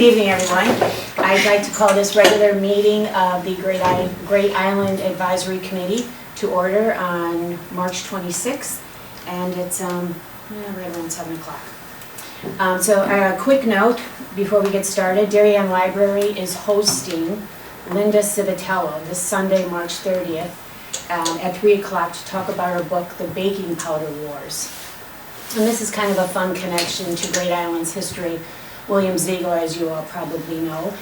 evening, everyone. I'd like to call this regular meeting of the Great Island Advisory Committee to order on March 26th, and it's right around 7 o'clock. So a quick note before we get started, Darien Library is hosting Linda Civitello this Sunday, March 30th at 3 o'clock to talk about her book, The Baking Powder Wars. And this is kind of a fun connection to Great Island's history. William Ziegler, as you all probably know,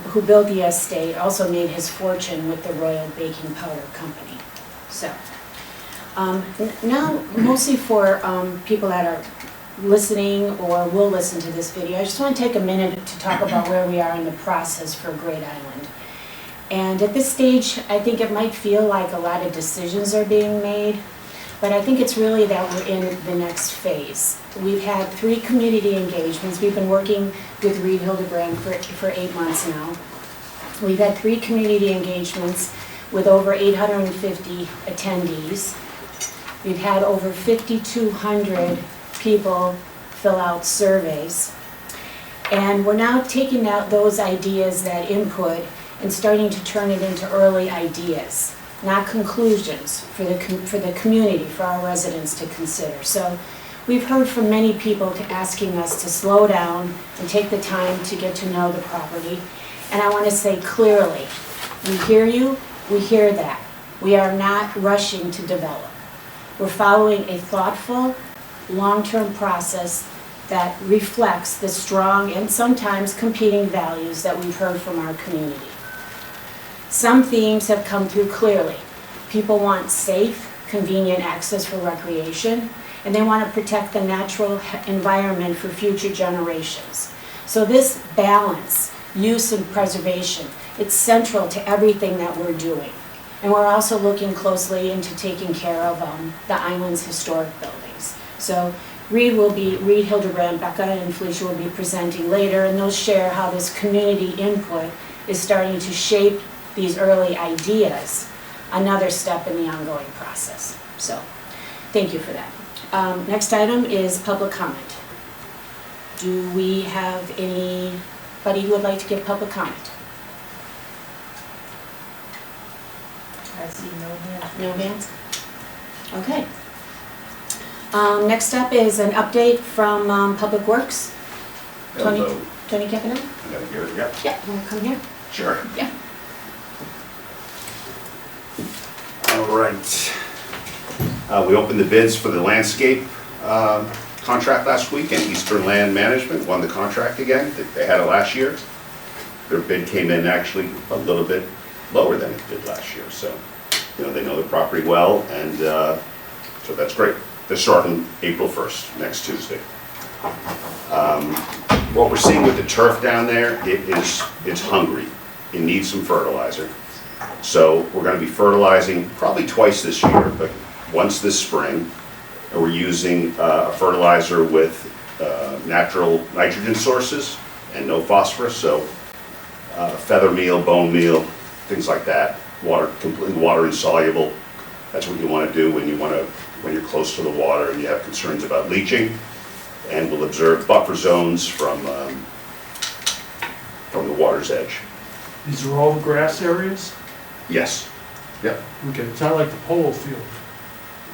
who built the estate, also made his fortune with the Royal Baking Powder Company. So, now mostly for people that are listening or will listen to this video, I just want to take a minute to talk about where we are in the process for Great Island. And at this stage, I think it might feel like a lot of decisions are being made, but I think it's really that we're in the next phase. We've had 3 community engagements. We've been working with Reed Hildebrand for 8 months now. We've had 3 community engagements with over 850 attendees. We've had over 5,200 people fill out surveys. And we're now taking out those ideas, that input, and starting to turn it into early ideas, not conclusions for the community, for our residents to consider. So we've heard from many people asking us to slow down and take the time to get to know the property. And I want to say clearly, we hear you, we hear that. We are not rushing to develop. We're following a thoughtful, long-term process that reflects the strong and sometimes competing values that we've heard from our community. Some themes have come through clearly. People want safe, convenient access for recreation, and they want to protect the natural environment for future generations. So this balance, use and preservation, it's central to everything that we're doing. And we're also looking closely into taking care of the island's historic buildings. So Reed Hildebrand, Becca, and Felicia will be presenting later, and they'll share how this community input is starting to shape these early ideas, another step in the ongoing process. So, thank you for that. Next item is public comment. Do we have anybody who would like to give public comment? I see no hands. No hands? Okay. Next up is an update from Public Works. Hello. Tony Campanelli? I gotta hear it, yeah. Yeah, you want to come here? Sure. Yeah. All right. We opened the bids for the landscape contract last week, and Eastern Land Management won the contract again. They had it last year. Their bid came in actually a little bit lower than it did last year. So, they know the property well, and so that's great. They're starting April 1st, next Tuesday. What we're seeing with the turf down there, it's hungry. It needs some fertilizer. So we're going to be fertilizing probably twice this year, but once this spring. And we're using a fertilizer with natural nitrogen sources and no phosphorus. So feather meal, bone meal, things like that. Completely water insoluble. That's what you want to do when you're close to the water and you have concerns about leaching. And we'll observe buffer zones from the water's edge. These are all the grass areas? Yes. Yep. Okay, it's not like the polo field.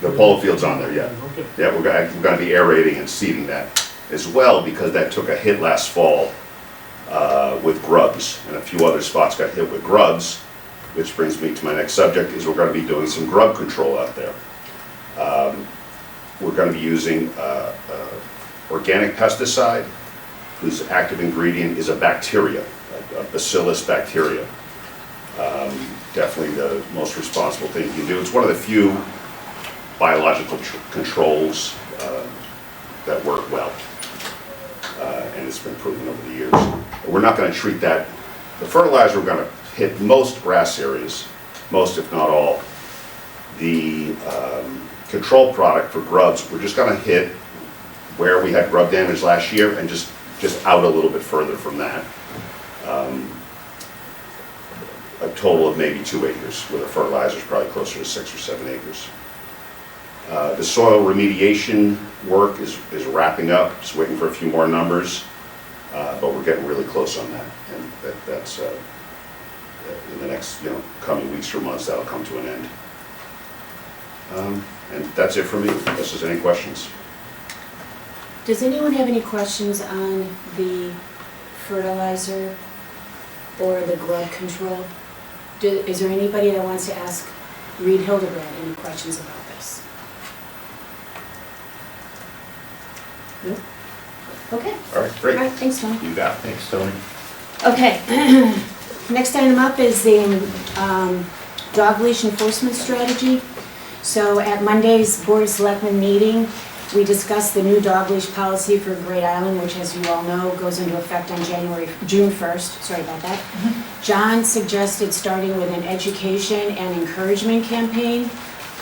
The polo field's on there, yeah. Okay. Yeah, we're going to be aerating and seeding that as well, because that took a hit last fall with grubs, and a few other spots got hit with grubs, which brings me to my next subject, is we're going to be doing some grub control out there. We're going to be using organic pesticide, whose active ingredient is a bacteria, a bacillus bacteria. Definitely the most responsible thing you can do. It's one of the few biological controls that work well, and it's been proven over the years. We're not going to treat that. The fertilizer, we're going to hit most grass areas, most if not all. The control product for grubs, we're just going to hit where we had grub damage last year and just out a little bit further from that. A total of maybe 2 acres, with the fertilizer is probably closer to 6 or 7 acres. The soil remediation work is wrapping up, just waiting for a few more numbers. but we're getting really close on that, and that's in the next, coming weeks or months, that'll come to an end. And that's it for me, unless there's any questions. Does anyone have any questions on the fertilizer or the grub control? Is there anybody that wants to ask Reed Hildebrand any questions about this? No? Okay. All right, great. All right, thanks, Tony. You got it. Thanks, Tony. Okay. Next item up is the dog leash enforcement strategy. So at Monday's Board of Selectmen meeting, we discussed the new dog leash policy for Great Island, which, as you all know, goes into effect on June 1st. Sorry about that. John suggested starting with an education and encouragement campaign.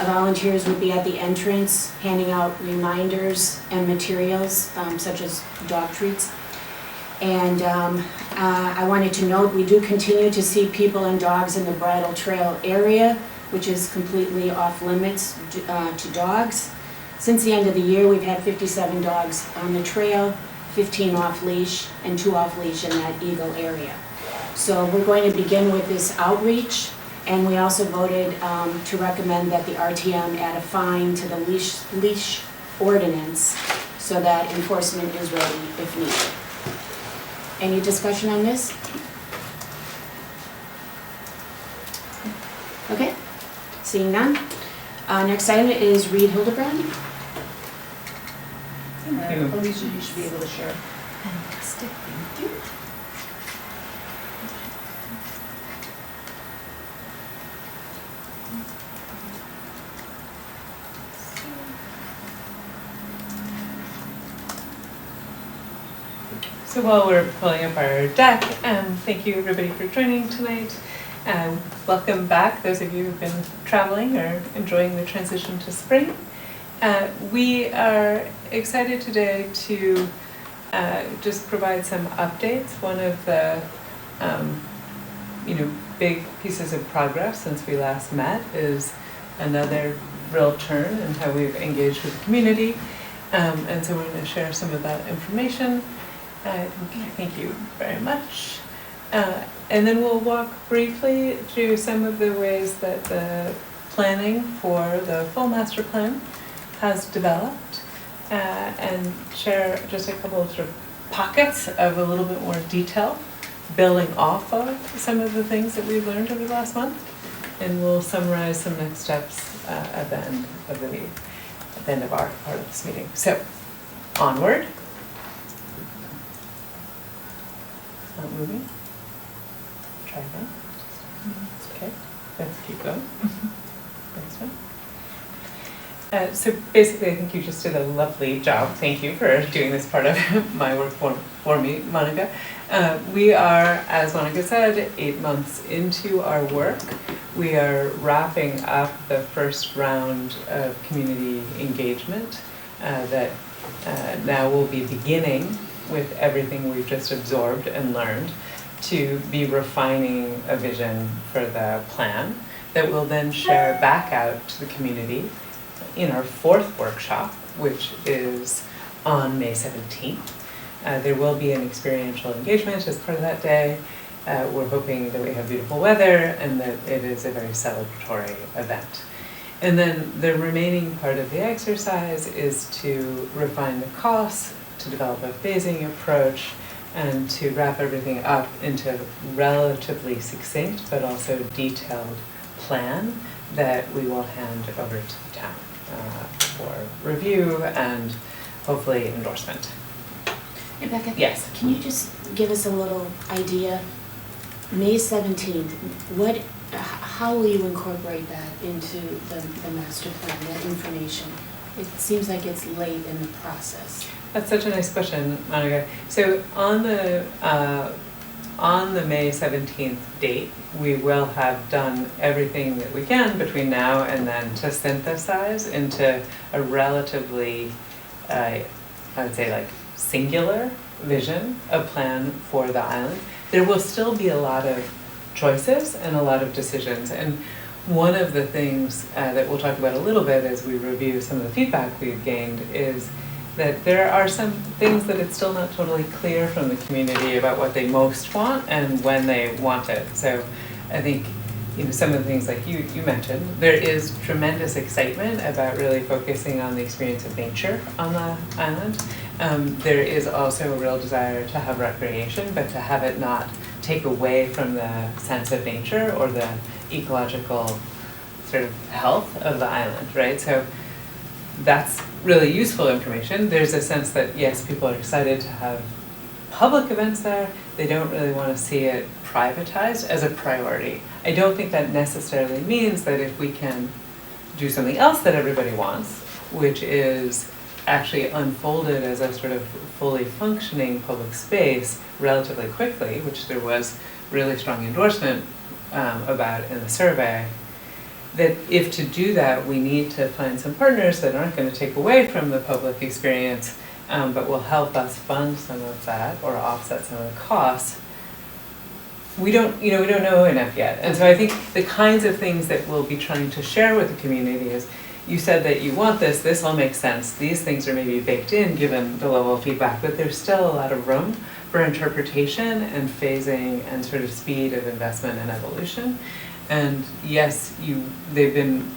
Volunteers would be at the entrance handing out reminders and materials such as dog treats. And I wanted to note, we do continue to see people and dogs in the bridle trail area, which is completely off limits to dogs. Since the end of the year, we've had 57 dogs on the trail, 15 off leash, and 2 off leash in that Eagle area. So we're going to begin with this outreach, and we also voted to recommend that the RTM add a fine to the leash ordinance so that enforcement is ready if needed. Any discussion on this? Okay, seeing none. Next item is Reed Hildebrand. Thank you. Alicia, you should be able to share. Fantastic, thank you. So while we're pulling up our deck, thank you everybody for joining tonight. Welcome back, those of you who've been traveling or enjoying the transition to spring. We are excited today to just provide some updates. One of the big pieces of progress since we last met is another real turn in how we've engaged with the community. And so we're going to share some of that information. Thank you very much. And then we'll walk briefly through some of the ways that the planning for the full master plan has developed and share just a couple of sort of pockets of a little bit more detail building off of some of the things that we've learned over the last month. And we'll summarize some next steps at the end of our part of this meeting. So, onward. Not moving. Try again. Okay, let's keep going. Next one. So basically, I think you just did a lovely job. Thank you for doing this part of my work for me, Monica. We are, as Monica said, 8 months into our work. We are wrapping up the first round of community engagement that now will be beginning with everything we've just absorbed and learned to be refining a vision for the plan that we'll then share back out to the community in our 4th workshop, which is on May 17th. There will be an experiential engagement as part of that day. We're hoping that we have beautiful weather and that it is a very celebratory event. And then the remaining part of the exercise is to refine the costs, to develop a phasing approach, and to wrap everything up into a relatively succinct but also detailed plan that we will hand over to the town for review and hopefully endorsement. Rebecca? Yes. Can you just give us a little idea? May 17th, how will you incorporate that into the master plan, that information? It seems like it's late in the process. That's such a nice question, Monica. So on the May 17th date, we will have done everything that we can between now and then to synthesize into a relatively, I would say like singular vision, a plan for the island. There will still be a lot of choices and a lot of decisions. And one of the things that we'll talk about a little bit as we review some of the feedback we've gained is that there are some things that it's still not totally clear from the community about what they most want and when they want it. So I think, some of the things like you mentioned, there is tremendous excitement about really focusing on the experience of nature on the island. There is also a real desire to have recreation, but to have it not take away from the sense of nature or the ecological sort of health of the island, right? So that's really useful information. There's a sense that, yes, people are excited to have public events there. They don't really want to see it privatized as a priority. I don't think that necessarily means that if we can do something else that everybody wants, which is actually unfolded as a sort of fully functioning public space relatively quickly, which there was really strong endorsement about in the survey, that if to do that, we need to find some partners that aren't going to take away from the public experience, but will help us fund some of that or offset some of the costs. We don't know enough yet. And so I think the kinds of things that we'll be trying to share with the community is, you said that you want this all makes sense. These things are maybe baked in given the level of feedback, but there's still a lot of room for interpretation and phasing and sort of speed of investment and evolution. And yes,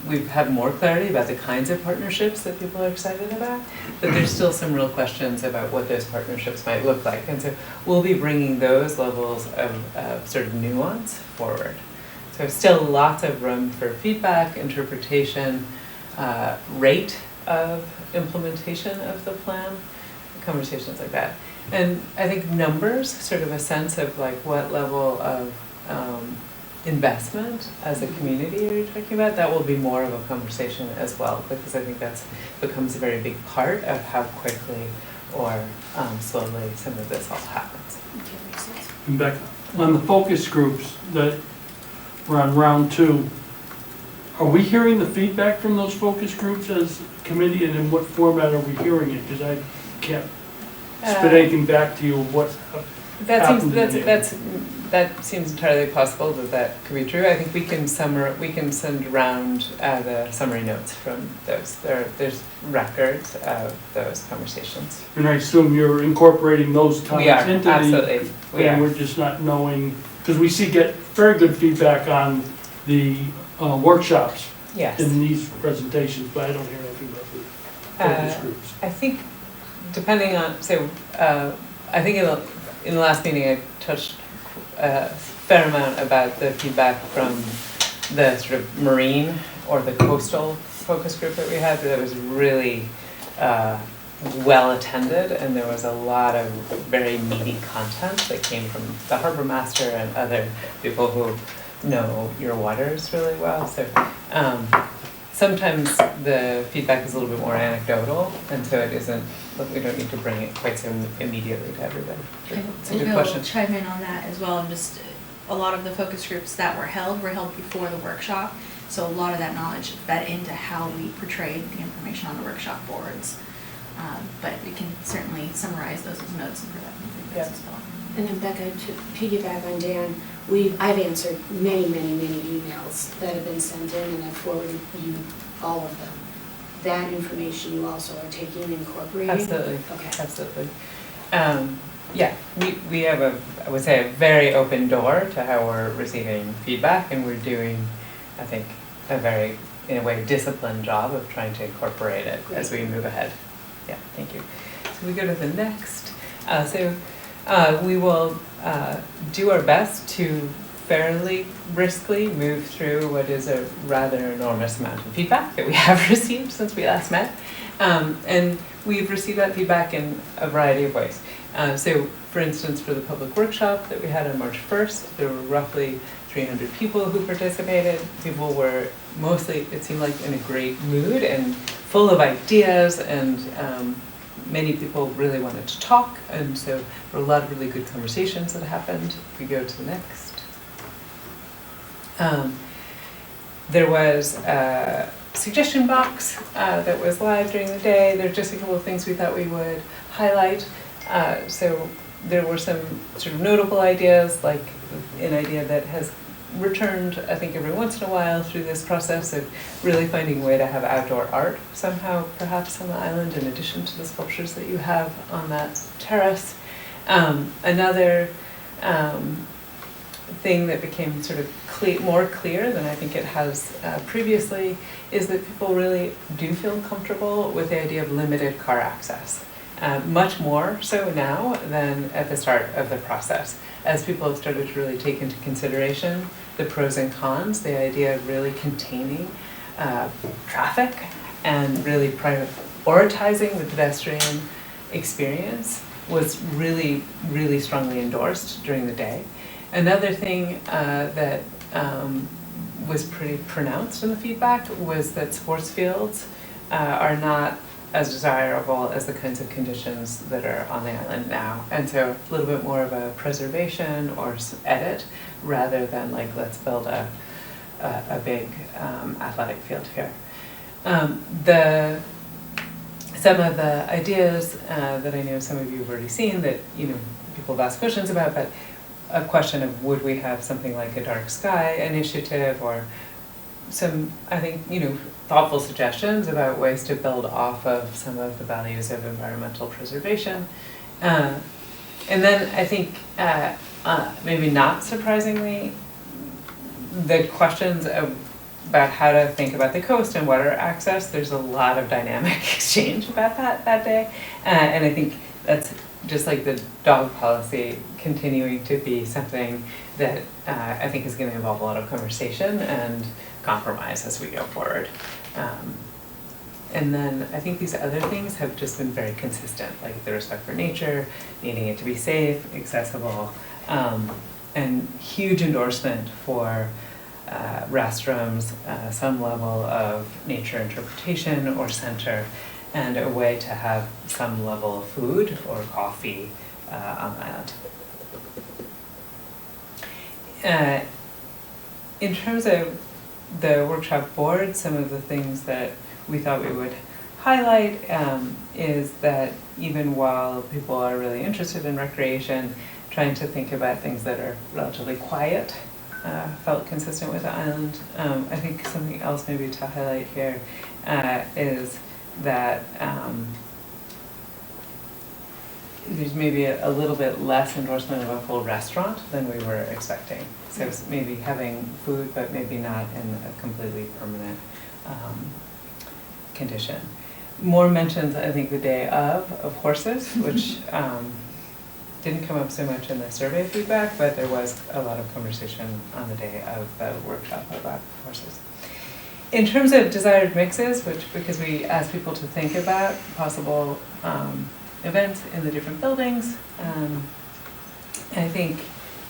we've had more clarity about the kinds of partnerships that people are excited about, but there's still some real questions about what those partnerships might look like. And so we'll be bringing those levels of sort of nuance forward. So still lots of room for feedback, interpretation, rate of implementation of the plan, conversations like that. And I think numbers, sort of a sense of like what level of investment as a community are you talking about? That will be more of a conversation as well, because I think that becomes a very big part of how quickly or slowly some of this all happens. Okay, makes sense. And Becca, on the focus groups that were on round 2, are we hearing the feedback from those focus groups as a committee, and in what format are we hearing it? Because I can't spit anything back to you of what happened. That seems entirely possible that could be true. I think we can send around the summary notes from those. There's records of those conversations. And I assume you're incorporating those comments into absolutely. We're just not knowing, because we get very good feedback on the workshops Yes. in these presentations, but I don't hear anything about the focus groups. I think depending on, I think in the last meeting I touched a fair amount about the feedback from the sort of marine or the coastal focus group that we had. That was really well attended, and there was a lot of very meaty content that came from the harbor master and other people who know your waters really well. So sometimes the feedback is a little bit more anecdotal, and so it isn't, we don't need to bring it quite so immediately to everybody. It's a good question. I'll chime in on that as well. And just a lot of the focus groups that were held before the workshop. So a lot of that knowledge fed into how we portrayed the information on the workshop boards. But we can certainly summarize those as notes and provide them as well. And then Becca, to piggyback on Dan, I've answered many emails that have been sent in, and I've forwarded you all of them. That information you also are taking and incorporating? Absolutely. Okay. Absolutely. We have I would say, a very open door to how we're receiving feedback, and we're doing, I think, a very, in a way, disciplined job of trying to incorporate it as we move ahead. Yeah, thank you. So we go to the next. We will do our best to fairly briskly move through what is a rather enormous amount of feedback that we have received since we last met. And we've received that feedback in a variety of ways. For instance, for the public workshop that we had on March 1st, there were roughly 300 people who participated. People were mostly, it seemed like, in a great mood and full of ideas, and many people really wanted to talk, and so there were a lot of really good conversations that happened. If we go to the next. There was a suggestion box that was live during the day. There are just a couple of things we thought we would highlight. So there were some sort of notable ideas, like an idea that has returned, I think, every once in a while through this process of really finding a way to have outdoor art somehow, perhaps on the island, in addition to the sculptures that you have on that terrace. Another thing that became sort of more clear than I think it has previously is that people really do feel comfortable with the idea of limited car access. Much more so now than at the start of the process, as people have started to really take into consideration the pros and cons, the idea of really containing traffic and really prioritizing the pedestrian experience was really, really strongly endorsed during the day. Another thing that was pretty pronounced in the feedback was that sports fields are not as desirable as the kinds of conditions that are on the island now. And so a little bit more of a preservation or edit rather than like, let's build a big athletic field here. Some of the ideas that I know some of you have already seen that, you know, people have asked questions about, but a question of would we have something like a dark sky initiative, or some, I think, you know, thoughtful suggestions about ways to build off of some of the values of environmental preservation. And then I think, maybe not surprisingly, the questions about how to think about the coast and water access, there's a lot of dynamic exchange about that day. And I think that's just like the dog policy continuing to be something that I think is going to involve a lot of conversation and compromise as we go forward. And then I think these other things have just been very consistent, like the respect for nature, needing it to be safe, accessible, and huge endorsement for restrooms, some level of nature interpretation or center, and a way to have some level of food or coffee on the island. In terms of the workshop board, some of the things that we thought we would highlight is that even while people are really interested in recreation, trying to think about things that are relatively quiet felt consistent with the island. I think something else maybe to highlight here is that there's maybe a little bit less endorsement of a full restaurant than we were expecting. So maybe having food, but maybe not in a completely permanent condition. More mentions, I think, the day of horses, which didn't come up so much in the survey feedback, but there was a lot of conversation on the day of the workshop about horses. In terms of desired mixes, because we asked people to think about possible events in the different buildings, I think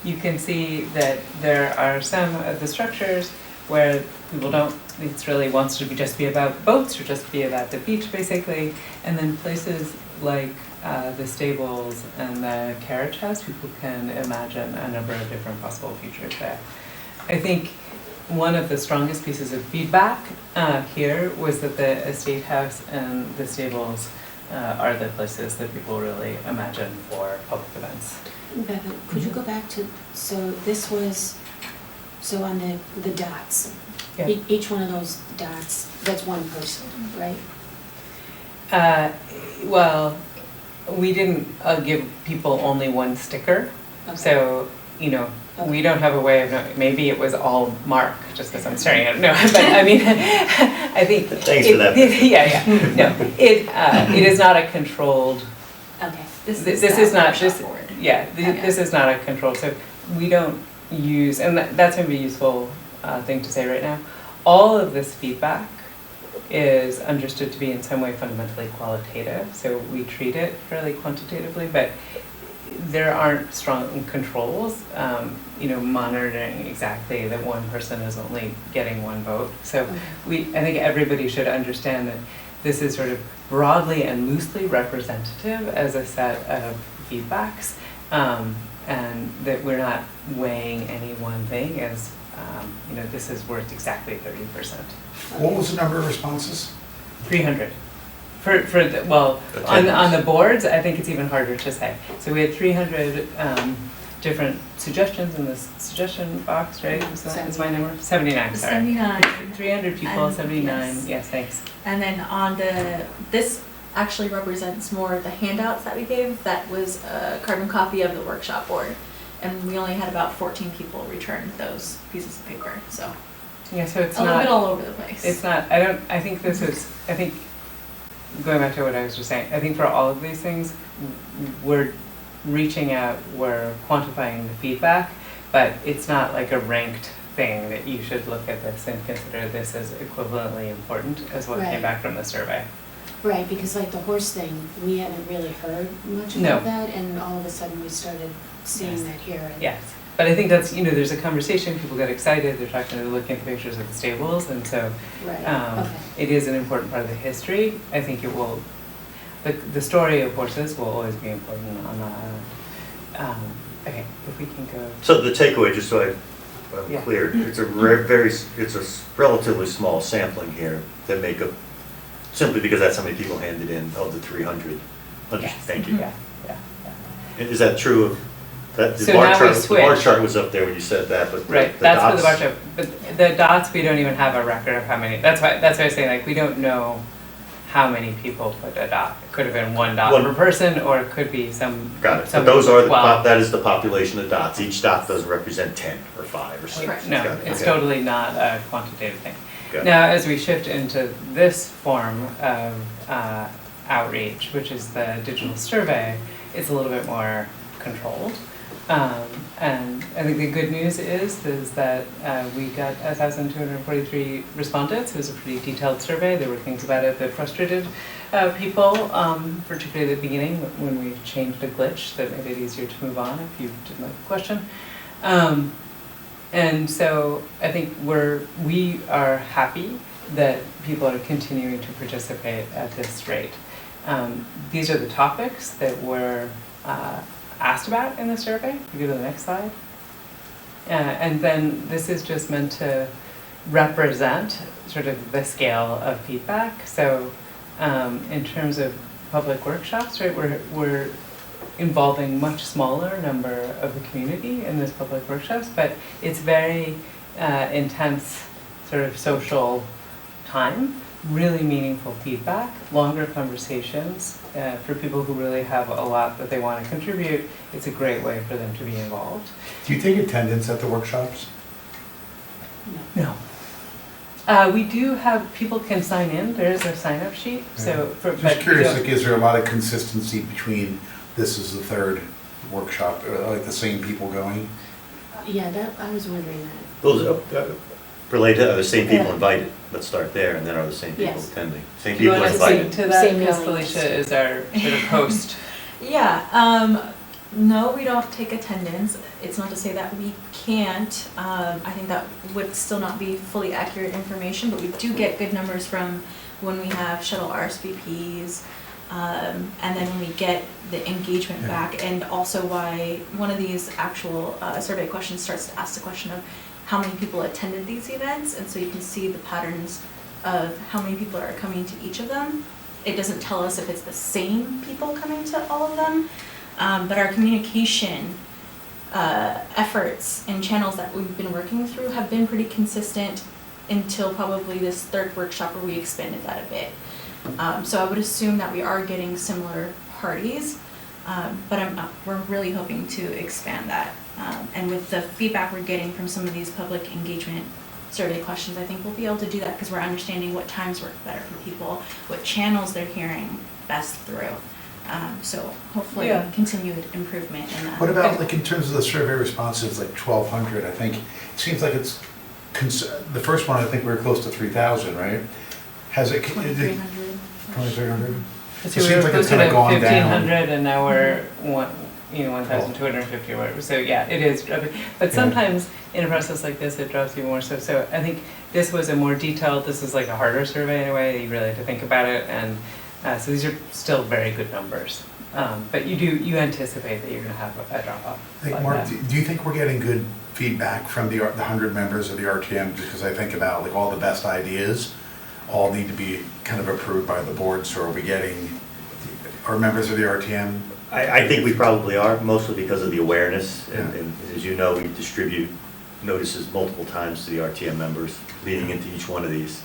you can see that there are some of the structures where people it really wants to just be about boats or just be about the beach basically, and then places like the stables and the carriage house, people can imagine a number of different possible futures there. I think one of the strongest pieces of feedback here was that the estate house and the stables are the places that people really imagine for public events. Becca, could you go back to, so this was, so on the dots, Yeah. each one of those dots, that's one person, right? Well, we didn't give people only one sticker, Okay. so, you know, Okay. we don't have a way of knowing. Maybe it was all Mark, just because I'm staring at it. No, but I mean, I think. Thanks for that. Yeah. No, it is not a controlled. Okay. This is not just. Board. Yeah, Okay. this is not a controlled. So we don't use, and that's maybe a useful thing to say right now. All of this feedback is understood to be in some way fundamentally qualitative. So we treat it fairly quantitatively, but there aren't strong controls, you know, monitoring exactly that one person is only getting one vote. So I think everybody should understand that this is sort of broadly and loosely representative as a set of feedbacks, and that we're not weighing any one thing as, you know, this is worth exactly 30%. What was the number of responses? 300. On the boards, I think it's even harder to say. So we had 300 different suggestions in this suggestion box, right? Is my number? 79, sorry. 79. 300 people, And- 79, yes. yes, thanks. And then on this actually represents more of the handouts that we gave. That was a carbon copy of the workshop board. And we only had about 14 people return those pieces of paper, so Yeah, so it's a little bit not, all over the place. it's not, I think this is, I think, going back to what I was just saying, I think for all of these things, we're reaching out, we're quantifying the feedback, but it's not like a ranked thing that you should look at this and consider this as equivalently important as what Right. came back from the survey. Right, because like the horse thing, we haven't really heard much No. about that, and all of a sudden we started seeing Yes. that here. And Yes, but I think that's, there's a conversation, people get excited, they're talking, they're looking at the pictures of the stables, and so Right, okay. okay. It is an important part of the history. I think it will, the story of horses will always be important on okay, if we can go. So the takeaway, just so Yeah. I'm clear, it's a relatively small sampling here that make up, simply because that's how many people handed in of the 300. Yes. Thank you. Yeah, yeah, yeah. Is that true of, that, So now we the bar switch. chart was up there when you said that, but Right, the that's for the bar dots- chart, but the dots, we don't even have a record of how many, that's why I was saying, like, we don't know how many people put a dot. It could have been one dot One- per person, or it could be some. Got it, but somebody those put are, the 12. that is the population of dots. Each dot doesn't represent 10 or 5 or 6. Correct. No, Got it, it's okay. totally not a quantitative thing. Got it. Now, as we shift into this form of outreach, which is the digital survey, it's a little bit more controlled. And I think the good news is that we got 1,243 respondents. It was a pretty detailed survey. There were things about it that frustrated people, particularly at the beginning when we changed a glitch that made it easier to move on if you didn't like the question. And so I think we are happy that people are continuing to participate at this rate. These are the topics that were asked about in the survey. You go to the next slide. And then this is just meant to represent sort of the scale of feedback. So in terms of public workshops, right, we're involving much smaller number of the community in this public workshops, but it's very intense sort of social time, really meaningful feedback, longer conversations. For people who really have a lot that they want to contribute, it's a great way for them to be involved. Do you take attendance at the workshops? No. We do have, people can sign in, there is a sign-up sheet, so. but Just we curious, don't- like, is there a lot of consistency between this is the third workshop, like the same people going? Yeah, I was wondering that. Those related, are the same people Yeah. invited? Let's start there, and then are the same people Yes. attending? Same Do you people want to invited? speak to that, Same because mailing list. Felicia is our sort of host. Yeah, no, we don't take attendance. It's not to say that we can't. I think that would still not be fully accurate information, but we do get good numbers from when we have shuttle RSVPs. And then when we get the engagement Yeah. back, and also why one of these actual survey questions starts to ask the question of how many people attended these events, and so you can see the patterns of how many people are coming to each of them. It doesn't tell us if it's the same people coming to all of them, but our communication efforts and channels that we've been working through have been pretty consistent until probably this third workshop where we expanded that a bit. So I would assume that we are getting similar parties, but we're really hoping to expand that. And with the feedback we're getting from some of these public engagement survey questions, I think we'll be able to do that because we're understanding what times work better for people, what channels they're hearing best through. So hopefully Yeah. continued improvement in that. What about, like, in terms of the survey responses, like 1,200, I think, it seems like it's, the first one, I think we were close to 3,000, right? Has it? 2,300. 2,300? So It we seems were like it's closer kind to of gone down. 1,500 and now we're 1,250 or whatever. So yeah, it is dropping. But Yeah. sometimes in a process like this, it drops even more. So I think this was a more detailed, this is like a harder survey in a way. You really have to think about it. And so these are still very good numbers. But you anticipate that you're going to have a drop off. Like, like Mark, that. do you think we're getting good feedback from the 100 members of the RTM? Because I think about, like, all the best ideas all need to be kind of approved by the board, so are we getting, are members of the RTM? I think we probably are, mostly because of the awareness, Yeah. and as you know, we distribute notices multiple times to the RTM members leading into each one of these.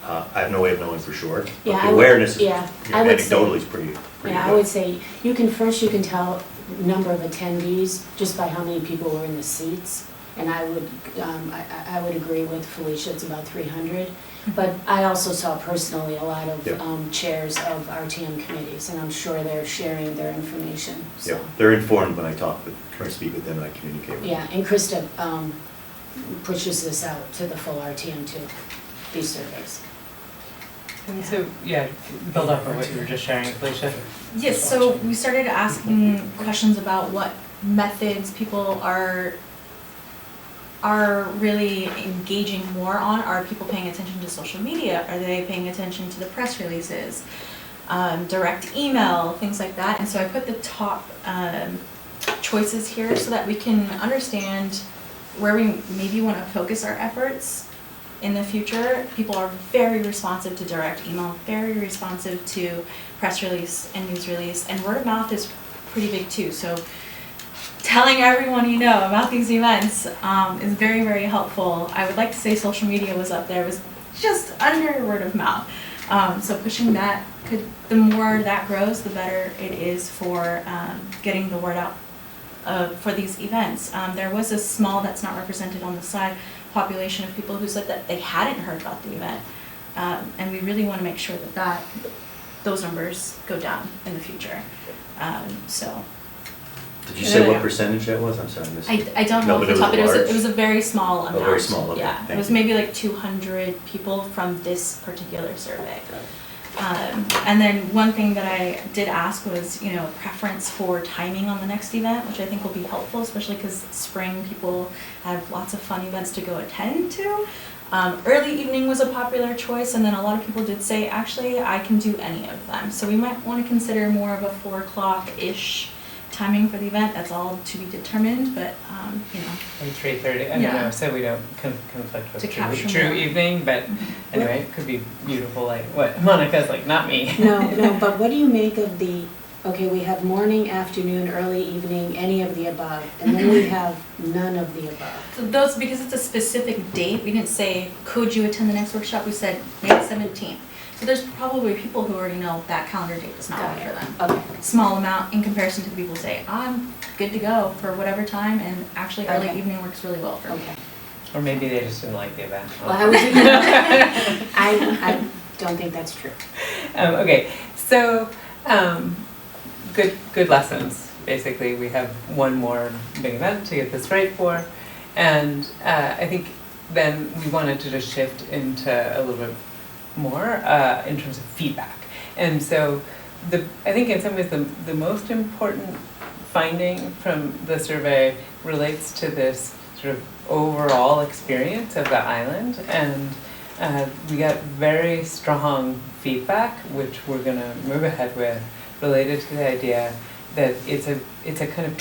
I have no way of knowing for sure, but Yeah, the I would- awareness is, yeah, I would say- anecdotally is pretty Yeah, I good. would say, you can tell number of attendees just by how many people were in the seats. And I would agree with Felicia, it's about 300. But I also saw personally a lot of Yep. chairs of RTM committees, and I'm sure they're sharing their information, so. Yeah, they're informed when I talk with, or speak with them, and I communicate with them. Yeah, and Krista pushes this out to the full RTM too, these surveys. And so, yeah, build up on what you were just sharing, Felicia. Yes, so we started asking questions about what methods people are really engaging more on. Are people paying attention to social media? Are they paying attention to the press releases? Direct email, things like that. And so I put the top choices here so that we can understand where we maybe want to focus our efforts in the future. People are very responsive to direct email, very responsive to press release and news release, and word of mouth is pretty big too. So telling everyone you know about these events is very, very helpful. I would like to say social media was up there, it was just under word of mouth. So pushing that, the more that grows, the better it is for getting the word out for these events. There was a small, that's not represented on the slide, population of people who said that they hadn't heard about the event. And we really want to make sure that those numbers go down in the future. So. Did you say what percentage that was? I'm sorry, I missed it. I don't No, know but off the top, but it large? was a very small amount. very small, okay, Yeah, thank it was you. maybe like 200 people from this particular survey. And then one thing that I did ask was, preference for timing on the next event, which I think will be helpful, especially because spring people have lots of fun events to go attend to. Early evening was a popular choice, and then a lot of people did say, actually, I can do any of them. So we might want to consider more of a 4 o'clock-ish timing for the event. That's all to be determined, but, Like 3:30, I don't Yeah. know, so we don't conflict To with capture true more. evening, but anyway, it could be beautiful, like what Monica's like, not me. No, but what do you make of okay, we have morning, afternoon, early evening, any of the above, and then we have none of the above. So those, because it's a specific date, we didn't say, could you attend the next workshop? We said May 17th. So there's probably people who already know that calendar date does not Got work it. for them. Okay, Small amount in comparison to the people who say, I'm good to go for whatever time, and actually early Okay. evening works really well for me. okay. Or maybe they just didn't like the event. Well, I don't think that's true. Okay, so, good lessons. Basically, we have one more big event to get this right for, and I think then we wanted to just shift into a little bit more in terms of feedback. And so, I think in some ways the most important finding from the survey relates to this sort of overall experience of the island, and we got very strong feedback, which we're going to move ahead with, related to the idea that it's a kind of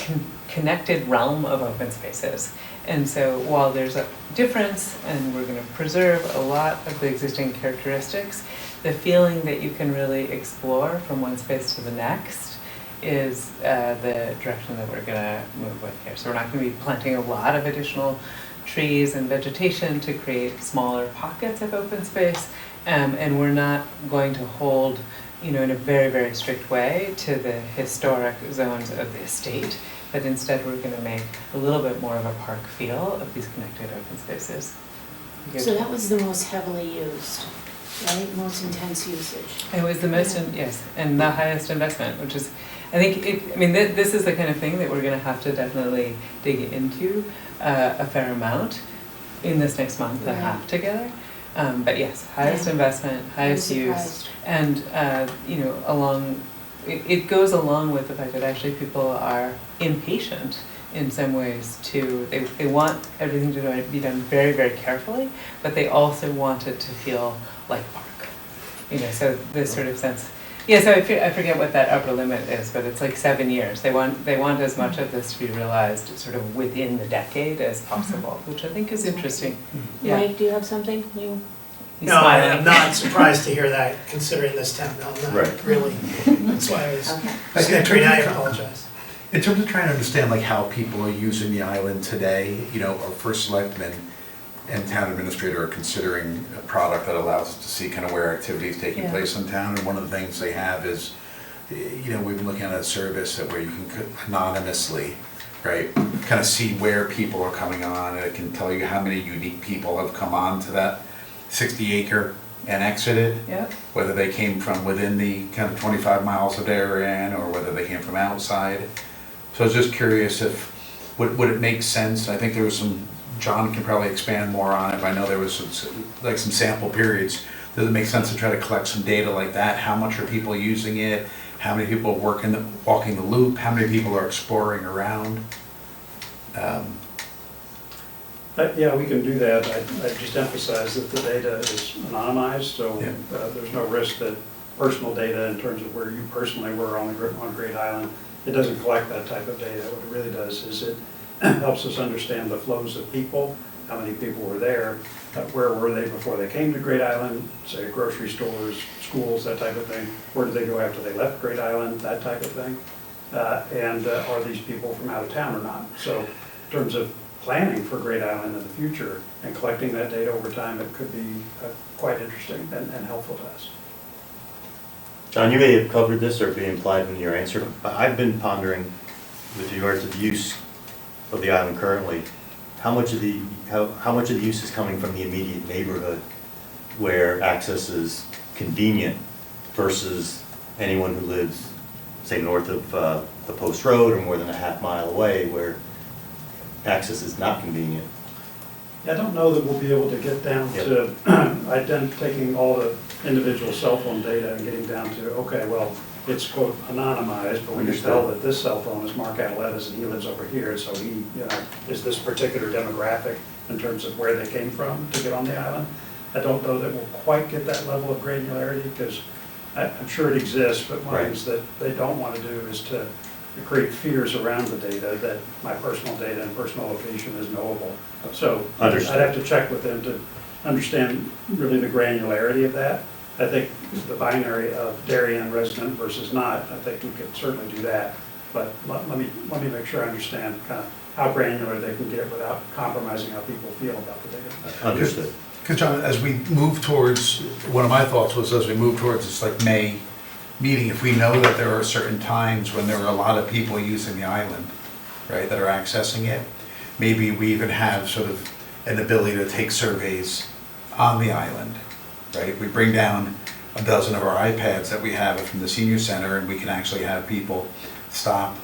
connected realm of open spaces. And so while there's a difference, and we're going to preserve a lot of the existing characteristics, the feeling that you can really explore from one space to the next is the direction that we're going to move with here. So we're not going to be planting a lot of additional trees and vegetation to create smaller pockets of open space, and we're not going to hold, in a very, very strict way to the historic zones of the estate, but instead we're going to make a little bit more of a park feel of these connected open spaces. So that was the most heavily used, right? Most intense usage. It was the most, yes, and the highest investment, which is, I think, this is the kind of thing that we're going to have to definitely dig into a fair amount in this next month and a half together. But yes, highest investment, highest use, and it goes along with the fact that actually people are impatient in some ways too. They want everything to be done very, very carefully, but they also want it to feel like a park. So this sort of sense. Yeah, so I forget what that upper limit is, but it's like 7 years. They want as much of this to be realized sort of within the decade as possible, which I think is interesting. Yeah. Mike, do you have something? He's No, I smiling. am not surprised to hear that, considering this town, no, I'm not Right. really. That's why I was Okay. snickering, I apologize. In terms of trying to understand like how people are using the island today, our first selectman and town administrator are considering a product that allows us to see kind of where activity is taking Yeah. place in town. And one of the things they have is, we've been looking at a service that where you can anonymously, right, kind of see where people are coming on, and it can tell you how many unique people have come on to that 60-acre and exited. Yep. Whether they came from within the kind of 25 miles of Darien or whether they came from outside. So I was just curious if, would it make sense? I think there was some, John can probably expand more on it, but I know there was some sample periods. Does it make sense to try to collect some data like that? How much are people using it? How many people are walking the loop? How many people are exploring around? Yeah, we can do that. I just emphasize that the data is anonymized, so Yeah. there's no risk that personal data in terms of where you personally were on Great Island, it doesn't collect that type of data. What it really does is it helps us understand the flows of people, how many people were there, where were they before they came to Great Island, say grocery stores, schools, that type of thing. Where did they go after they left Great Island, that type of thing. And are these people from out of town or not? So in terms of planning for Great Island in the future and collecting that data over time, it could be quite interesting and helpful to us. John, you may have covered this or be implied in your answer, but I've been pondering with regards to the use of the island currently, how much of the use is coming from the immediate neighborhood where access is convenient versus anyone who lives, say, north of the Post Road or more than a half-mile away where access is not convenient. I don't know that we'll be able to get down to taking all the individual cell phone data and getting down to, okay, well, it's quote anonymized, but we can tell that this cell phone is Mark Adeletta's and he lives over here, so he, is this particular demographic in terms of where they came from to get on the island. I don't know that we'll quite get that level of granularity because I'm sure it exists, but one of the things that they don't want to do is to create fears around the data that my personal data and personal location is knowable. So I'd have to check with them to understand really the granularity of that. I think the binary of Darien resident versus not, I think we could certainly do that. But let me make sure I understand kind of how granular they can get without compromising how people feel about the data. Understood. Because John, as we move towards, one of my thoughts was as we move towards this like May meeting, if we know that there are certain times when there are a lot of people using the island, right, that are accessing it, maybe we even have sort of an ability to take surveys on the island, right? We bring down a dozen of our iPads that we have from the senior center and we can actually have people stop,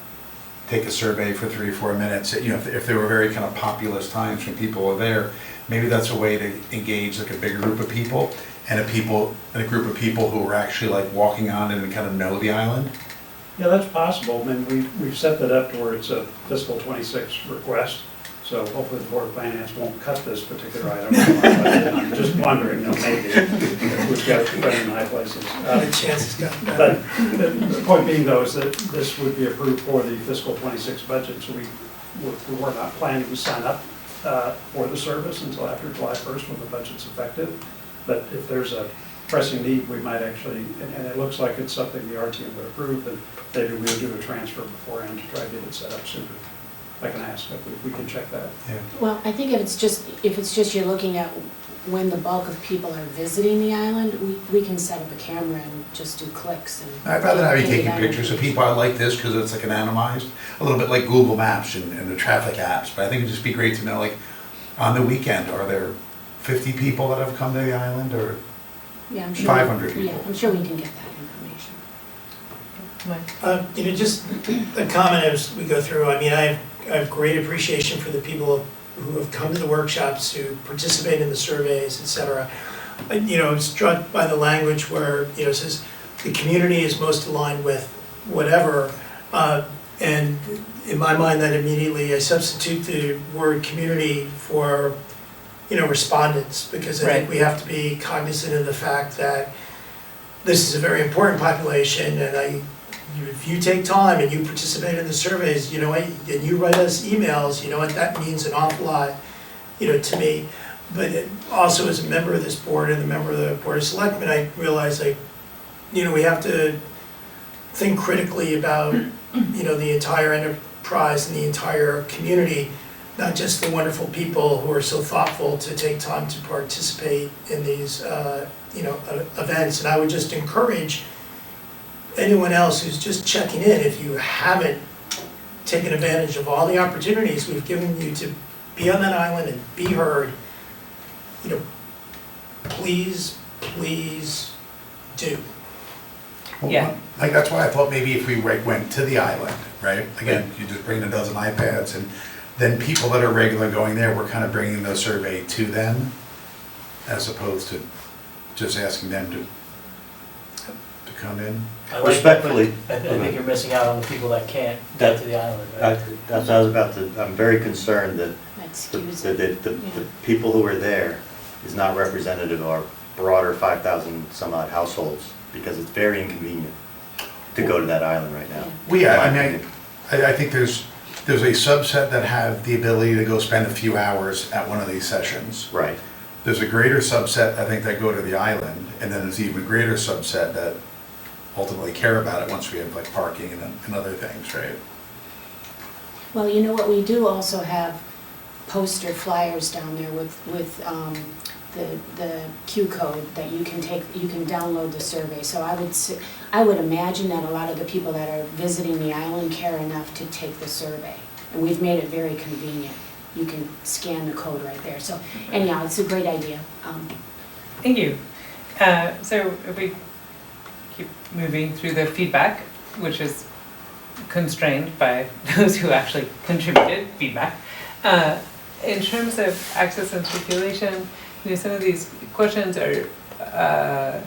take a survey for 3 or 4 minutes. If there were very kind of populous times when people are there, maybe that's a way to engage like a bigger group of people and a group of people who are actually like walking on it and kind of know the island. Yeah, that's possible. I mean, we've set that up to where it's a fiscal 26 request. So hopefully the Board of Finance won't cut this particular item. I'm just wondering, maybe if we've got to put it in high places. The chances got But better. the point being though is that this would be approved for the fiscal 26 budget. So we were not planning to sign up for the service until after July 1st when the budget's effective. But if there's a pressing need, we might actually, and it looks like it's something the RTM would approve, and maybe we would do a transfer beforehand to try to get it set up sooner. I can ask, if we can check that. Yeah. Well, I think if it's just you're looking at when the bulk of people are visiting the island, we can set up a camera and just do clicks and. I'd rather have you get taking that pictures of information. people. I like this because it's like an anonymized, a little bit like Google Maps and the traffic apps. But I think it'd just be great to know, like, on the weekend, are there 50 people that have come to the island or Yeah, I'm sure. 500 people? Yeah, I'm sure we can get that information. Mike? Just a comment as we go through, I mean, I have great appreciation for the people who have come to the workshops, who participate in the surveys, et cetera. I'm struck by the language where, it says the community is most aligned with whatever. And in my mind, that immediately I substitute the word community for, respondents, because I think Right. we have to be cognizant of the fact that this is a very important population, and if you take time and you participate in the surveys, and you write us emails, that means an awful lot, to me. also as a member of this board and a member of the Board of Selectmen, I realize we have to think critically about, the entire enterprise and the entire community, not just the wonderful people who are so thoughtful to take time to participate in these, events. And I would just encourage anyone else who's just checking in, if you haven't taken advantage of all the opportunities we've given you to be on that island and be heard, please do. Well, Yeah. Like, that's why I thought maybe if we went to the island, right? Again, you just bring a dozen iPads, and then people that are regular going there, we're kind of bringing the survey to them, as opposed to just asking them to come in. I like that, but Respectfully. I think you're missing out on the people that can't That- get to the island, I- right? That's what I was about to, I'm very concerned that Excuse the, me. the people who are there is not representative of our broader 5,000 some odd households, because it's very inconvenient to go to that island right now. Well, yeah, I In my mean, opinion. I think there's a subset that have the ability to go spend a few hours at one of these sessions. Right. There's a greater subset, I think, that go to the island, and then there's even greater subset that ultimately care about it once we have like parking and other things, right? Well, you know what, we do also have poster flyers down there with the Q code that you can download the survey. So I would imagine that a lot of the people that are visiting the island care enough to take the survey. And we've made it very convenient. You can scan the code right there. So anyhow, it's a great idea. Thank you. So if we keep moving through the feedback, which is constrained by those who actually contributed feedback. In terms of access and circulation, some of these questions are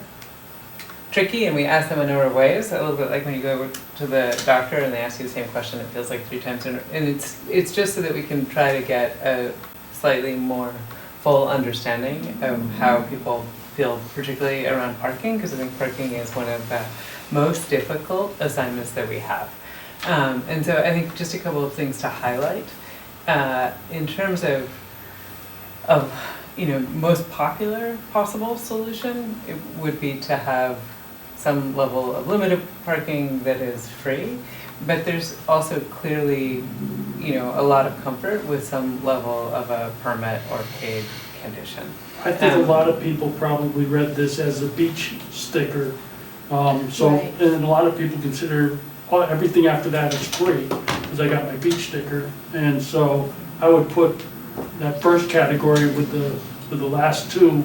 tricky, and we ask them a number of ways. A little bit like when you go to the doctor and they ask you the same question, it feels like 3 times, and it's just so that we can try to get a slightly more full understanding of how people feel, particularly around parking, because I think parking is one of the most difficult assignments that we have. And so I think just a couple of things to highlight. In terms of most popular possible solution, it would be to have some level of limited parking that is free, but there's also clearly, a lot of comfort with some level of a permit or paid condition. I think a lot of people probably read this as a beach sticker. Right. And a lot of people consider everything after that is free, because I got my beach sticker. And so I would put that first category with the last two,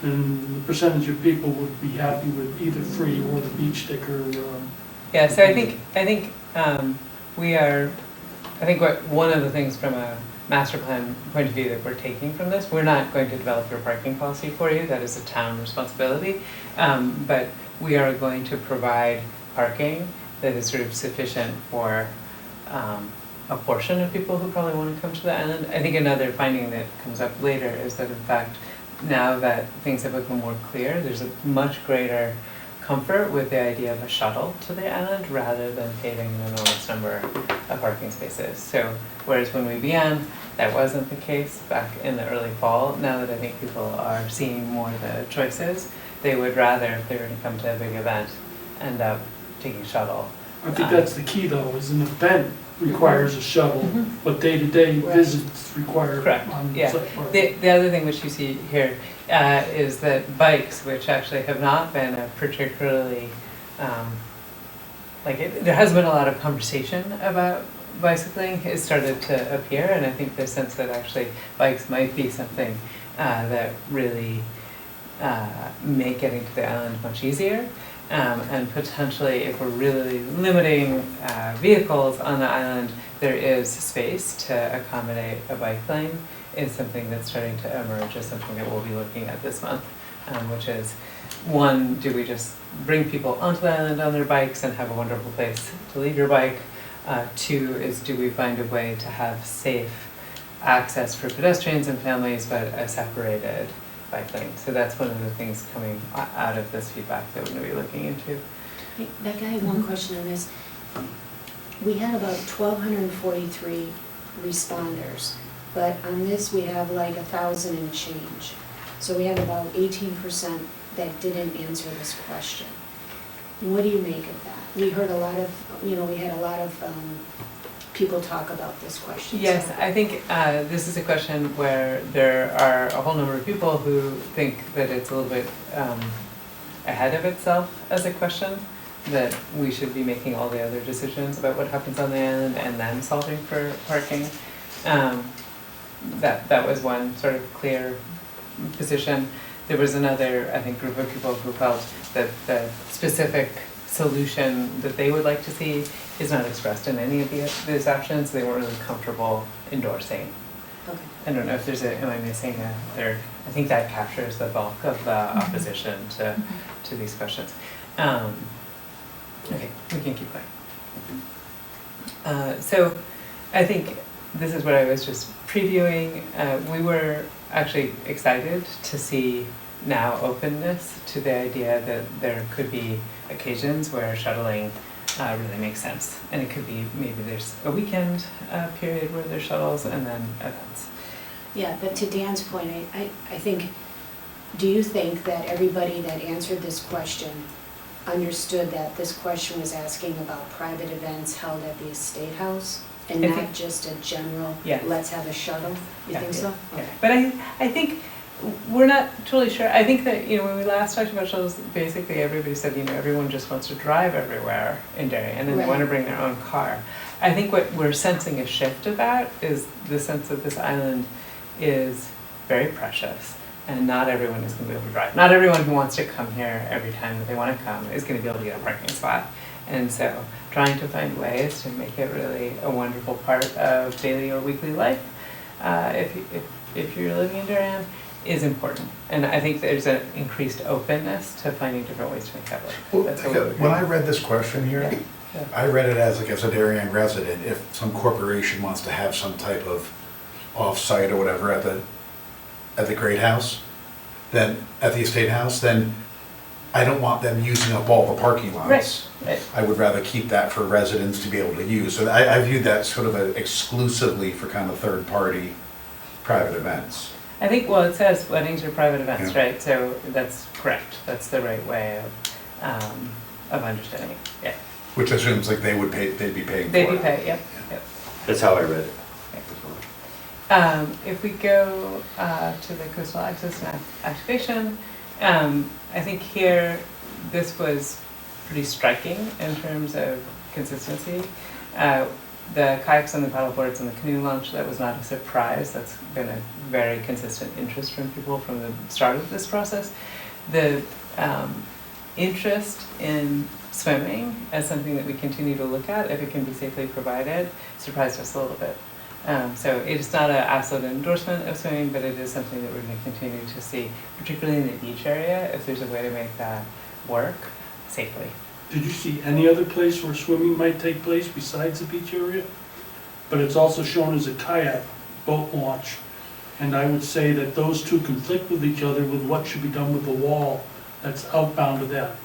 and the percentage of people would be happy with either free or the beach sticker. Yeah, so I think one of the things from a master plan point of view that we're taking from this, we're not going to develop your parking policy for you, that is a town responsibility, but we are going to provide parking that is sort of sufficient for a portion of people who probably want to come to the island. I think another finding that comes up later is that in fact, now that things have become more clear, there's a much greater comfort with the idea of a shuttle to the island rather than paving an enormous number of parking spaces. So whereas when we began, that wasn't the case back in the early fall, now that I think people are seeing more of the choices, they would rather, if they were to come to a big event, end up taking shuttle. I think that's the key though, is an event requires a shuttle, but day-to-day Right. visits require Correct, yeah. on-site parking. The other thing which you see here is that bikes, which actually have not been a particularly, there has been a lot of conversation about bicycling, has started to appear, and I think the sense that actually bikes might be something that really make getting to the island much easier. And potentially, if we're really limiting vehicles on the island, there is space to accommodate a bike lane, is something that's starting to emerge as something that we'll be looking at this month, which is, one, do we just bring people onto the island on their bikes and have a wonderful place to leave your bike? Two is, do we find a way to have safe access for pedestrians and families, but a separated bike lane? So that's one of the things coming out of this feedback that we're going to be looking into. Hey, Becca, I have one question on this. We had about 1,243 responders. but on this, we have like 1,000 and change. So we have about 18% that didn't answer this question. What do you make of that? We heard a lot of, we had a lot of people talk about this question. Yes, so- I think this is a question where there are a whole number of people who think that it's a little bit ahead of itself as a question, that we should be making all the other decisions about what happens on the island and then solving for parking. That was one sort of clear position. There was another, I think, group of people who felt that the specific solution that they would like to see is not expressed in any of these options. They weren't really comfortable endorsing. Okay. I don't know if there's am I missing a third? I think that captures the bulk of the opposition to these questions. Okay, we can keep going. So I think this is what I was just previewing. We were actually excited to see now openness to the idea that there could be occasions where shuttling really makes sense. And it could be maybe there's a weekend period where there's shuttles and then events. Yeah, but to Dan's point, I think, do you think that everybody that answered this question understood that this question was asking about private events held at the Estate House and I not think- just a general, Yeah. let's have a shuttle? You Yeah. think so? Yeah. Okay. But I think we're not totally sure. I think that, when we last talked about shuttles, basically everybody said, everyone just wants to drive everywhere in Darien and they want to Right. bring their own car. I think what we're sensing a shift about is the sense that this island is very precious and not everyone is going to be able to drive. Not everyone who wants to come here every time that they want to come is going to be able to get a parking spot. And so trying to find ways to make it really a wonderful part of daily or weekly life, if you're living in Darien, is important. And I think there's an increased openness to finding different ways to make that work. Well, That's what we would when do. I read this question here, Yeah. I read it as like as a Darien resident, if some corporation wants to have some type of off-site or whatever at the Great House, then, at the Estate House, then I don't want them using up all the parking lots. Right. I would rather keep that for residents to be able to use. So I viewed that sort of exclusively for kind of third-party private events. I think, well, it says weddings are private events, Yeah. right? So that's correct. That's the right way of understanding it. Yeah. Which assumes like they'd be paying for They'd it. be paid, yep. That's how I read it. If we go to the coastal access and activation, I think here, this was pretty striking in terms of consistency. The kayaks and the paddleboards and the canoe launch, that was not a surprise. That's been a very consistent interest from people from the start of this process. The interest in swimming as something that we continue to look at, if it can be safely provided, surprised us a little bit. So it's not an absolute endorsement of swimming, but it is something that we're going to continue to see, particularly in the beach area, if there's a way to make that work safely. Did you see any other place where swimming might take place besides the beach area? But it's also shown as a kayak boat launch. And I would say that those two conflict with each other with what should be done with the wall that's outbound of that.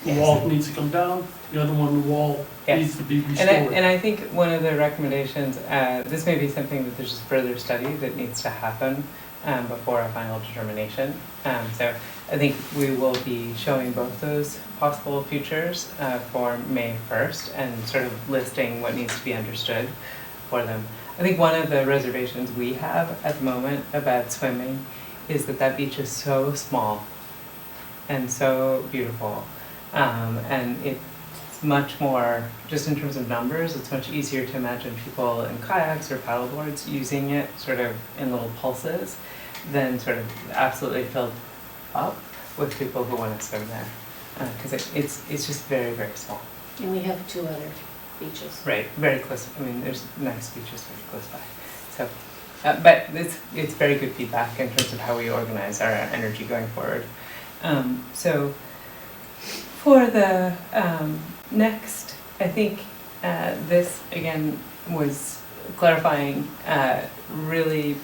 The wall needs to come down, the other one, the wall needs to be restored. And I think one of the recommendations, this may be something that there's just further study that needs to happen before a final determination. So I think we will be showing both those possible futures for May 1st and sort of listing what needs to be understood for them. I think one of the reservations we have at the moment about swimming is that that beach is so small and so beautiful. And it's much more, just in terms of numbers, it's much easier to imagine people in kayaks or paddleboards using it sort of in little pulses than sort of absolutely filled up with people who want to swim there. Because it's just very, very small. And we have 2 other beaches. Right, very close. I mean, there's nice beaches very close by. So, but it's very good feedback in terms of how we organize our energy going forward. So for the next, I think this again was clarifying, really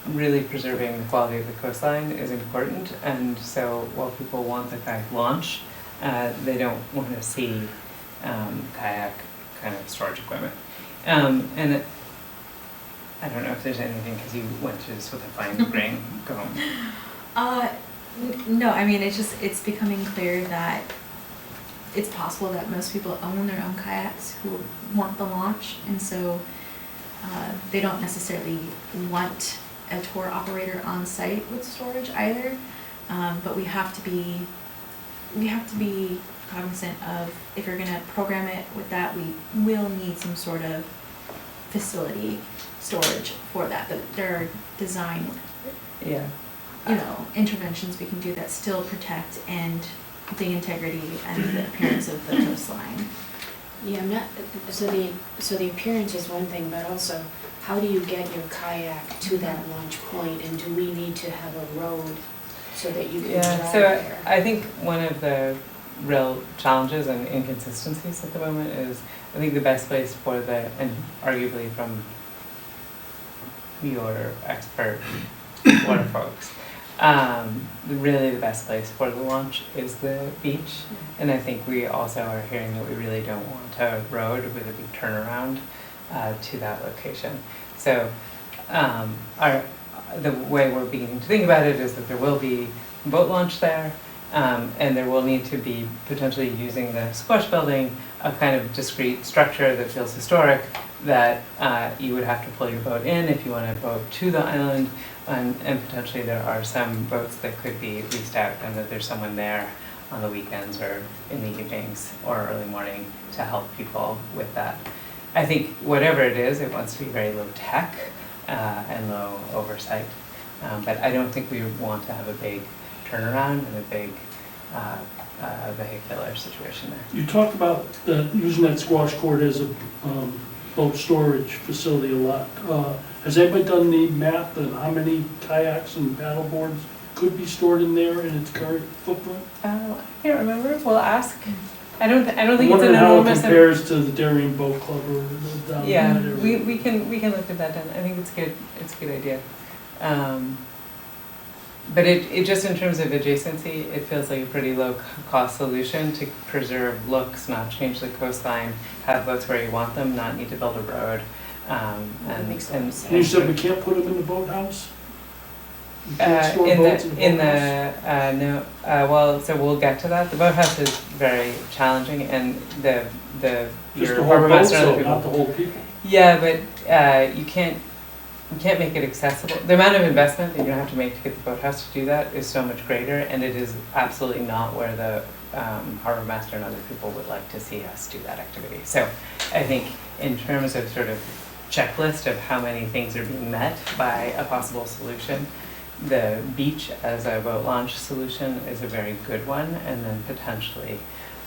preserving the quality of the coastline is important. And so while people want the kayak launch, they don't want to see kayak kind of storage equipment. And I don't know if there's anything, because you went through this with a fine grain comb. No, I mean, it's becoming clear that it's possible that most people own their own kayaks who want the launch, and so they don't necessarily want a tour operator on site with storage either. But we have to be cognizant of, if you're gonna program it with that, we will need some sort of facility storage for that. But there are design, Yeah. interventions we can do that still protect the integrity and the appearance of the coastline. Yeah, I'm not, so the appearance is one thing, but also, how do you get your kayak to that launch point, and do we need to have a road so that you can Yeah, drive so there? I think one of the real challenges and inconsistencies at the moment is, I think the best place for and arguably from your expert water folks, really the best place for the launch is the beach. And I think we also are hearing that we really don't want a road with a big turnaround to that location. So the way we're beginning to think about it is that there will be a boat launch there, and there will need to be, potentially using the squash building, a kind of discrete structure that feels historic, that you would have to pull your boat in if you want to boat to the island, and potentially there are some boats that could be leased out, and that there's someone there on the weekends or in the evenings or early morning to help people with that. I think whatever it is, it wants to be very low tech and low oversight, but I don't think we want to have a big turnaround and a big vehicular situation there. You talked about using that squash court as a boat storage facility a lot. Has anybody done the math on how many kayaks and paddle boards could be stored in there in its current footprint? I can't remember, we'll ask. I don't think I'm it's an wondering how it enormous. compares to the Darien Boat Club or down Yeah, that area. we can look at that then. I think it's a good idea. But it just, in terms of adjacency, it feels like a pretty low cost solution to preserve looks, not change the coastline, have boats where you want them, not need to build a road. That makes a lot of sense. And you said we can't put them in the boathouse? You can't store boats in the boathouse? well, so we'll get to that. The boathouse is very challenging, and Just your the whole harbor boat, master and so other people. not the whole people? Yeah, but you can't make it accessible. The amount of investment that you're gonna have to make to get the boathouse to do that is so much greater, and it is absolutely not where the harbor master and other people would like to see us do that activity. So I think in terms of sort of checklist of how many things are being met by a possible solution, the beach as a boat launch solution is a very good one, and then potentially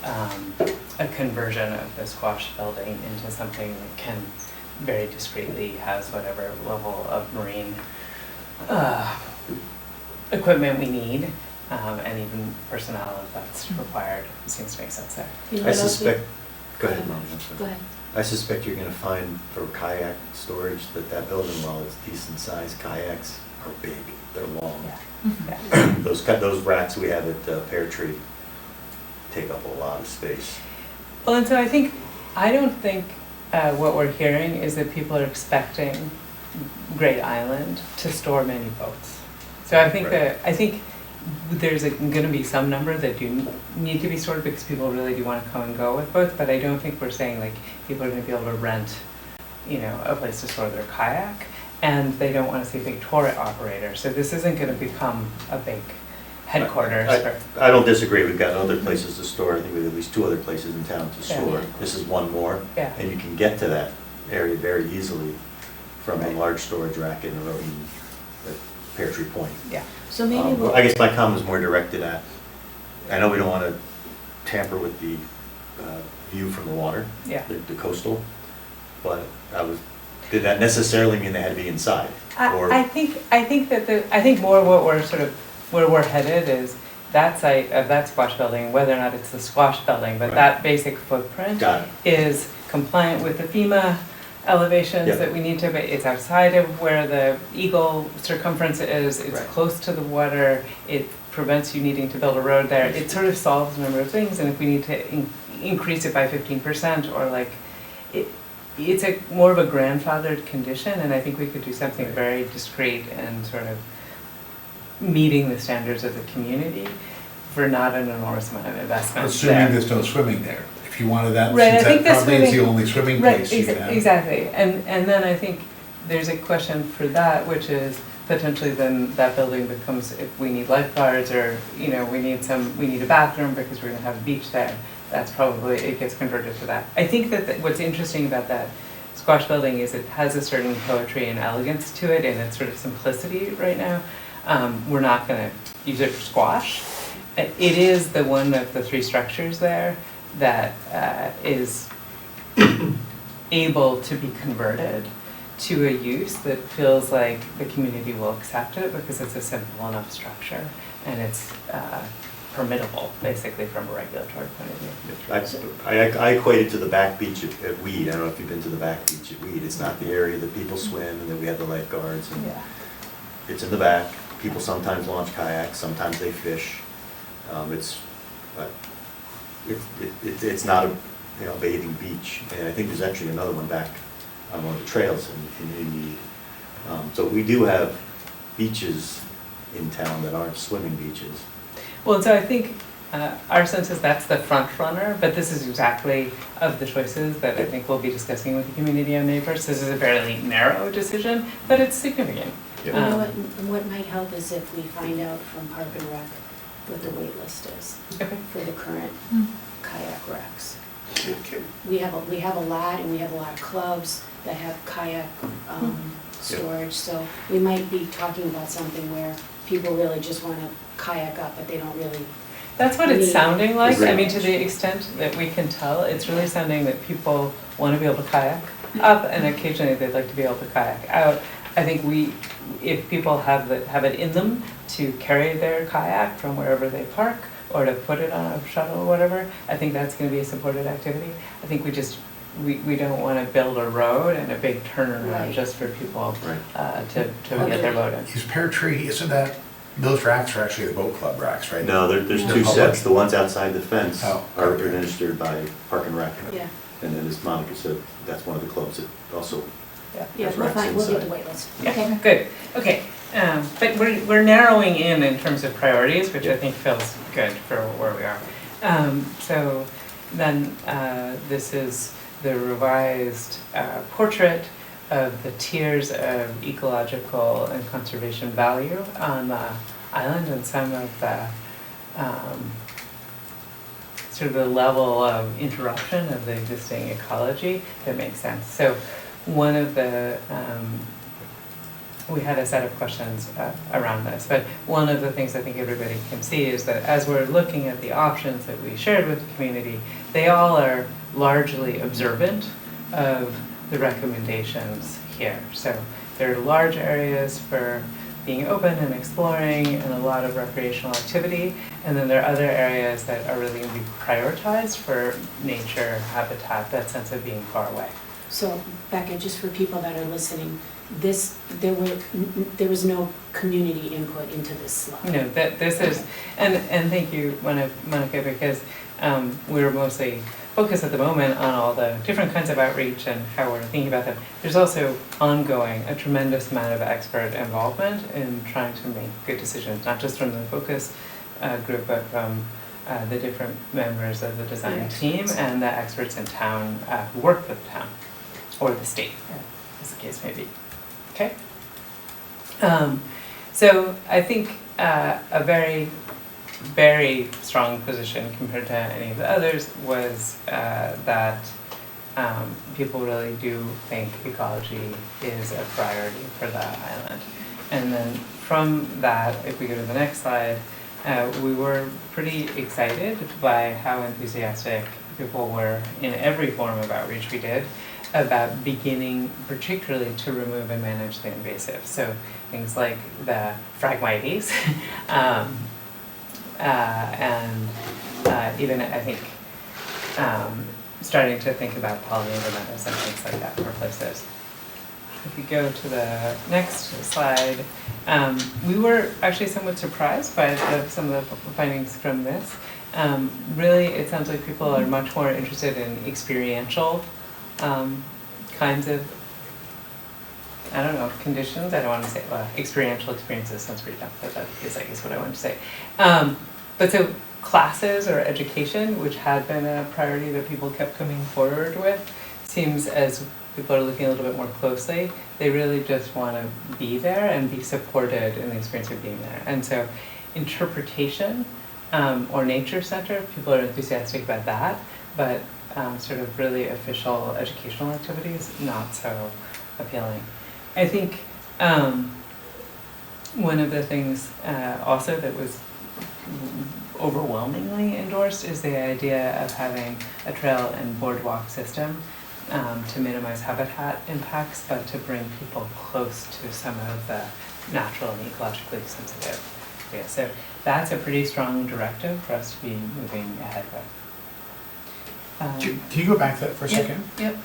a conversion of the squash building into something that can very discreetly has whatever level of marine equipment we need, and even personnel if that's required. It seems to make sense there. You know I what else we- suspect, go ahead, Mom. I'm sorry. Go ahead. I suspect you're gonna find for kayak storage that building, while it's decent sized kayaks, are big, they're long. Yeah. Those racks we have at Pear Tree take up a lot of space. Well, and so I don't think what we're hearing is that people are expecting Great Island to store many boats. So I think Right. there's going to be some number that do need to be stored because people really do want to come and go with boats, but I don't think we're saying like people are going to be able to rent, a place to store their kayak, and they don't want to see a big tour operator. So this isn't going to become a big headquarters. I don't disagree, we've got other places to store, I think we have at least 2 other places in town to Yeah. store. This is one more, Yeah. and you can get to that area very easily from a large storage rack in the road at Pear Tree Point. Yeah. So maybe we'll. I guess my comment is more directed at, I know we don't want to tamper with the view from the water, Yeah. the coastal, but did that necessarily mean they had to be inside? Or- I think more what we're sort of, where we're headed is that site of that squash building, whether or not it's the squash building, but Right. that basic footprint Got it. is compliant with the FEMA elevations Yep. that we need to, but it's outside of where the eagle circumference is, it's Right. close to the water, it prevents you needing to build a road there, it sort of solves a number of things, and if we need to increase it by 15% or like, it's a more of a grandfathered condition, and I think we could do something very discreet and sort of meeting the standards of the community for not an enormous amount of investment Assuming there. there's no swimming there. If you wanted that, Right, I since think that the probably is the swimming- only swimming Right, place you can have. exactly, and then I think there's a question for that, which is potentially then that building becomes, if we need lifeguards or, you know, we need a bathroom because we're gonna have a beach there, that's probably, it gets converted to that. I think that what's interesting about that squash building is it has a certain poetry and elegance to it and its sort of simplicity right now. We're not gonna use it for squash. It is the one of the three structures there that is able to be converted to a use that feels like the community will accept it because it's a simple enough structure and it's permittable, basically, from a regulatory point of view. I equate it to the back beach at Weed. I don't know if you've been to the back beach at Weed. It's not the area that people swim and that we have the lifeguards. And Yeah. it's in the back. People sometimes launch kayaks, sometimes they fish. It's not a, you know, bathing beach. And I think there's actually another one back on one of the trails in Weed. So we do have beaches in town that aren't swimming beaches. Well, so I think our sense is that's the front runner, but this is exactly of the choices that I think we'll be discussing with the community and neighbors. This is a fairly narrow decision, but it's significant. You know what might help is if we find out from Park and Rec what the wait list is Okay. for the current Mm. kayak racks. Okay. We have a lot, and we have a lot of clubs that have kayak storage, so we might be talking about something where people really just wanna kayak up, but they don't really. That's what it's sounding like. I mean, to Agreed. the extent that we can tell, it's really sounding that people want to be able to kayak up and occasionally they'd like to be able to kayak out. I think if people have it in them to carry their kayak from wherever they park or to put it on a shuttle or whatever, I think that's going to be a supported activity. I think we don't want to build a road and a big turnaround Right. just for people Right. to get their boat in. Is Pear Tree, isn't that, those racks are actually the boat club racks, right? No, there's Yeah. two Public. sets. The ones outside the fence Oh, are okay. administered by Park and Rec. Yeah, And then as Monica said, that's one of the clubs that also, yeah, There's we'll racks get the inside. wait list. Yeah, Okay. good, okay. But we're narrowing in terms of priorities, which I think feels good for where we are. So then this is the revised portrait of the tiers of ecological and conservation value on the island and some of the sort of the level of interruption of the existing ecology that makes sense. So one of the we had a set of questions around this, but one of the things I think everybody can see is that as we're looking at the options that we shared with the community, they all are largely observant of the recommendations here. So there are large areas for being open and exploring and a lot of recreational activity, and then there are other areas that are really going to be prioritized for nature, habitat, that sense of being far away. So Becca, just for people that are listening, there was no community input into this slide. No, this is, and thank you, Monica, because we're mostly focused at the moment on all the different kinds of outreach and how we're thinking about them. There's also ongoing a tremendous amount of expert involvement in trying to make good decisions, not just from the focus group, but from the different members of the design team and the experts in town who work with the town, or the state, as the case may be. Okay? So I think a very, very strong position compared to any of the others was that people really do think ecology is a priority for the island. And then from that, if we go to the next slide, we were pretty excited by how enthusiastic people were in every form of outreach we did about beginning particularly to remove and manage the invasive. So things like the Phragmites, and even I think starting to think about pollinator meadows and things like that for places. If we go to the next slide, we were actually somewhat surprised by some of the findings from this. Really, it sounds like people are much more interested in experiential kinds of, I don't know, conditions, I don't want to say, well, experiential experiences sounds pretty tough, but that is, I guess, what I wanted to say. But so classes or education, which had been a priority that people kept coming forward with, seems as people are looking a little bit more closely, they really just want to be there and be supported in the experience of being there. And so interpretation or nature center, people are enthusiastic about that, but sort of really official educational activities, not so appealing. I think one of the things also that was overwhelmingly endorsed is the idea of having a trail and boardwalk system to minimize habitat impacts, but to bring people close to some of the natural and ecologically sensitive areas. So that's a pretty strong directive for us to be moving ahead with. Can you go back to that for a second? Yep.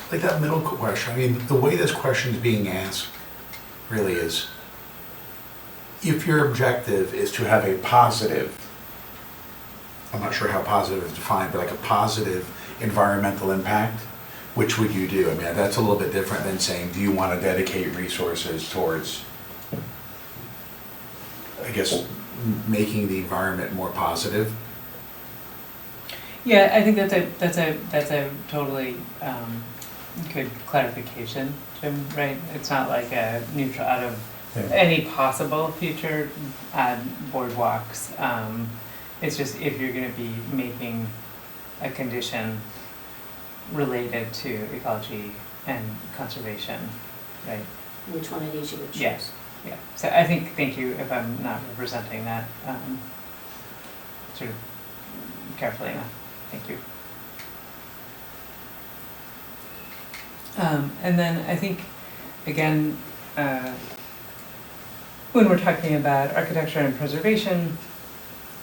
Like that middle question, I mean, the way this question is being asked really is, if your objective is to have a positive, I'm not sure how positive is defined, but like a positive environmental impact, which would you do? I mean, that's a little bit different than saying, do you want to dedicate resources towards, I guess, making the environment more positive? Yeah, I think that's a totally good clarification, Jim, right? It's not like a neutral out of any possible future boardwalks. It's just if you're going to be making a condition related to ecology and conservation, right? Which one of these you would choose? Yes. Yeah. So I think, thank you if I'm not representing that sort of carefully enough. Thank you. And then I think, again, when we're talking about architecture and preservation,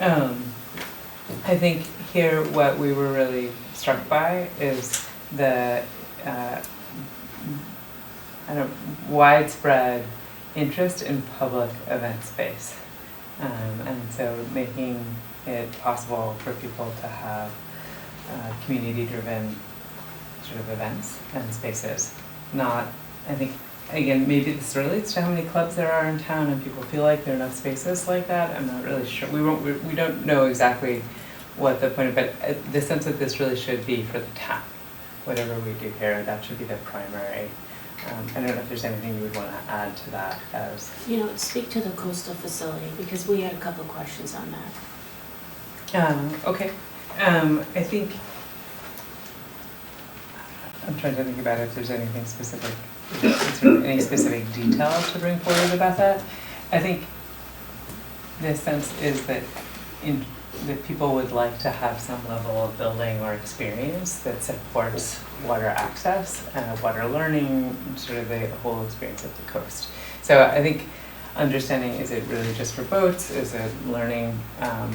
I think here what we were really struck by is the widespread interest in public event space. And so making it possible for people to have community-driven sort of events and spaces. Not, I think, again, maybe this relates to how many clubs there are in town and people feel like there are enough spaces like that. I'm not really sure. We don't know exactly what the point of, but the sense that this really should be for the town. Whatever we do here, that should be the primary. I don't know if there's anything you would want to add to that as... You know, speak to the coastal facility, because we had a couple questions on that. Okay. I think, I'm trying to think about if there's anything specific, sort of any specific detail to bring forward about that. I think the sense is that that people would like to have some level of building or experience that supports water access, water learning, sort of the whole experience of the coast. So I think understanding, is it really just for boats? Is it learning a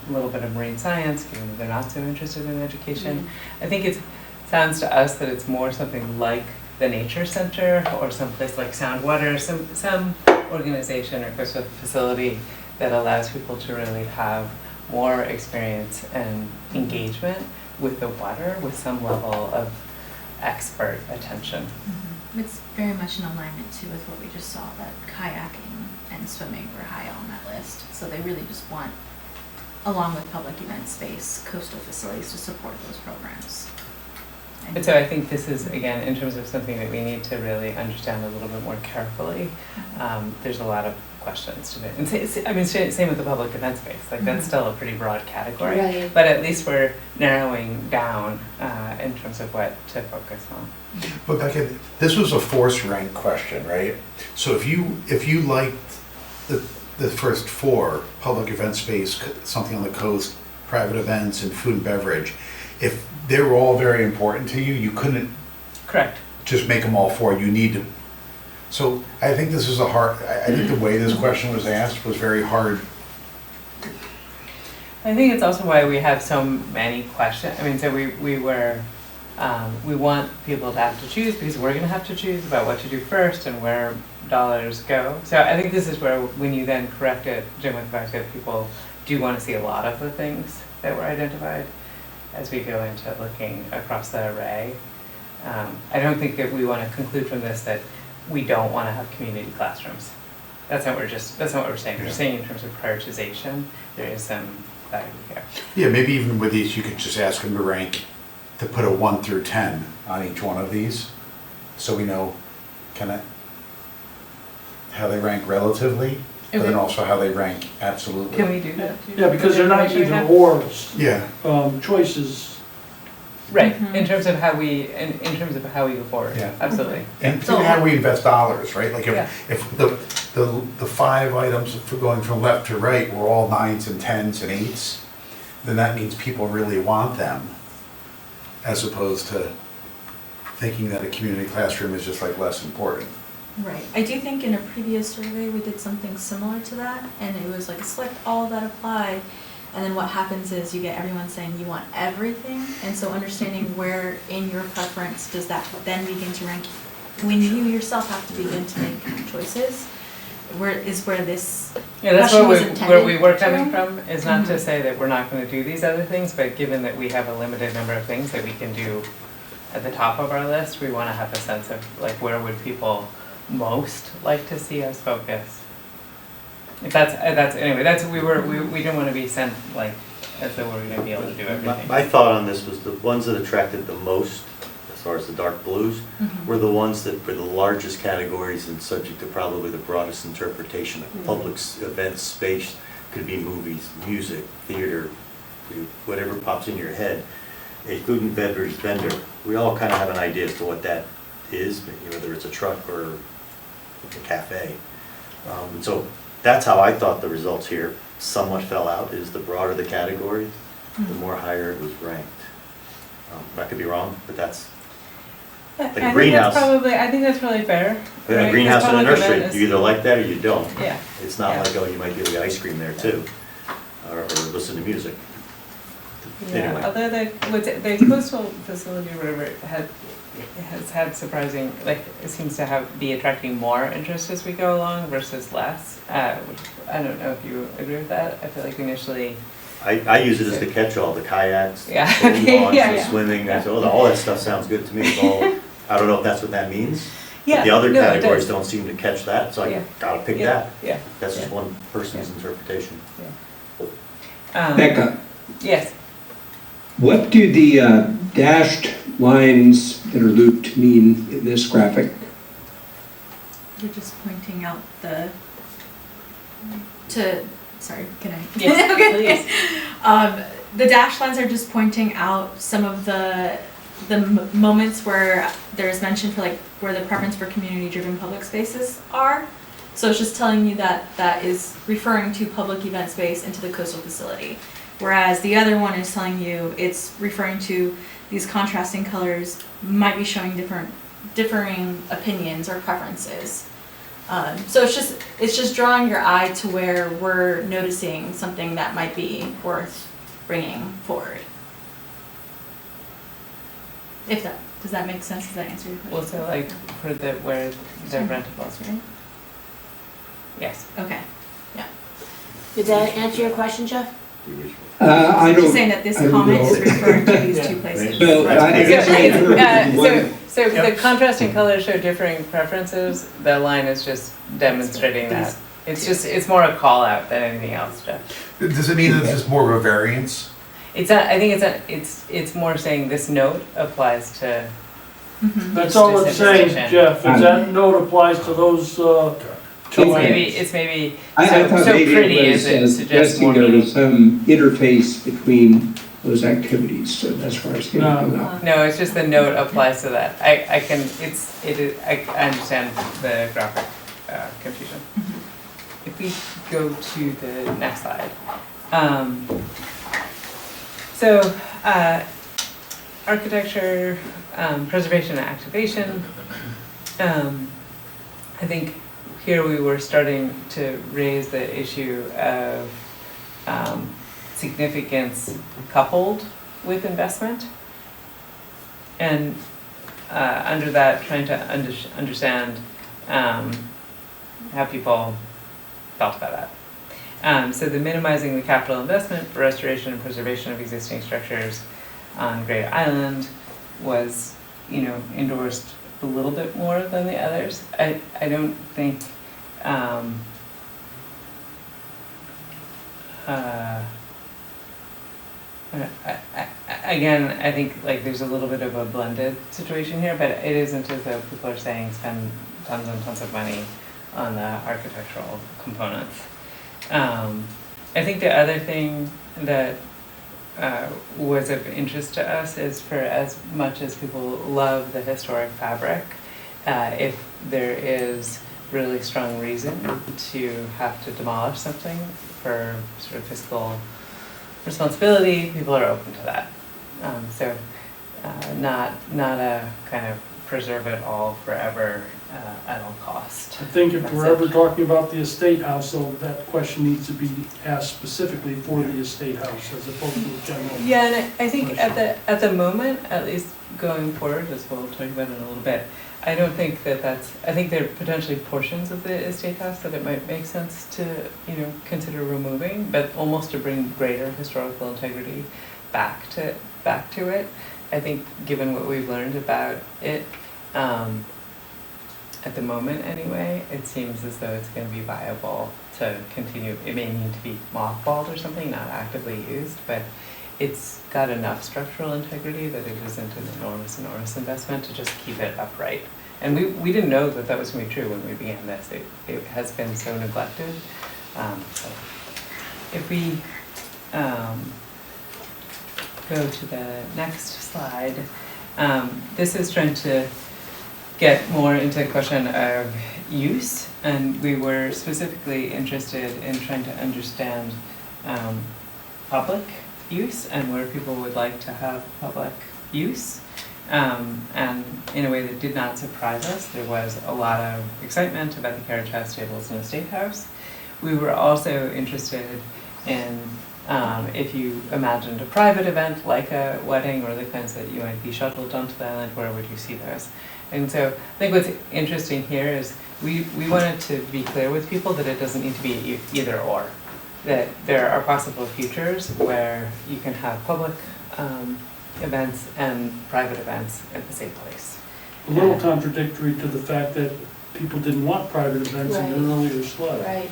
little bit of marine science, given that they're not so interested in education? Mm-hmm. I think it sounds to us that it's more something like the Nature Center or someplace like Soundwater, some organization or coastal facility that allows people to really have more experience and engagement with the water with some level of expert attention. Mm-hmm. It's very much in alignment too with what we just saw, that kayaking and swimming were high on that list. So they really just want, along with public event space, coastal facilities to support those programs. And so I think this is, again, in terms of something that we need to really understand a little bit more carefully. There's a lot of questions to it. And same with the public event space. Like that's still a pretty broad category, Right. But at least we're narrowing down in terms of what to focus on. But Becca, this was a force rank question, right? So if you liked the first four, public event space, something on the coast, private events, and food and beverage, if they were all very important to you, you couldn't Correct. just make them all four. You need to. So I think this is I think the way this question was asked was very hard. I think it's also why we have so many questions. I mean, so we want people to have to choose because we're going to have to choose about what to do first and where dollars go. So I think this is where, when you then correct it, Jim, with the fact that people do want to see a lot of the things that were identified, as we go into looking across the array. I don't think that we want to conclude from this that we don't want to have community classrooms. That's not what we're saying. We're saying in terms of prioritization, there is some value here. Yeah, maybe even with these, you could just ask them to rank, to put a 1 through 10 on each one of these, so we know kind of how they rank relatively, but then Okay. also how they rank absolutely. Can we do that? Yeah, because they're not Information we either have? or Yeah, choices. Right, Mhm. in terms of how we, in terms of how we go forward, Yeah. absolutely. and particularly how we invest dollars, right? Like Yeah. if the 5 items for going from left to right were all 9s and 10s and 8s, then that means people really want them, as opposed to thinking that a community classroom is just like less important. Right. I do think in a previous survey, we did something similar to that, and it was like select all that apply. And then what happens is you get everyone saying you want everything, and so understanding where in your preference does that then begin to rank, when you yourself have to begin to make choices, where this Yeah, that's question was where intended we were to. coming from, is not to Mhm. say that we're not gonna do these other things, but given that we have a limited number of things that we can do at the top of our list, we wanna have a sense of like where would people most like to see us focus. If we didn't wanna be sent like, as though we're gonna be able to do everything. My thought on this was the ones that attracted the most, as far as the dark blues, were the ones that were the largest categories and subject to probably the broadest interpretation of public events, space, could be movies, music, theater, whatever pops in your head. A food and beverage vendor, we all kind of have an idea as to what that is, whether it's a truck or a cafe. And so that's how I thought the results here somewhat fell out, is the broader the category, the more higher it was ranked. I could be wrong, but that's, I greenhouse. think that's probably fair. a right? greenhouse and a Because public nursery, event is- you either like that or you don't. Yeah, It's not Yeah. like, oh, you might be able to get ice cream there too, or listen to music. yeah, Anyway. although the coastal facility or whatever has had surprising, like, it seems to be attracting more interest as we go along versus less. Which I don't know if you agree with that. I feel like initially, I use it as the catch-all, the kayaks, Yeah. the boat launch, Yeah, the yeah. swimming, all that stuff sounds good to me. It's all, I don't know if that's what that means. But yeah. the other no, it categories does. don't seem to catch that, so Yeah. I gotta pick Yeah, that. Yeah. That's just Yeah. one person's interpretation. Becca, Yes. what do the dashed lines that are looped mean in this graphic? You're just pointing out sorry, can I? Yes, Okay. The dash lines are just pointing out some of the moments where there's mention for like where the preference for community-driven public spaces are. So it's just telling you that that is referring to public event space into the coastal facility. Whereas the other one is telling you it's referring to these contrasting colors might be showing differing opinions or preferences. So it's just drawing your eye to where we're noticing something that might be worth bringing forward. Does that make sense? Does that answer your question? Well, so like for where the rentables, right? Yes. Okay. Did that answer your question, Jeff? I Just don't, saying that this I don't comment is know. referring to these two places. No, I guess I heard one. So the contrasting colors show differing preferences. The line is just demonstrating that. It's more a call out than anything else, Jeff. Does it mean that this is more of a variance? I think it's more saying this note applies to. Mhm. That's all it's saying, Specification. Jeff, is that note applies to those two items. It's maybe I so thought maybe pretty it is was it suggests more suggesting there meaning. was some interface between those activities, so that's where I was getting hung up. No, it's just the note applies to that. I I understand the graphic confusion. If we go to the next slide. So, architecture, preservation and activation. I think here we were starting to raise the issue of significance coupled with investment. And under that, trying to understand how people felt about that. So the minimizing the capital investment for restoration and preservation of existing structures on Great Island was, endorsed a little bit more than the others. I don't think, again, I think like there's a little bit of a blended situation here, but it isn't as though people are saying spend tons and tons of money on the architectural components. I think the other thing that was of interest to us is for as much as people love the historic fabric, if there is really strong reason to have to demolish something for sort of fiscal responsibility, people are open to that. Not a kind of preserve it all forever at all cost. I think if we're That's ever it. talking about the estate house, though, that question needs to be asked specifically for the estate house as opposed to a general. Yeah, and I think at the moment, at least going forward, as we'll talk about in a little bit, I don't think I think there are potentially portions of the estate house that it might make sense to, consider removing, but almost to bring greater historical integrity back to it. I think given what we've learned about it, at the moment anyway, it seems as though it's going to be viable to continue. It may need to be mothballed or something, not actively used, but it's got enough structural integrity that it isn't an enormous investment to just keep it upright. And we didn't know that was going to be true when we began this. It has been so neglected. So if we go to the next slide, this is trying to get more into the question of use, and we were specifically interested in trying to understand public use and where people would like to have public use. And in a way that did not surprise us, there was a lot of excitement about the carriage house, stables, and estate house. We were also interested in if you imagined a private event like a wedding or the kinds that you might be shuttled onto the island, where would you see those? And so I think what's interesting here is we wanted to be clear with people that it doesn't need to be either or. That there are possible futures where you can have public events and private events at the same place. A little contradictory to the fact that people didn't want private events in an earlier slide. Right.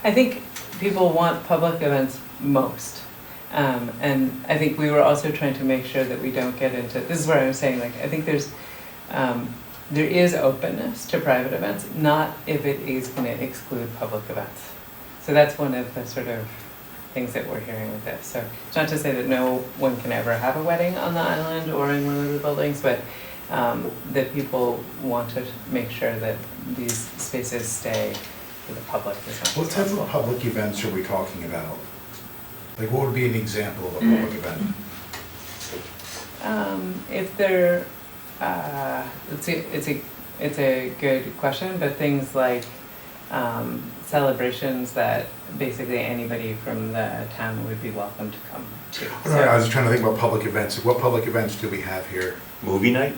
I think people want public events most. And I think we were also trying to make sure that we don't get into, this is where I'm saying, like, I think there is openness to private events, not if it is going to exclude public events. So that's one of the sort of things that we're hearing with this. So it's not to say that no one can ever have a wedding on the island or in one of the buildings, but that people want to make sure that these spaces stay for the public as much as What type possible. of public events are we talking about? Like, what would be an example of a public event? If they're, it's a good question, but things like celebrations that basically anybody from the town would be welcome to come to. I was trying to think about public events. What public events do we have here? Movie night?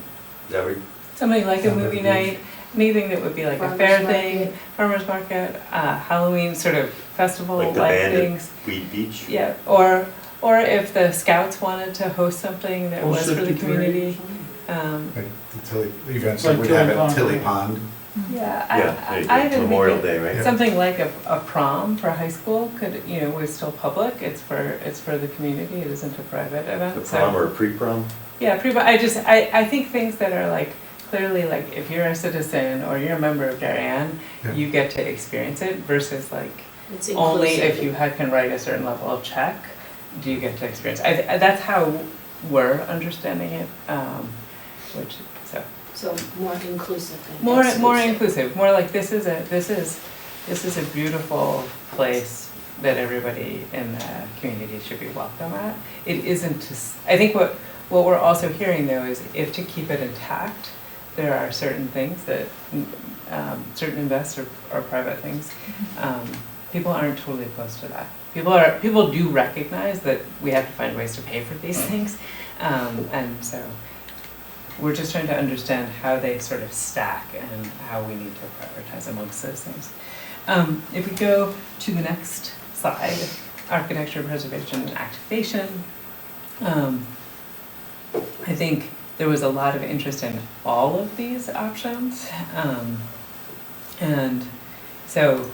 Is that right? Something like a Yeah, movie that'd be- night, anything that would be like a Farmer's fair market. thing, farmer's market, Halloween sort of Like the festival-like band things. at Weed Beach? Yeah, or if the scouts wanted to host something that was for the 53 or community. something? Like the events Like that we'd have Tilly at Pond. Tilly Pond? Yeah, Yeah, I even Memorial think Day, right? something like a prom for high school could, was still public. It's for the community. It isn't a private event. The So- prom or pre-prom? Yeah, I think things that are like clearly like if you're a citizen or you're a member of Darien, Yeah. you get to experience it versus like It's only inclusive. if you can write a certain level of check do you get to experience. That's how we're understanding it, which so. So more inclusive than More exclusive. inclusive, more like this is a beautiful place that everybody in the community should be welcome at. It isn't just, I think what we're also hearing though is if to keep it intact, there are certain things that, certain invests or private things, people aren't totally opposed to that. People do recognize that we have to find ways to pay for these things, and so we're just trying to understand how they sort of stack and how we need to prioritize amongst those things. If we go to the next slide, architecture, preservation, and activation. I think there was a lot of interest in all of these options. And so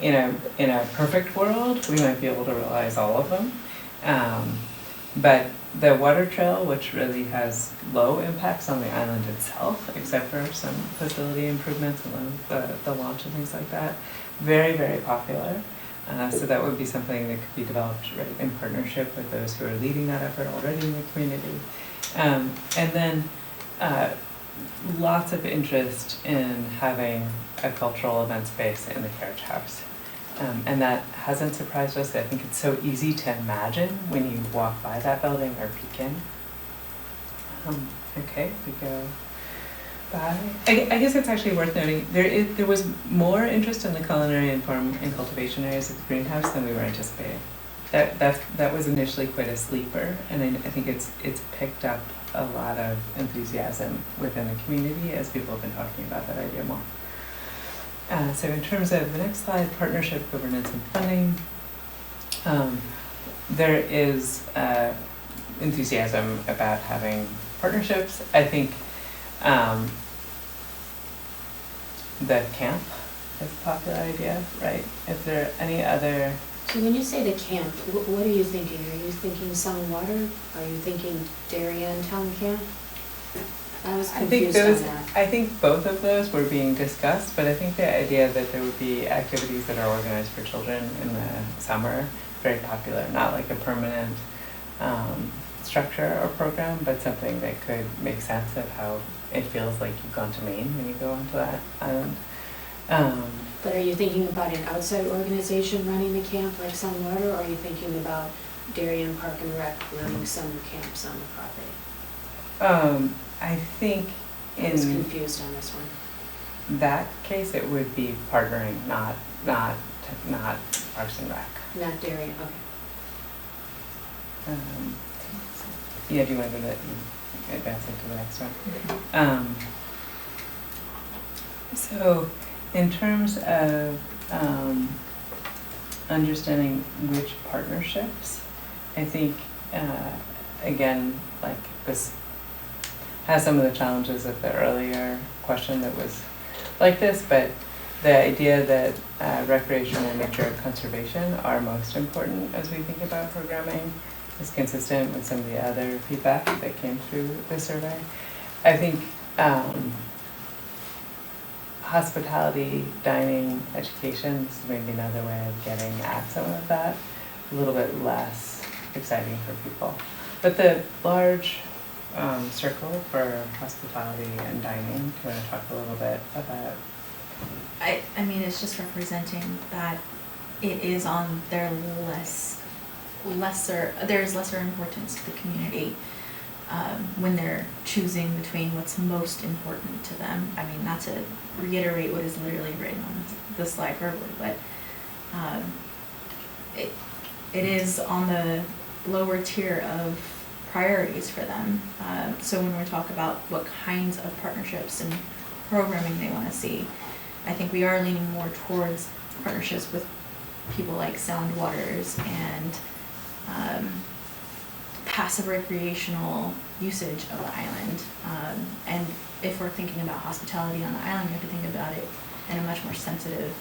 in a perfect world, we might be able to realize all of them. But the water trail, which really has low impacts on the island itself, except for some facility improvements and the launch and things like that, very, very popular. So that would be something that could be developed right in partnership with those who are leading that effort already in the community. And then lots of interest in having a cultural event space in the carriage house. And that hasn't surprised us. I think it's so easy to imagine when you walk by that building or peek in. Okay, we go by. I guess it's actually worth noting, there was more interest in the culinary and farm and cultivation areas of the greenhouse than we were anticipating. That was initially quite a sleeper, and I think it's picked up a lot of enthusiasm within the community as people have been talking about that idea more. So in terms of the next slide, partnership, governance, and funding, there is enthusiasm about having partnerships. I think the camp is a popular idea, right? Is there any other? So when you say the camp, what are you thinking? Are you thinking Sun and Water? Are you thinking Darien Town Camp? I was confused on that. I think both of those were being discussed, but I think the idea that there would be activities that are organized for children in the summer, very popular, not like a permanent structure or program, but something that could make sense of how it feels like you've gone to Maine when you go onto that island. But are you thinking about an outside organization running the camp like Sun and Water, or are you thinking about Darien Park and Rec running summer camps on the property? I think I was in confused on this one. that case, it would be partnering, not Parks and Rec. Not Darien, okay. Yeah, do you want to advance into the next one? So in terms of understanding which partnerships, I think, again, like this has some of the challenges of the earlier question that was like this, but the idea that recreation and nature conservation are most important as we think about programming is consistent with some of the other feedback that came through the survey. I think hospitality, dining, education is maybe another way of getting at some of that, a little bit less exciting for people. But the large circle for hospitality and dining, do you want to talk a little bit about? I mean, it's just representing that it is on their there's lesser importance to the community when they're choosing between what's most important to them. I mean, not to reiterate what is literally written on the slide verbally, but it is on the lower tier of priorities for them. So when we talk about what kinds of partnerships and programming they want to see, I think we are leaning more towards partnerships with people like Sound Waters and passive recreational usage of the island. And if we're thinking about hospitality on the island, we have to think about it in a much more sensitive,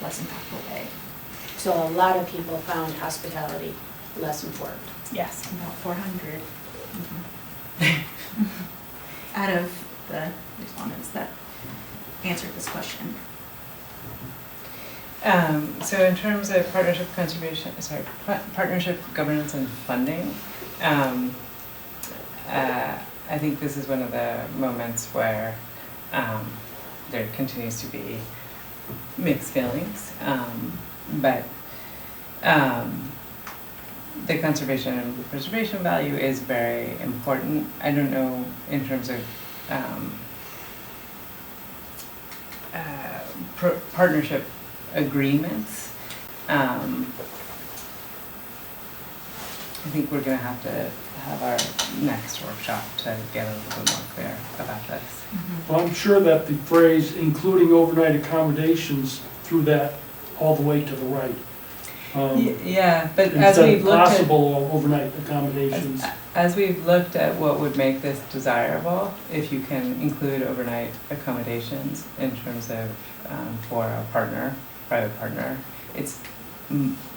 less impactful way. So a lot of people found hospitality less important. Yes, about 400 out of the respondents that answered this question. So in terms of partnership governance and funding, I think this is one of the moments where there continues to be mixed feelings, but the conservation and preservation value is very important. I don't know in terms of partnership agreements. I think we're going to have our next workshop to get a little bit more clear about this. Well, I'm sure that the phrase including overnight accommodations threw that all the way to the right. Yeah, but as instead we've of looked at, possible overnight accommodations. as we've looked at what would make this desirable, if you can include overnight accommodations in terms of, for a partner, private partner, it's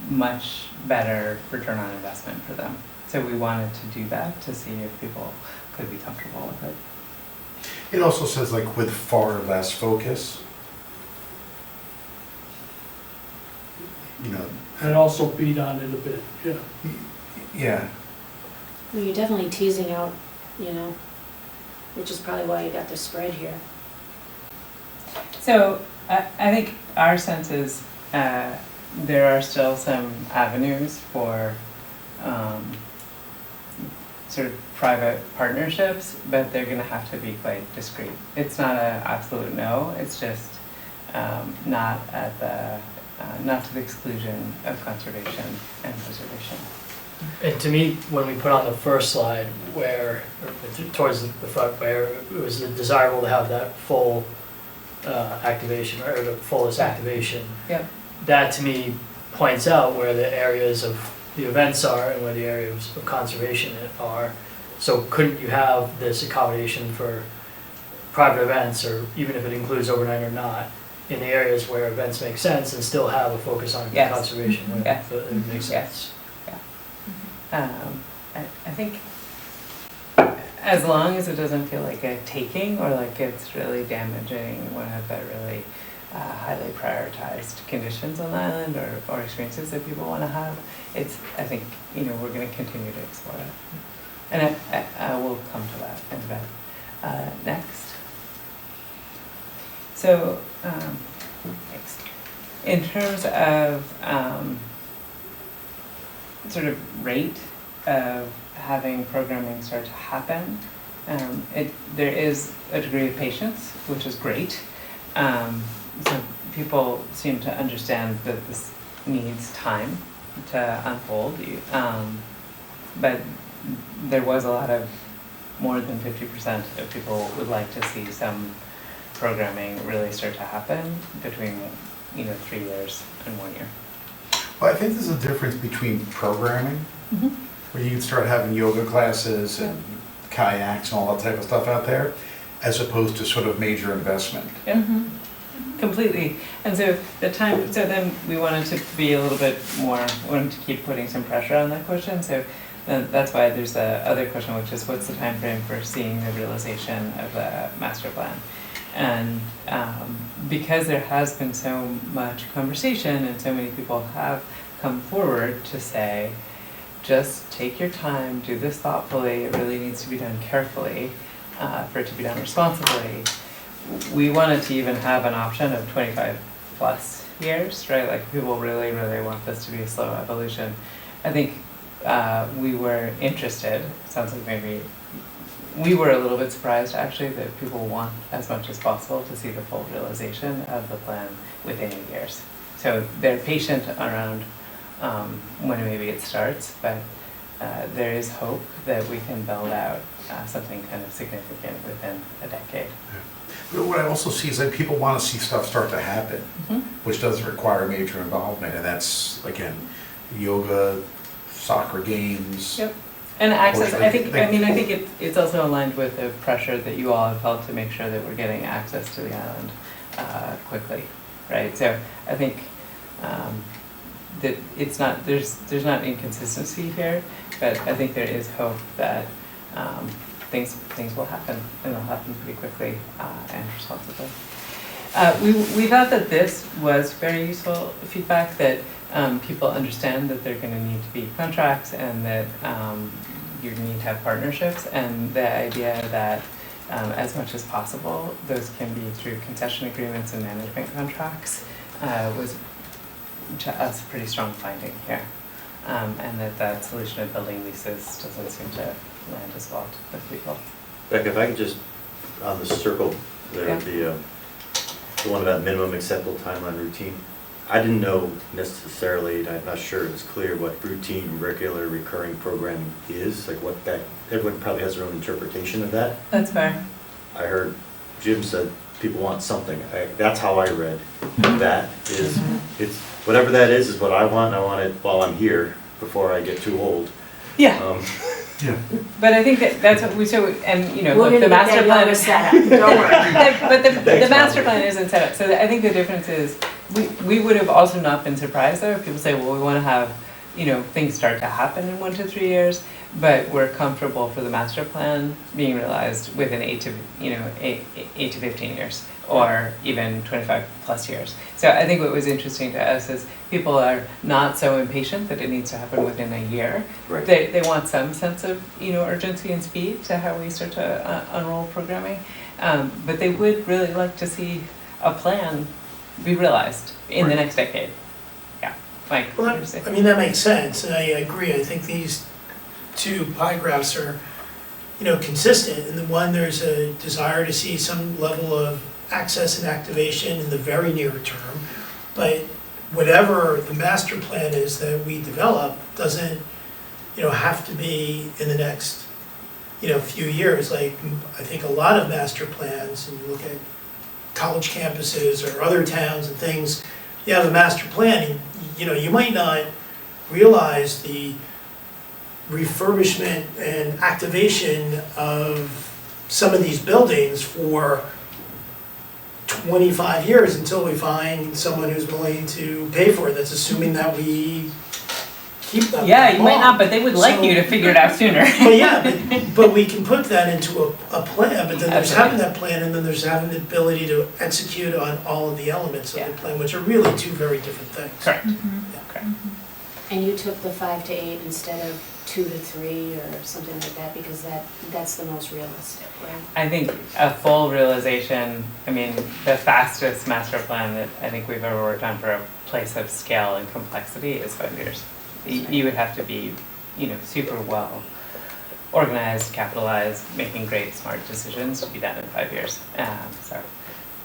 much better return on investment for them. So we wanted to do that to see if people could be comfortable with it. It also says like with far less focus. You know, And also beat on it a bit, yeah. yeah, Well, you're definitely teasing out, which is probably why you got the spread here. So I think our sense is there are still some avenues for sort of private partnerships, but they're going to have to be quite discreet. It's not an absolute no, it's just not at the not to the exclusion of conservation and preservation. And to me, when we put on the first slide where, or towards the front, where it was desirable to have that full activation, or the fullest activation, Yep. that to me points out where the areas of the events are and where the areas of conservation are. So couldn't you have this accommodation for private events, or even if it includes overnight or not, in the areas where events make sense and still have a focus on Yes. conservation? Right? Yes. So it makes sense. I think as long as it doesn't feel like a taking or like it's really damaging one of the really highly prioritized conditions on the island or experiences that people want to have, I think, we're going to continue to explore it. And I will come to that in a bit. Next. So, next. In terms of sort of rate of having programming start to happen, there is a degree of patience, which is great. So people seem to understand that this needs time to unfold. But there was a lot of, more than 50% of people would like to see some programming really start to happen between 3 years and 1 year. well, I think there's a difference between programming, where you can start having yoga classes and kayaks and all that type of stuff out there, as opposed to sort of major investment. Yeah, completely. And so then we wanted to be a little bit more, wanted to keep putting some pressure on that question. So that's why there's the other question, which is what's the time frame for seeing the realization of the master plan? And because there has been so much conversation and so many people have come forward to say, just take your time, do this thoughtfully, it really needs to be done carefully for it to be done responsibly. We wanted to even have an option of 25 plus years, right? Like people really, really want this to be a slow evolution. I think we were interested, sounds like maybe, we were a little bit surprised actually that people want as much as possible to see the full realization of the plan within 8 years. So they're patient around when maybe it starts, but there is hope that we can build out something kind of significant within a decade. But what I also see is that people want to see stuff start to happen, which doesn't require major involvement, and that's, again, yoga, soccer games. Yep. And access, I think it's also aligned with the pressure that you all have felt to make sure that we're getting access to the island quickly, right? So I think that it's not, there's not inconsistency here, but I think there is hope that things will happen, and they'll happen pretty quickly and responsibly. We thought that this was very useful feedback, that people understand that they're going to need to be contracts and that you need to have partnerships, and the idea that as much as possible those can be through concession agreements and management contracts was to us a pretty strong finding here, and that solution of building leases doesn't seem to land as well with people. Becca, if I could just, on the circle there, Yeah. the one about minimum acceptable timeline routine, I didn't know necessarily, and I'm not sure it's clear what routine, regular, recurring programming is, like what that, everyone probably has their own interpretation of that. That's fair. I heard Jim said people want something. That's how I read that, is, it's, whatever that is what I want it while I'm here, before I get too old. Yeah, but I think that's what we, so, and, you know, We're look, the gonna get master that plan yoga is. set up, don't worry. But the Thanks, master Mom. plan isn't set up, so I think the difference is, we would have also not been surprised though, if people say, well, we wanna have, you know, things start to happen in 1 to 3 years, but we're comfortable for the master plan being realized within 8 to 15 years, or even 25 plus years. So I think what was interesting to us is people are not so impatient that it needs to happen within a year. Right. They want some sense of, you know, urgency and speed to how we start to unroll programming. But they would really like to see a plan be realized in the next decade. Yeah, Mike. Well, what do you say? I mean, that makes sense, and I agree. I think these two pie graphs are, you know, consistent. In the one, there's a desire to see some level of access and activation in the very near term, but whatever the master plan is that we develop doesn't, you know, have to be in the next, you know, few years. Like, I think a lot of master plans, and you look at college campuses or other towns and things, you have a master plan, and, you know, you might not realize the refurbishment and activation of some of these buildings for 25 years until we find someone who's willing to pay for it. That's assuming that we keep them. Yeah, you might long. not, but they would like So- you to figure it out sooner. Well, yeah, but we can put that into a plan, but then there's having that plan, and then there's having the ability to execute on all of the elements of the Yeah. plan, which are really two very different things. Correct. And you took the 5 to 8 instead of 2 to 3 or something like that, because that's the most realistic, right? I think a full realization, I mean, the fastest master plan that I think we've ever worked on for a place of scale and complexity is 5 years. You would have to be, you know, super well organized, capitalized, making great, smart decisions to be done in 5 years. So,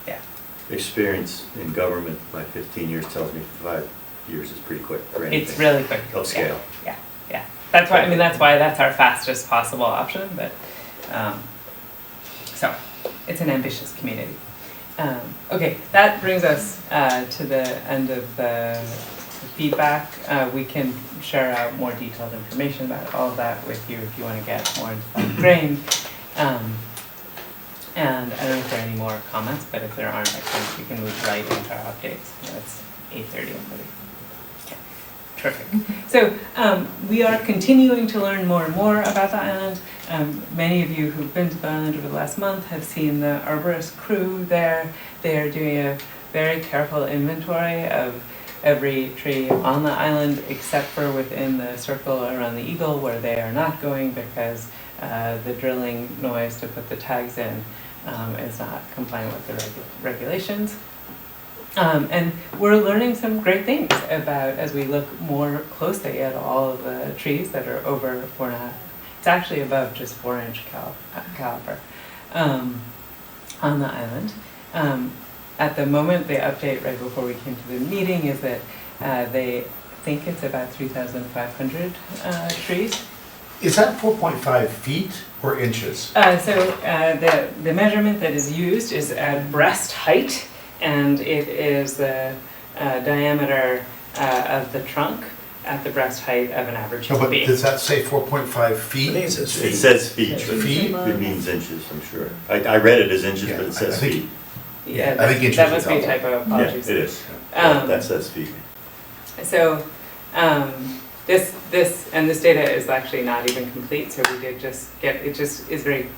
yeah. Experience in government, my 15 years tells me 5 years is pretty quick for anything. It's really quick. Of scale. Yeah. That's why, I mean, that's why that's our fastest possible option, but, so, it's an ambitious community. Okay, that brings us to the end of the feedback. We can share out more detailed information about all of that with you if you want to get more into that grain. And I don't know if there are any more comments, but if there aren't, I think we can move right into our updates. It's 8:30 already. Terrific. So we are continuing to learn more and more about the island. Many of you who've been to the island over the last month have seen the arborist crew there. They are doing a very careful inventory of every tree on the island except for within the circle around the eagle where they are not going because the drilling noise to put the tags in is not compliant with the regulations. And we're learning some great things about, as we look more closely at all of the trees that are over 4.5, it's actually above just 4-inch caliber on the island. At the moment, the update right before we came to the meeting is that they think it's about 3,500 trees. Is that 4.5 feet or inches? So the measurement that is used is at breast height, and it is the diameter of the trunk at the breast height of an average No, human but being. does that say 4.5 I feet? think it says It feet. says feet. Feet? It means inches, I'm sure. I read it as inches, but Yeah, it says I think- feet. Yeah, I think inches that is must be a helpful. typo, Yeah, apologies. it is. Um, That says feet. So, this data is actually not even complete, so we did just get, it just is very,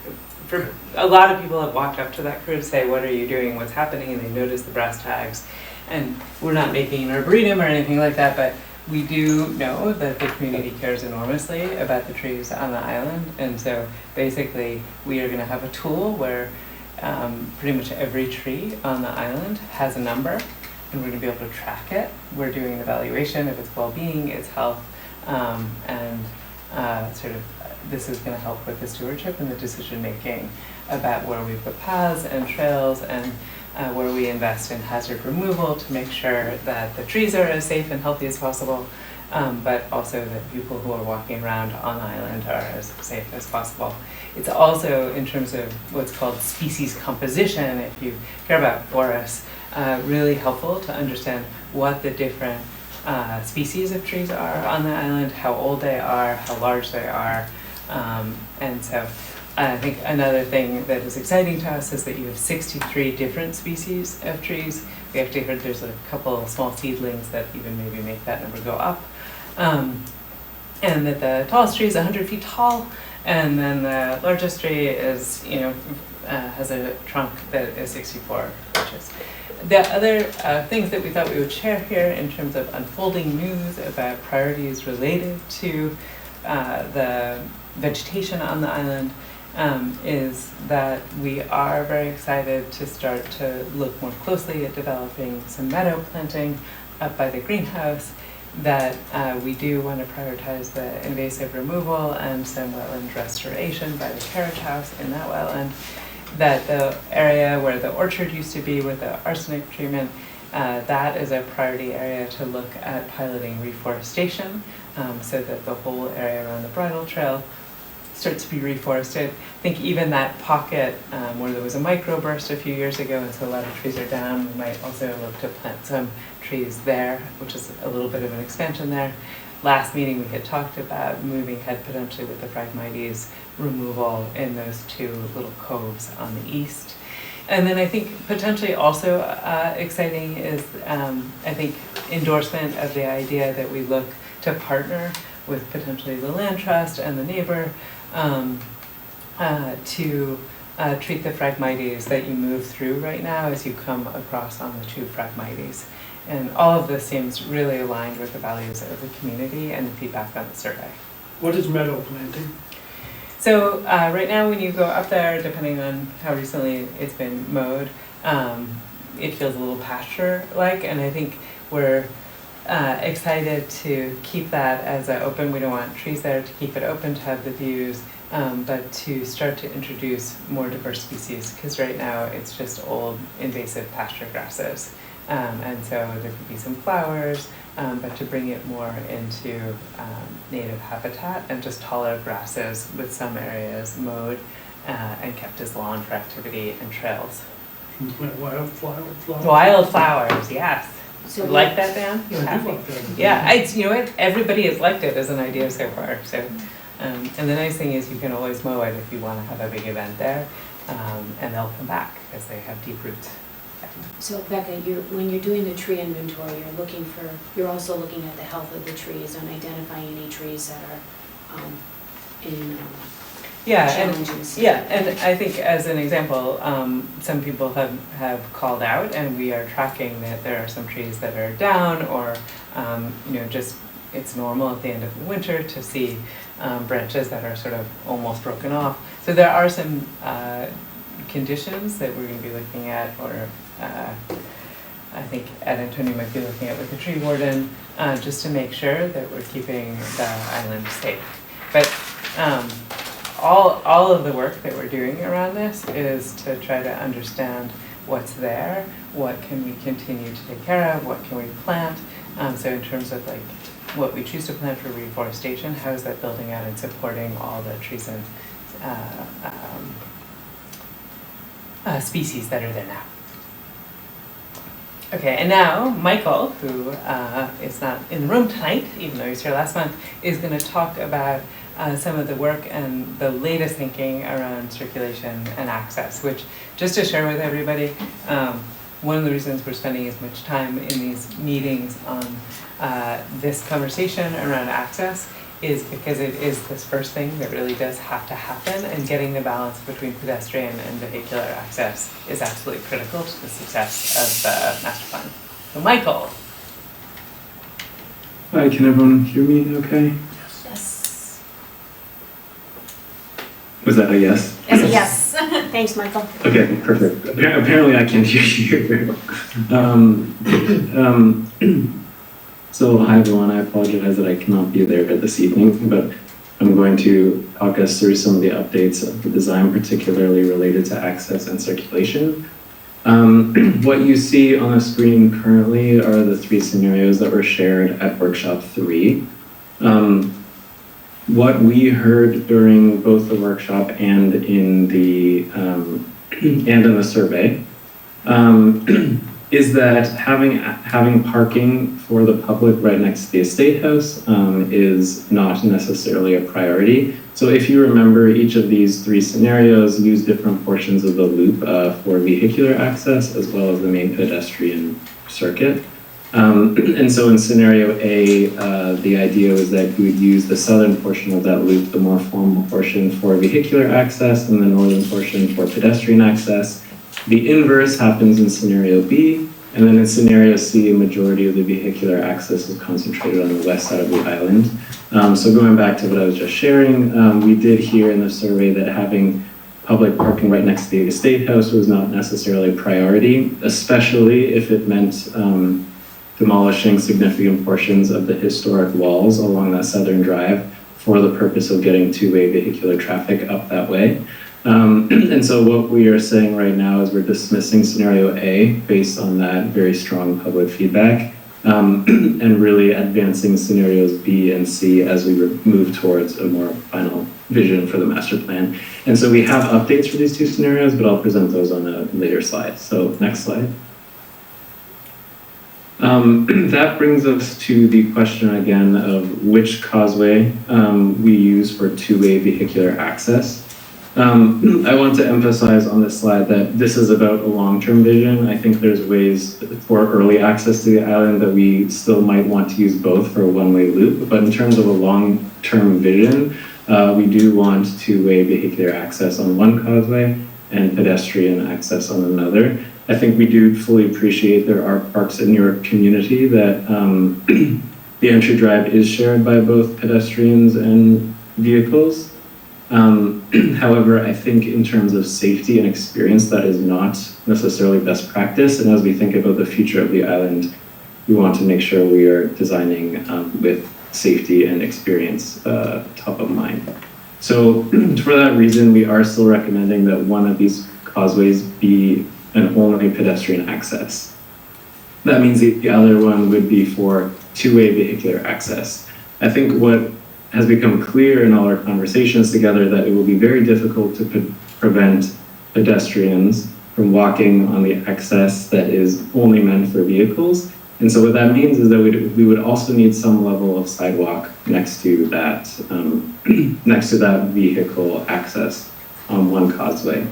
for, a lot of people have walked up to that crew to say, what are you doing, what's happening, and they notice the brass tags. And we're not making an arboretum or anything like that, but we do know that the community cares enormously about the trees on the island, and so basically, we are gonna have a tool where pretty much every tree on the island has a number, and we're gonna be able to track it. We're doing an evaluation of its well-being, its health, and sort of this is gonna help with the stewardship and the decision-making about where we put paths and trails and where we invest in hazard removal to make sure that the trees are as safe and healthy as possible, but also that people who are walking around on the island are as safe as possible. It's also, in terms of what's called species composition, if you care about forests, really helpful to understand what the different species of trees are on the island, how old they are, how large they are. And so I think another thing that is exciting to us is that you have 63 different species of trees. We actually heard there's a couple of small seedlings that even maybe make that number go up. And that the tallest tree is 100 feet tall, and then the largest tree is, has a trunk that is 64 inches. The other things that we thought we would share here in terms of unfolding news about priorities related to the vegetation on the island is that we are very excited to start to look more closely at developing some meadow planting up by the greenhouse, that we do want to prioritize the invasive removal and some wetland restoration by the carriage house in that wetland, that the area where the orchard used to be with the arsenic treatment, that is a priority area to look at piloting reforestation, so that the whole area around the bridle trail starts to be reforested. I think even that pocket where there was a microburst a few years ago, and so a lot of trees are down, we might also look to plant some trees there, which is a little bit of an expansion there. Last meeting we had talked about moving ahead potentially with the Phragmites removal in those two little coves on the east. And then I think potentially also exciting is I think endorsement of the idea that we look to partner with potentially the land trust and the neighbor to treat the Phragmites that you move through right now as you come across on the two Phragmites. And all of this seems really aligned with the values of the community and the feedback on the survey. What is meadow planting? So right now when you go up there, depending on how recently it's been mowed, it feels a little pasture-like, and I think we're excited to keep that as an open. We don't want trees there, to keep it open to have the views, but to start to introduce more diverse species, because right now it's just old invasive pasture grasses. And so there could be some flowers, but to bring it more into native habitat and just taller grasses with some areas mowed and kept as lawn for activity and trails. Wildflowers? Wildflowers, yes. So You like that, Dan? You I do happy? like that. Yeah, you know what, everybody has liked it as an idea so far, so. And the nice thing is you can always mow it if you want to have a big event there, and they'll come back because they have deep roots. So Becca, when you're doing the tree inventory, you're also looking at the health of the trees and identifying any trees that are in challenges. And I think as an example, some people have called out, and we are tracking that there are some trees that are down, or just it's normal at the end of the winter to see branches that are sort of almost broken off. So there are some conditions that we're going to be looking at, or I think Ed and Tony might be looking at with the tree warden, just to make sure that we're keeping the island safe. But all of the work that we're doing around this is to try to understand what's there, what can we continue to take care of, what can we plant. So in terms of like what we choose to plant for reforestation, how is that building out and supporting all the trees and species that are there now. Okay, and now Michael, who is not in the room tonight, even though he was here last month, is going to talk about some of the work and the latest thinking around circulation and access, which, just to share with everybody, one of the reasons we're spending as much time in these meetings on this conversation around access is because it is this first thing that really does have to happen, and getting the balance between pedestrian and vehicular access is absolutely critical to the success of the master plan. So Michael. Hi, can everyone hear me okay? Yes. Was that a yes? Yes. Thanks, Michael. Okay, perfect. Apparently I can't hear you very well. So hi everyone, I apologize that I cannot be there this evening, but I'm going to talk us through some of the updates of the design, particularly related to access and circulation. What you see on the screen currently are the 3 scenarios that were shared at workshop 3. What we heard during both the workshop and in the survey is that having parking for the public right next to the estate house is not necessarily a priority. So if you remember, each of these 3 scenarios use different portions of the loop for vehicular access as well as the main pedestrian circuit. And so in scenario A, the idea was that you would use the southern portion of that loop, the more formal portion, for vehicular access, and the northern portion for pedestrian access. The inverse happens in scenario B, and then in scenario C, a majority of the vehicular access is concentrated on the west side of the island. So going back to what I was just sharing, we did hear in the survey that having public parking right next to the estate house was not necessarily a priority, especially if it meant demolishing significant portions of the historic walls along that southern drive for the purpose of getting two-way vehicular traffic up that way. And so what we are saying right now is we're dismissing scenario A based on that very strong public feedback, and really advancing scenarios B and C as we move towards a more final vision for the master plan. And so we have updates for these 2 scenarios, but I'll present those on a later slide. So next slide. That brings us to the question again of which causeway we use for two-way vehicular access. I want to emphasize on this slide that this is about a long-term vision. I think there's ways for early access to the island that we still might want to use both for a one-way loop, but in terms of a long-term vision, we do want two-way vehicular access on one causeway and pedestrian access on another. I think we do fully appreciate there are parks in your community that the entry drive is shared by both pedestrians and vehicles. However, I think in terms of safety and experience, that is not necessarily best practice. And as we think about the future of the island, we want to make sure we are designing with safety and experience top of mind. So for that reason, we are still recommending that one of these causeways be an only pedestrian access. That means the other one would be for two-way vehicular access. I think what has become clear in all our conversations together that it will be very difficult to prevent pedestrians from walking on the access that is only meant for vehicles. And so what that means is that we would also need some level of sidewalk next to that vehicle access on one causeway.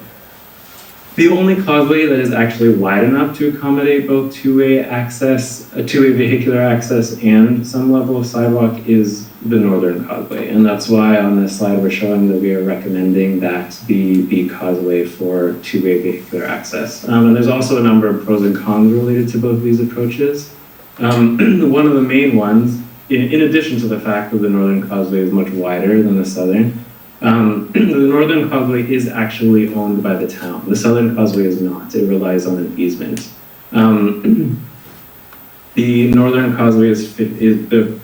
The only causeway that is actually wide enough to accommodate both two-way vehicular access and some level of sidewalk is the northern causeway. And that's why on this slide we're showing that we are recommending that be the causeway for two-way vehicular access. And there's also a number of pros and cons related to both of these approaches. One of the main ones, in addition to the fact that the northern causeway is much wider than the southern, the northern causeway is actually owned by the town. The southern causeway is not. It relies on an easement. The northern causeway is the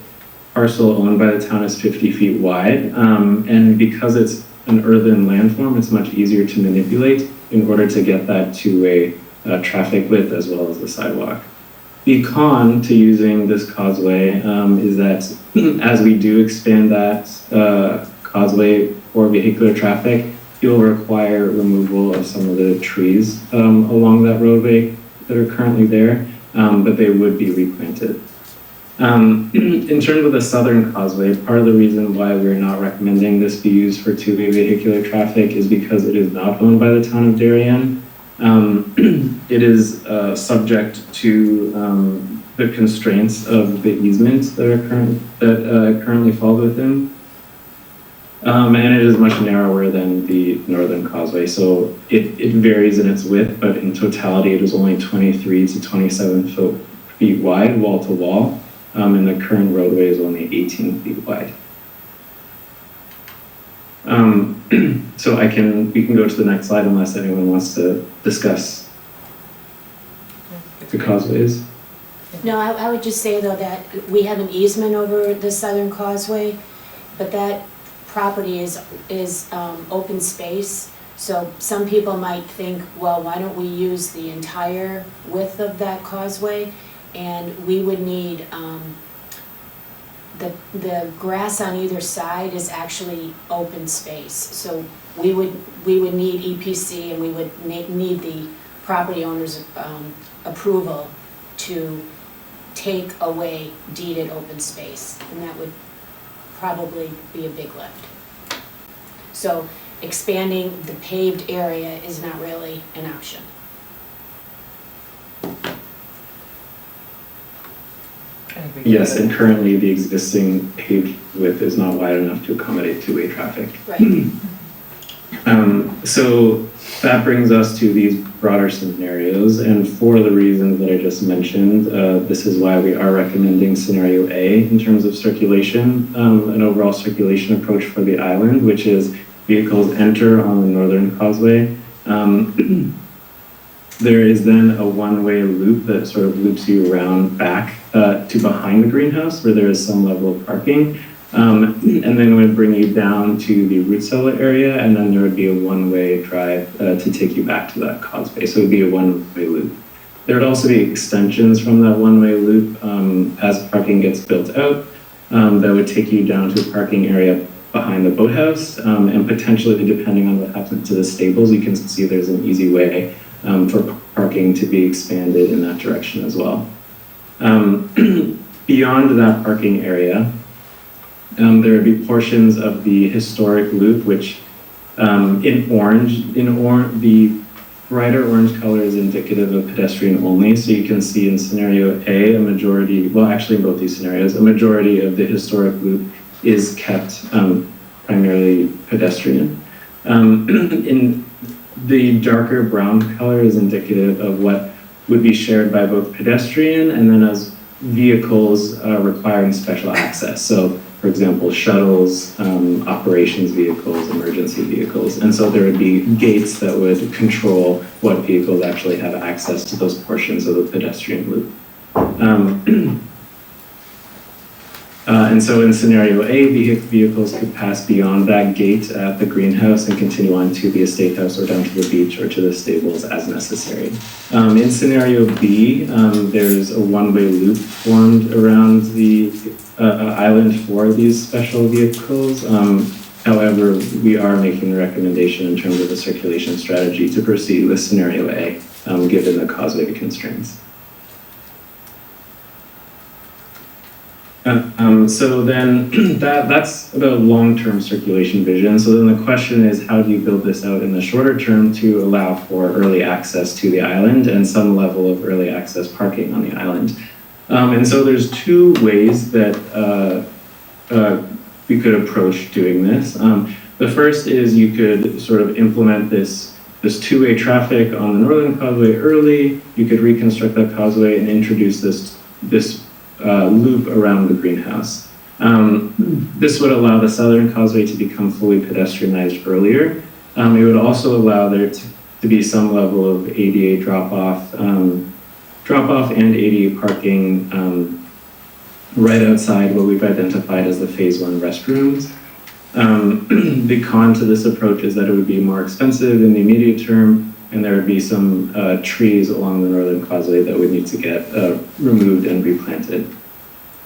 parcel owned by the town is 50 feet wide, and because it's an earthen landform, it's much easier to manipulate in order to get that two-way traffic width as well as the sidewalk. The con to using this causeway is that as we do expand that causeway for vehicular traffic, it will require removal of some of the trees along that roadway that are currently there, but they would be replanted. In terms of the southern causeway, part of the reason why we're not recommending this be used for two-way vehicular traffic is because it is not owned by the town of Darien. It is subject to the constraints of the easement that currently fall within. And it is much narrower than the northern causeway, so it varies in its width, but in totality it is only 23 to 27 feet wide, wall to wall, and the current roadway is only 18 feet wide. So we can go to the next slide unless anyone wants to discuss the causeways. No, I would just say though that we have an easement over the southern causeway, but that property is open space. So some people might think, well, why don't we use the entire width of that causeway? And we would need, the grass on either side is actually open space. So we would need EPC and we would need the property owner's approval to take away deeded open space. And that would probably be a big lift. So expanding the paved area is not really an option. Yes, and currently the existing paved width is not wide enough to accommodate two-way traffic. Right. So that brings us to these broader scenarios, and for the reasons that I just mentioned, this is why we are recommending scenario A in terms of circulation, an overall circulation approach for the island, which is vehicles enter on the northern causeway. There is then a one-way loop that sort of loops you around back to behind the greenhouse where there is some level of parking. And then would bring you down to the root cellar area, and then there would be a one-way drive to take you back to that causeway. So it would be a one-way loop. There would also be extensions from that one-way loop as parking gets built out that would take you down to a parking area behind the boathouse, and potentially, depending on what happens to the stables, you can see there's an easy way for parking to be expanded in that direction as well. Beyond that parking area, there would be portions of the historic loop, which in orange, the brighter orange color is indicative of pedestrian only. So you can see in scenario A, a majority, well, actually in both these scenarios, a majority of the historic loop is kept primarily pedestrian. In the darker brown color is indicative of what would be shared by both pedestrian and then as vehicles requiring special access. So, for example, shuttles, operations vehicles, emergency vehicles. And so there would be gates that would control what vehicles actually have access to those portions of the pedestrian loop. And so in scenario A, vehicles could pass beyond that gate at the greenhouse and continue on to the estate house or down to the beach or to the stables as necessary. In scenario B, there's a one-way loop formed around the island for these special vehicles. However, we are making the recommendation in terms of the circulation strategy to proceed with scenario A, given the causeway constraints. So then that's the long-term circulation vision. So then the question is, how do you build this out in the shorter term to allow for early access to the island and some level of early access parking on the island? And so there's two ways that we could approach doing this. The first is you could sort of implement this two-way traffic on the northern causeway early. You could reconstruct that causeway and introduce this loop around the greenhouse. This would allow the southern causeway to become fully pedestrianized earlier. It would also allow there to be some level of ADA drop-off and ADA parking right outside what we've identified as the phase 1 restrooms. The con to this approach is that it would be more expensive in the immediate term, and there would be some trees along the northern causeway that would need to get removed and replanted.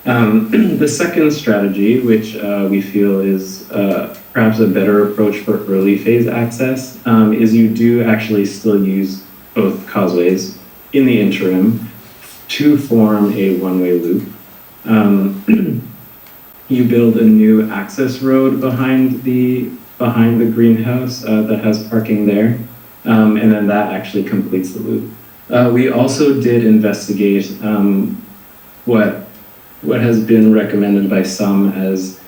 The second strategy, which we feel is perhaps a better approach for early phase access, is you do actually still use both causeways in the interim to form a one-way loop. You build a new access road behind the greenhouse that has parking there. And then that actually completes the loop. We also did investigate what has been recommended by some as,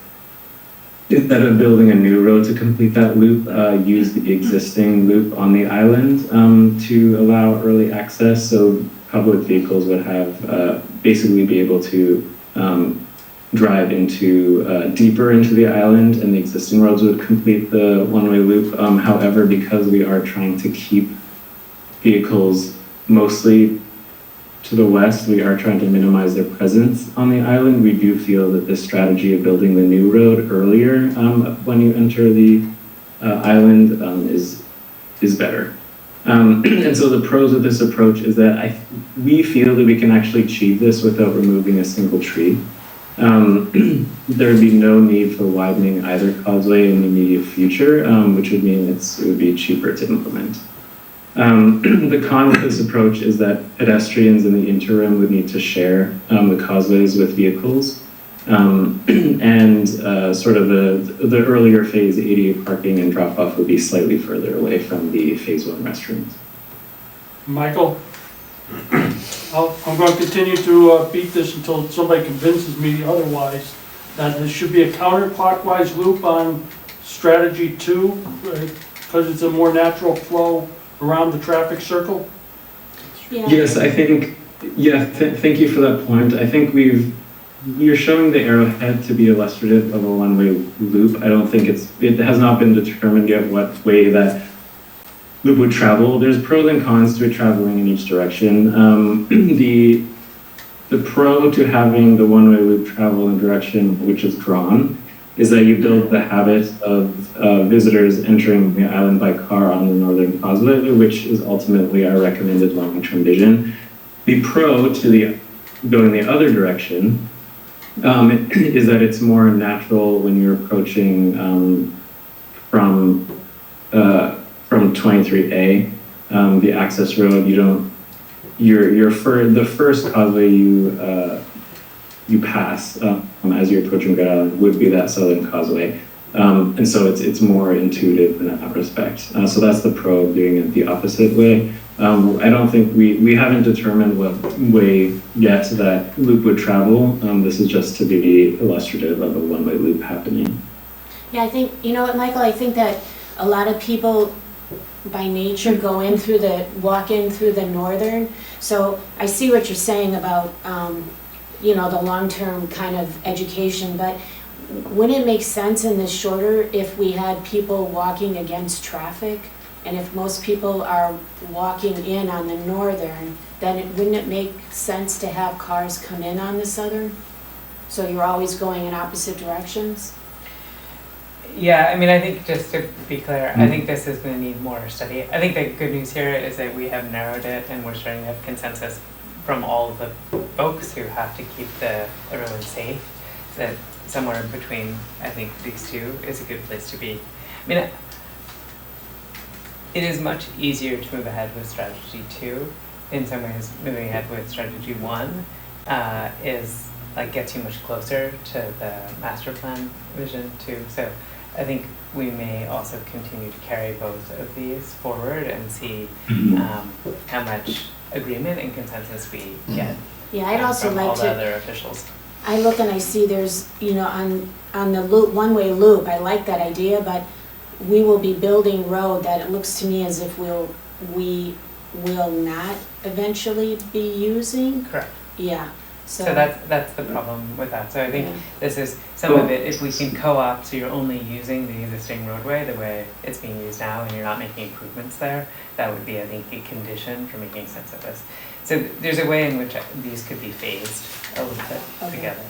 instead of building a new road to complete that loop, use the existing loop on the island to allow early access. So public vehicles would have basically be able to drive into deeper into the island, and the existing roads would complete the one-way loop. However, because we are trying to keep vehicles mostly to the west, we are trying to minimize their presence on the island. We do feel that this strategy of building the new road earlier when you enter the island is is better. And so the pros of this approach is that we feel that we can actually achieve this without removing a single tree. There would be no need for widening either causeway in the immediate future, which would mean it would be cheaper to implement. The con with this approach is that pedestrians in the interim would need to share the causeways with vehicles. And sort of the earlier phase ADA parking and drop-off would be slightly further away from the phase 1 restrooms. Michael? I'm going to continue to beat this until somebody convinces me otherwise, that there should be a counterclockwise loop on strategy 2, because it's a more natural flow around the traffic circle. Yeah. Yes, I think, thank you for that point. I think you're showing the arrowhead to be illustrative of a one-way loop. I don't think it has not been determined yet what way that loop would travel. There's pros and cons to it traveling in each direction. The pro to having the one-way loop travel in direction which is drawn is that you build the habit of visitors entering the island by car on the northern causeway, which is ultimately our recommended long-term vision. The pro to going the other direction is that it's more natural when you're approaching from 23A, the access road. The first causeway you pass as you're approaching Grand Island would be that southern causeway, and so it's more intuitive in that respect. So that's the pro of doing it the opposite way. I don't think we haven't determined what way yet that loop would travel. This is just to be illustrative of a one-way loop happening. Yeah, I think, you know what, Michael, I think that a lot of people by nature walk in through the northern. So I see what you're saying about, the long-term kind of education, but wouldn't it make sense in this shorter if we had people walking against traffic? And if most people are walking in on the northern, then wouldn't it make sense to have cars come in on the southern? So you're always going in opposite directions? Yeah, I mean, I think just to be clear, I think this is going to need more study. I think the good news here is that we have narrowed it and we're starting to have consensus from all of the folks who have to keep everyone safe, that somewhere in between, I think these two is a good place to be. I mean, it is much easier to move ahead with strategy 2. In some ways, moving ahead with strategy 1 gets you much closer to the master plan vision 2. So I think we may also continue to carry both of these forward and see how much agreement and consensus we get. Yeah, I'd also from like all to. the other officials. I look and I see there's, on the loop, one-way loop, I like that idea, but we will be building road that it looks to me as if we will not eventually be using. Correct. Yeah. So that's the problem with that. So I think this is some of it, if we can co-opt, so you're only using the existing roadway the way it's being used now and you're not making improvements there, that would be, I think, a condition for making sense of this. So there's a way in which these could be phased a little bit together.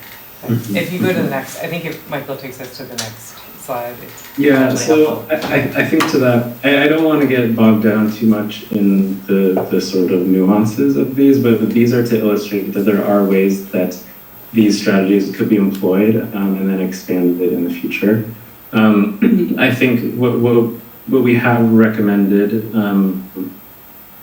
If you go to the next, I think if Michael takes us to the next slide. Yeah, so I think to that, I don't want to get bogged down too much in the sort of nuances of these, but these are to illustrate that there are ways that these strategies could be employed and then expanded in the future. I think what we have recommended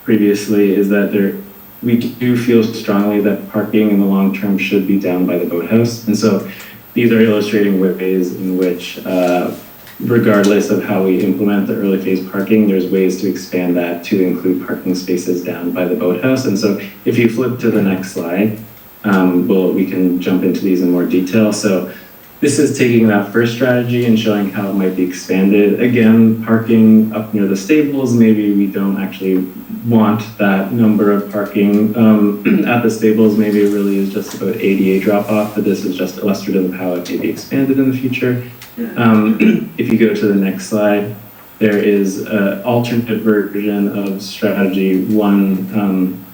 previously is that we do feel strongly that parking in the long term should be down by the boathouse. And so these are illustrating ways in which, regardless of how we implement the early phase parking, there's ways to expand that to include parking spaces down by the boathouse. And so if you flip to the next slide, we can jump into these in more detail. So this is taking that first strategy and showing how it might be expanded. Again, parking up near the stables, maybe we don't actually want that number of parking at the stables. Maybe it really is just about ADA drop-off, but this is just illustrative of how it may be expanded in the future. If you go to the next slide, there is an alternate version of strategy 1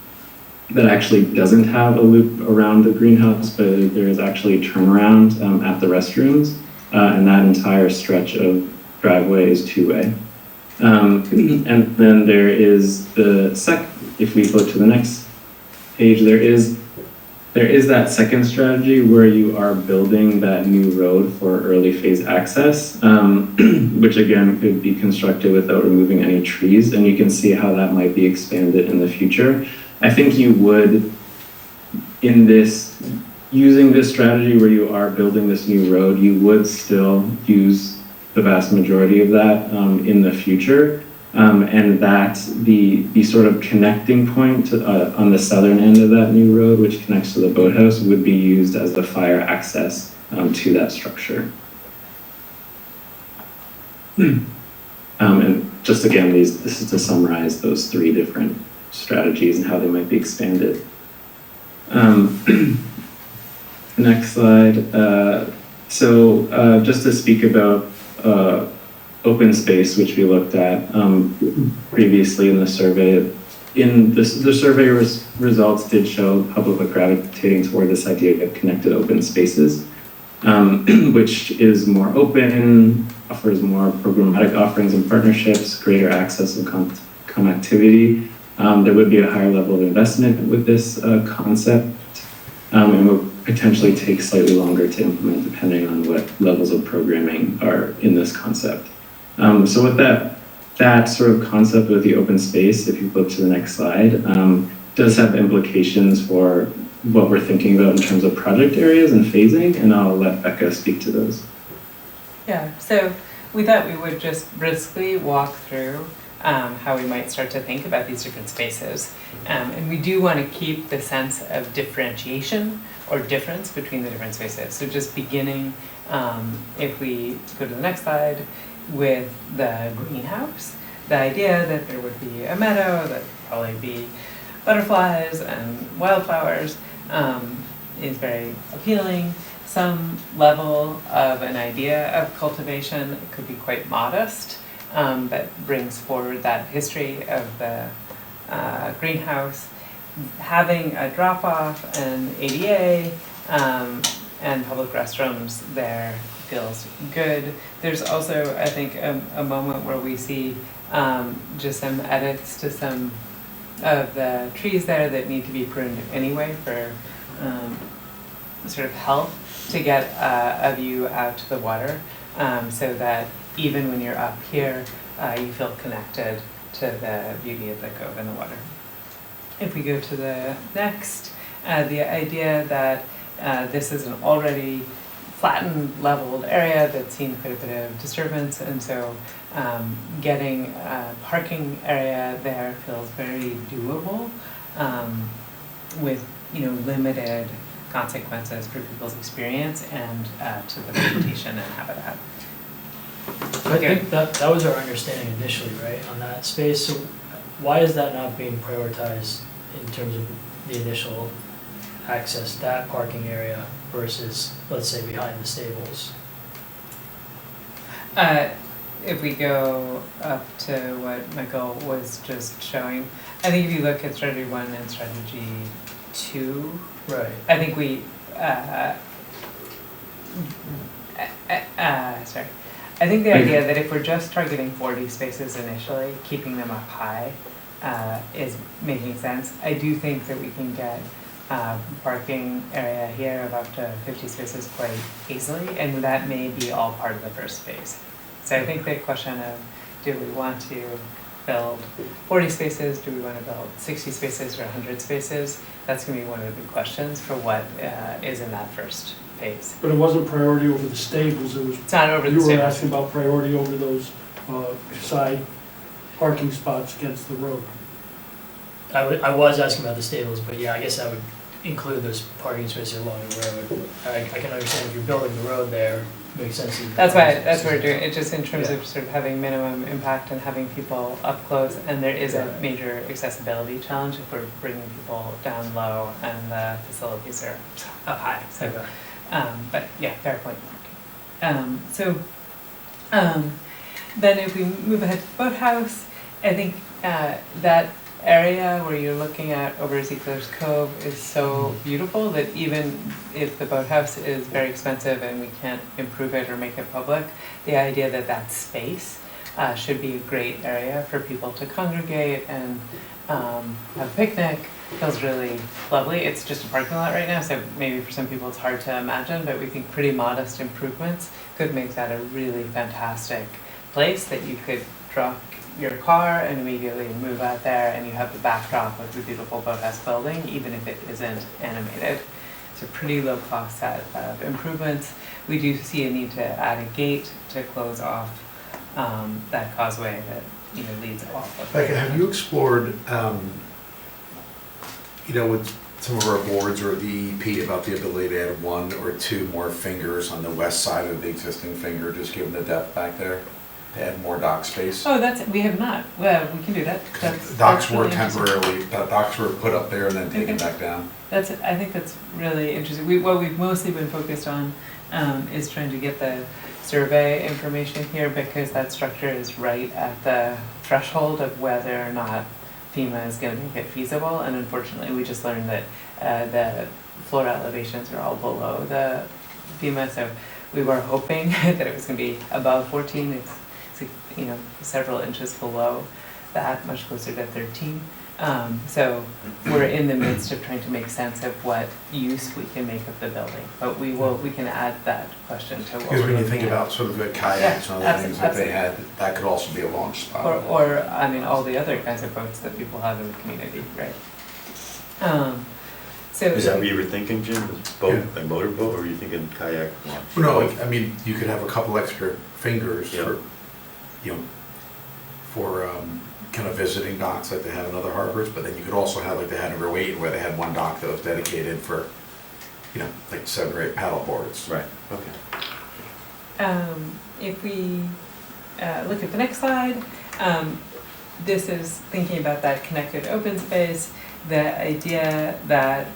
that actually doesn't have a loop around the greenhouse, but there is actually a turnaround at the restrooms, and that entire stretch of driveway is two-way. And then there is if we go to the next page, there is that second strategy where you are building that new road for early phase access, which again could be constructed without removing any trees, and you can see how that might be expanded in the future. I think you would, using this strategy where you are building this new road, you would still use the vast majority of that in the future. And that the sort of connecting point on the southern end of that new road, which connects to the boathouse, would be used as the fire access to that structure. And just again, this is to summarize those three different strategies and how they might be expanded. Next slide. Just to speak about open space, which we looked at previously in the survey. The survey results did show public are gravitating toward this idea of connected open spaces, which is more open, offers more programmatic offerings and partnerships, greater access and connectivity. There would be a higher level of investment with this concept, and would potentially take slightly longer to implement depending on what levels of programming are in this concept. So with that sort of concept with the open space, if you flip to the next slide, does have implications for what we're thinking about in terms of project areas and phasing, and I'll let Becca speak to those. Yeah, so we thought we would just briskly walk through how we might start to think about these different spaces. And we do want to keep the sense of differentiation or difference between the different spaces. So just beginning, if we go to the next slide, with the greenhouse, the idea that there would be a meadow, that would probably be butterflies and wildflowers is very appealing. Some level of an idea of cultivation could be quite modest, but brings forward that history of the greenhouse. Having a drop-off and ADA and public restrooms there feels good. There's also, I think, a moment where we see just some edits to some of the trees there that need to be pruned anyway for sort of health, to get a view out to the water, so that even when you're up here, you feel connected to the beauty of the cove and the water. If we go to the next, the idea that this is an already flattened, leveled area that's seen quite a bit of disturbance, and so getting a parking area there feels very doable, with limited consequences for people's experience and to the vegetation and habitat. I think that was our understanding initially, right, on that space. So why is that not being prioritized in terms of the initial access, that parking area versus, let's say, behind the stables? If we go up to what Michael was just showing, I think if you look at strategy 1 and strategy 2, Right. I think we, sorry. I think the idea that if we're just targeting 40 spaces initially, keeping them up high is making sense. I do think that we can get parking area here of up to 50 spaces quite easily, and that may be all part of the first phase. So I think the question of, do we want to build 40 spaces, do we want to build 60 spaces or 100 spaces? That's going to be one of the big questions for what is in that first phase. But it wasn't priority over the stables, It's not over the you were stables. asking about priority over those side parking spots against the road. I was asking about the stables, but yeah, I guess I would include those parking spaces along the road. I can understand if you're building the road there, it makes sense. That's what we're doing, it just in terms of sort of having minimum impact and having people up close, and there is a major accessibility challenge if we're bringing people down low and the facilities are up high, so. Okay. But yeah, fair point. Then if we move ahead to the boathouse, I think that area where you're looking at over Ziegler's Cove is so beautiful that even if the boathouse is very expensive and we can't improve it or make it public, the idea that that space should be a great area for people to congregate and have a picnic. Feels really lovely. It's just a parking lot right now, so maybe for some people it's hard to imagine, but we think pretty modest improvements could make that a really fantastic place that you could drop your car and immediately move out there, and you have the backdrop of the beautiful boathouse building, even if it isn't animated. It's a pretty low cost set of improvements. We do see a need to add a gate to close off that causeway that leads off of. Becca, have you explored, with some of our boards or the EP about the ability to add 1 or 2 more fingers on the west side of the existing finger, just given the depth back there, to add more dock space? Oh, we have not. Well, we can do that. Docks that's were really interesting. temporarily, docks were put up there and then taken back down. I think that's really interesting. What we've mostly been focused on is trying to get the survey information here, because that structure is right at the threshold of whether or not FEMA is going to make it feasible. And unfortunately, we just learned that the floor elevations are all below the FEMA. So we were hoping that it was going to be above 14. It's several inches below that, much closer to 13. So we're in the midst of trying to make sense of what use we can make of the building, but we can add that question to what Because we're when you looking think at. about sort of the kayaks and Yeah, other things that they had, that could also be a launch spot. Or all the other kinds of boats that people have in the community, right? So Is that what you were thinking, Jim? Was boat, Yeah. a motorboat, or were you thinking kayak launch? No, you could have a couple extra fingers Yeah. for kind of visiting docks like they have in other harbors, but then you could also have, like they had in Rowayton, where they had one dock that was dedicated for, like 7 or 8 paddle boards. Right, okay. if we look at the next slide, this is thinking about that connected open space, the idea that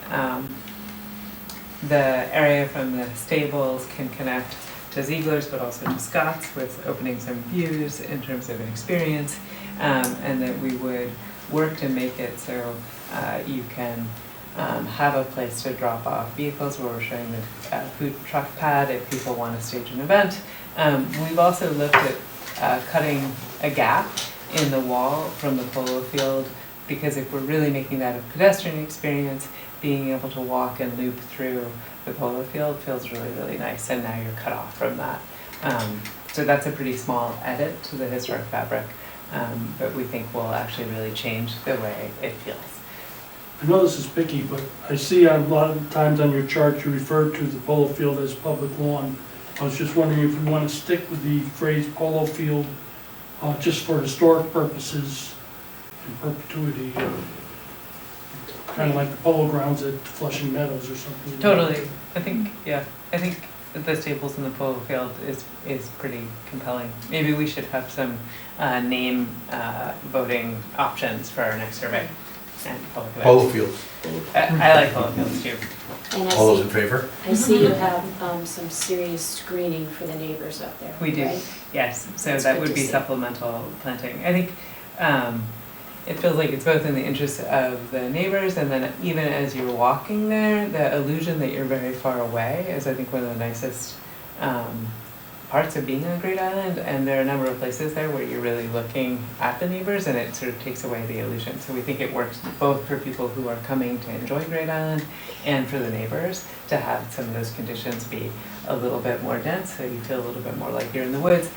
the area from the stables can connect to Ziegler's, but also to Scott's, with opening some views in terms of an experience, and that we would work to make it so you can have a place to drop off vehicles, where we're showing the food truck pad if people want to stage an event. We've also looked at cutting a gap in the wall from the polo field, because if we're really making that a pedestrian experience, being able to walk and loop through the polo field feels really, really nice, and now you're cut off from that. So that's a pretty small edit to the historic fabric, but we think will actually really change the way it feels. I know this is picky, but I see a lot of times on your chart you refer to the polo field as public lawn. I was just wondering if we want to stick with the phrase polo field just for historic purposes in perpetuity, kind of like the polo grounds at Flushing Meadows or something. Totally. I think the stables in the polo field is pretty compelling. Maybe we should have some name voting options for our next survey. And public events. Polo fields. I like polo fields too. And All those in favor? I see you have some serious screening for the neighbors up there, We do, right? yes. So That's that good would to be see. supplemental planting. I think it feels like it's both in the interest of the neighbors, and then even as you're walking there, the illusion that you're very far away is, I think, one of the nicest parts of being on Great Island. And there are a number of places there where you're really looking at the neighbors, and it sort of takes away the illusion. So we think it works both for people who are coming to enjoy Great Island and for the neighbors to have some of those conditions be a little bit more dense, so you feel a little bit more like you're in the woods.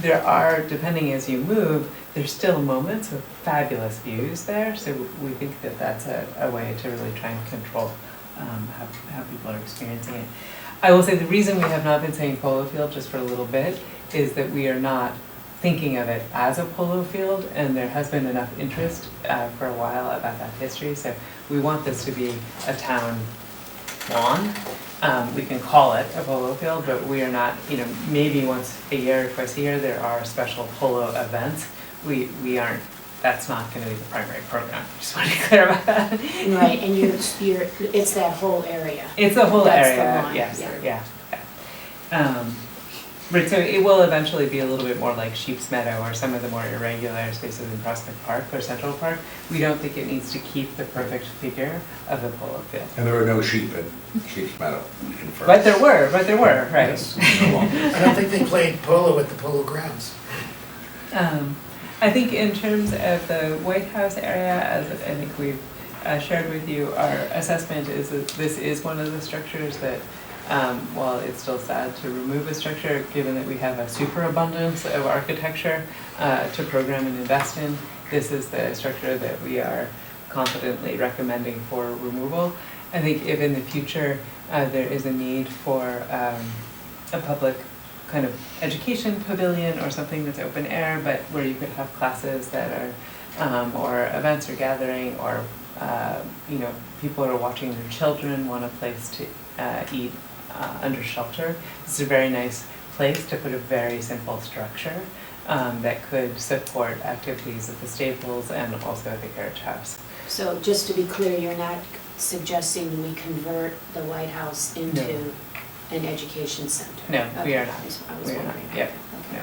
There are, depending as you move, there's still moments of fabulous views there, so we think that that's a way to really try and control how people are experiencing it. I will say the reason we have not been saying polo field just for a little bit is that we are not thinking of it as a polo field, and there has been enough interest for a while about that history, so we want this to be a town lawn. We can call it a polo field, but we are not, maybe once a year, twice a year, there are special polo events. We aren't, that's not gonna be the primary program, just want to be clear about that. Right, and it's that whole area. It's the whole That's the area, line, yes, yeah. yeah. Right, so it will eventually be a little bit more like Sheep's Meadow or some of the more irregular spaces in Prospect Park or Central Park. We don't think it needs to keep the perfect figure of the polo field. And there are no sheep in Sheep's Meadow. confirmed. But there were, right? Yes, no longer. I don't think they played polo at the polo grounds. I think in terms of the White House area, as I think we've shared with you, our assessment is that this is one of the structures that, while it's still sad to remove a structure, given that we have a superabundance of architecture to program and invest in, this is the structure that we are confidently recommending for removal. I think if in the future there is a need for a public kind of education pavilion or something that's open air, but where you could have classes that are, or events or gathering, or people are watching their children, want a place to eat under shelter. This is a very nice place to put a very simple structure that could support activities at the stables and also at the carriage house. So just to be clear, you're not suggesting we convert the White House into No. an education center? No, we Okay, are not. I was We are not, wondering. yep, Okay.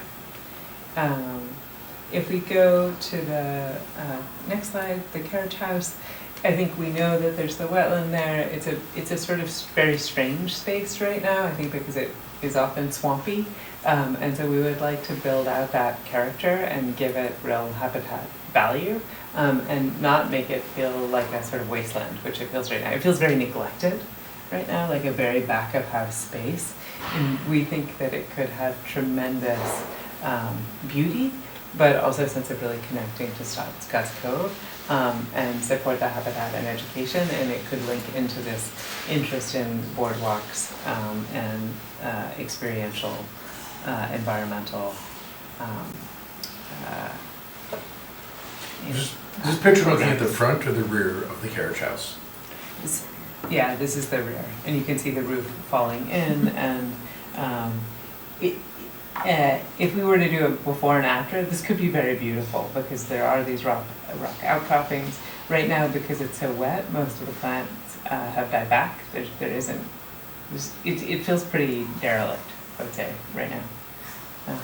no. If we go to the next slide, the carriage house, I think we know that there's the wetland there. It's a sort of very strange space right now, I think because it is often swampy. And so we would like to build out that character and give it real habitat value, and not make it feel like a sort of wasteland, which it feels right now. It feels very neglected right now, like a very back of house space. And we think that it could have tremendous beauty, but also a sense of really connecting to Scott's Cove, and support the habitat and education, and it could link into this interest in boardwalks and experiential environmental. This picture looking at the front or the rear of the carriage house? Yeah, this is the rear, and you can see the roof falling in, and if we were to do a before and after, this could be very beautiful because there are these rock outcroppings. Right now, because it's so wet, most of the plants have died back. There isn't, it feels pretty derelict, I would say, right now.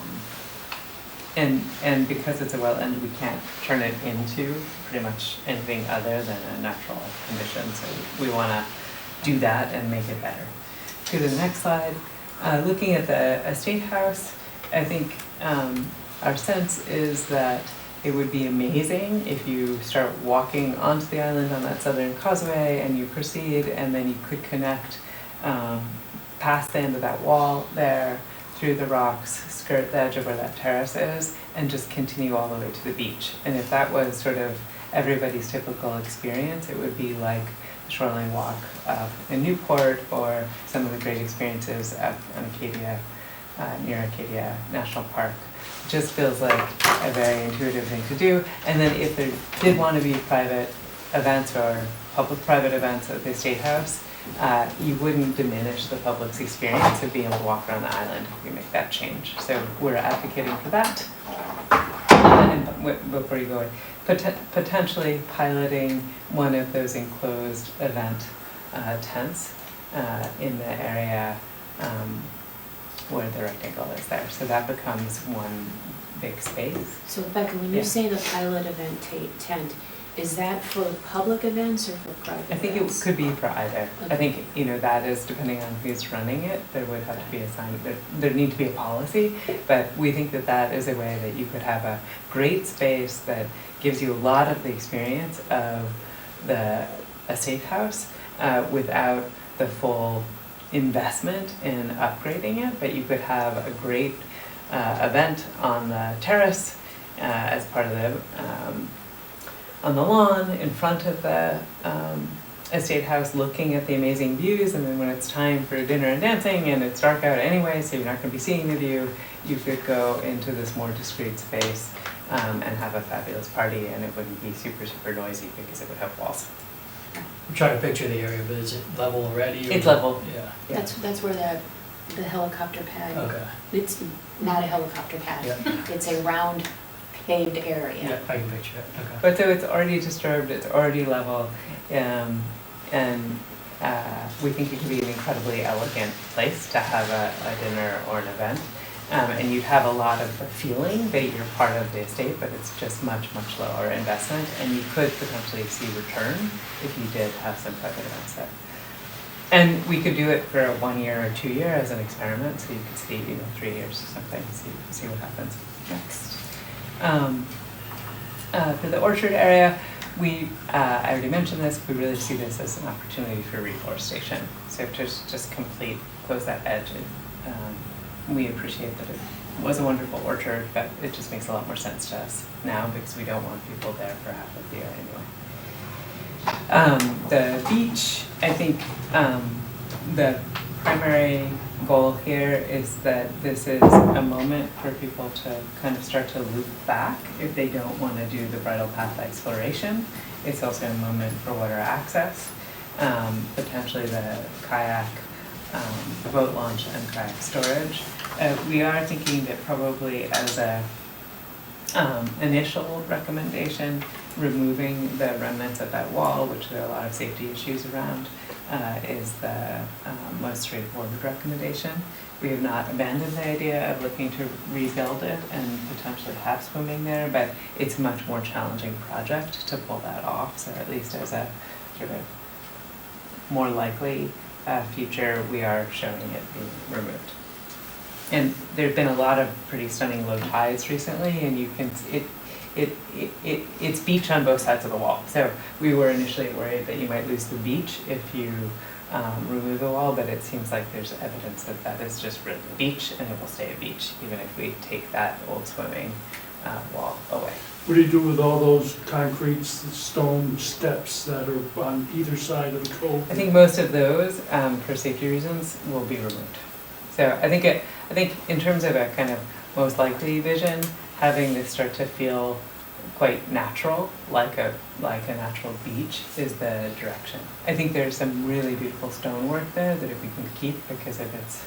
And because it's a wetland, we can't turn it into pretty much anything other than a natural condition. So we want to do that and make it better. Go to the next slide. Looking at the estate house, I think our sense is that it would be amazing if you start walking onto the island on that southern causeway and you proceed, and then you could connect past the end of that wall there, through the rocks, skirt the edge of where that terrace is, and just continue all the way to the beach. And if that was sort of everybody's typical experience, it would be like the shoreline walk up in Newport, or some of the great experiences up on Acadia, near Acadia National Park. It just feels like a very intuitive thing to do. And then if there did want to be private events or public-private events at the Estate House, you wouldn't diminish the public's experience of being able to walk around the island if you make that change. So we're advocating for that. And before you go, potentially piloting one of those enclosed event tents in the area where the rectangle is there. So that becomes one big space. So Becca, when you Yeah. say the pilot event tent, is that for public events or for private I think it events? could be for either. I Okay. think, that is depending on who's running it, there would have to be a sign, there'd need to be a policy, but we think that that is a way that you could have a great space that gives you a lot of the experience of the estate house without the full investment in upgrading it, but you could have a great event on the terrace as part of the on the lawn in front of the estate house, looking at the amazing views, and then when it's time for dinner and dancing and it's dark out anyway, so you're not going to be seeing the view, you could go into this more discreet space and have a fabulous party, and it wouldn't be super, super noisy because it would have walls. I'm trying to picture the area, but is it level already? or- It's level. Yeah, That's where the helicopter pad, okay, it's not a helicopter pad. yeah, It's a round paved area. yeah, I can picture it, okay. But so it's already disturbed, it's already level, and we think it could be an incredibly elegant place to have a dinner or an event. And you'd have a lot of the feeling that you're part of the estate, but it's just much, much lower investment, and you could potentially see return if you did have some private events there. And we could do it for a 1 year or 2 year as an experiment, so you could see, 3 years or something, see what happens next. For the orchard area, I already mentioned this, we really see this as an opportunity for reforestation. So to just close that edge. We appreciate that it was a wonderful orchard, but it just makes a lot more sense to us now because we don't want people there for half of the year anyway. The beach, I think the primary goal here is that this is a moment for people to kind of start to loop back if they don't want to do the bridle path exploration. It's also a moment for water access, potentially the kayak, boat launch and kayak storage. We are thinking that probably as a initial recommendation, removing the remnants of that wall, which there are a lot of safety issues around, is the most straightforward recommendation. We have not abandoned the idea of looking to rebuild it and potentially have swimming there, but it's a much more challenging project to pull that off. So at least as a sort of more likely future, we are showing it being removed. And there've been a lot of pretty stunning low tides recently, and you can it's beach on both sides of the wall. So we were initially worried that you might lose the beach if you remove the wall, but it seems like there's evidence that that is just really a beach, and it will stay a beach even if we take that old swimming wall away. What do you do with all those concrete stone steps that are on either side of the cove? I think most of those, for safety reasons, will be removed. So I think in terms of a kind of most likely vision, having this start to feel quite natural, like a natural beach, is the direction. I think there's some really beautiful stonework there that if we can keep because of its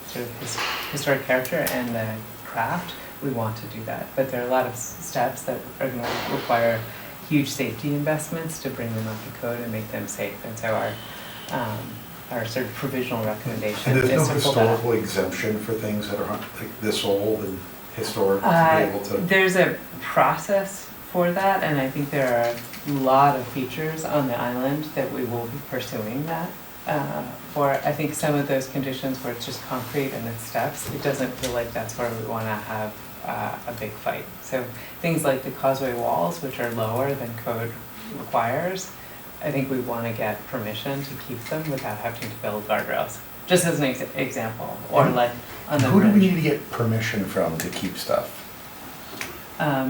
sort of historic character and the craft, we want to do that. But there are a lot of steps that are going to require huge safety investments to bring them up to code and make them safe. And so our sort of provisional recommendation And is there's no to pull that up. historical exemption for things that are like this old and historic to be able to? There's a process for that, and I think there are a lot of features on the island that we will be pursuing that for. I think some of those conditions where it's just concrete and it's steps, it doesn't feel like that's where we want to have a big fight. So things like the causeway walls, which are lower than code requires, I think we want to get permission to keep them without having to build guardrails. Just as an example, or like on the Who do we bridge. need to get permission from to keep stuff?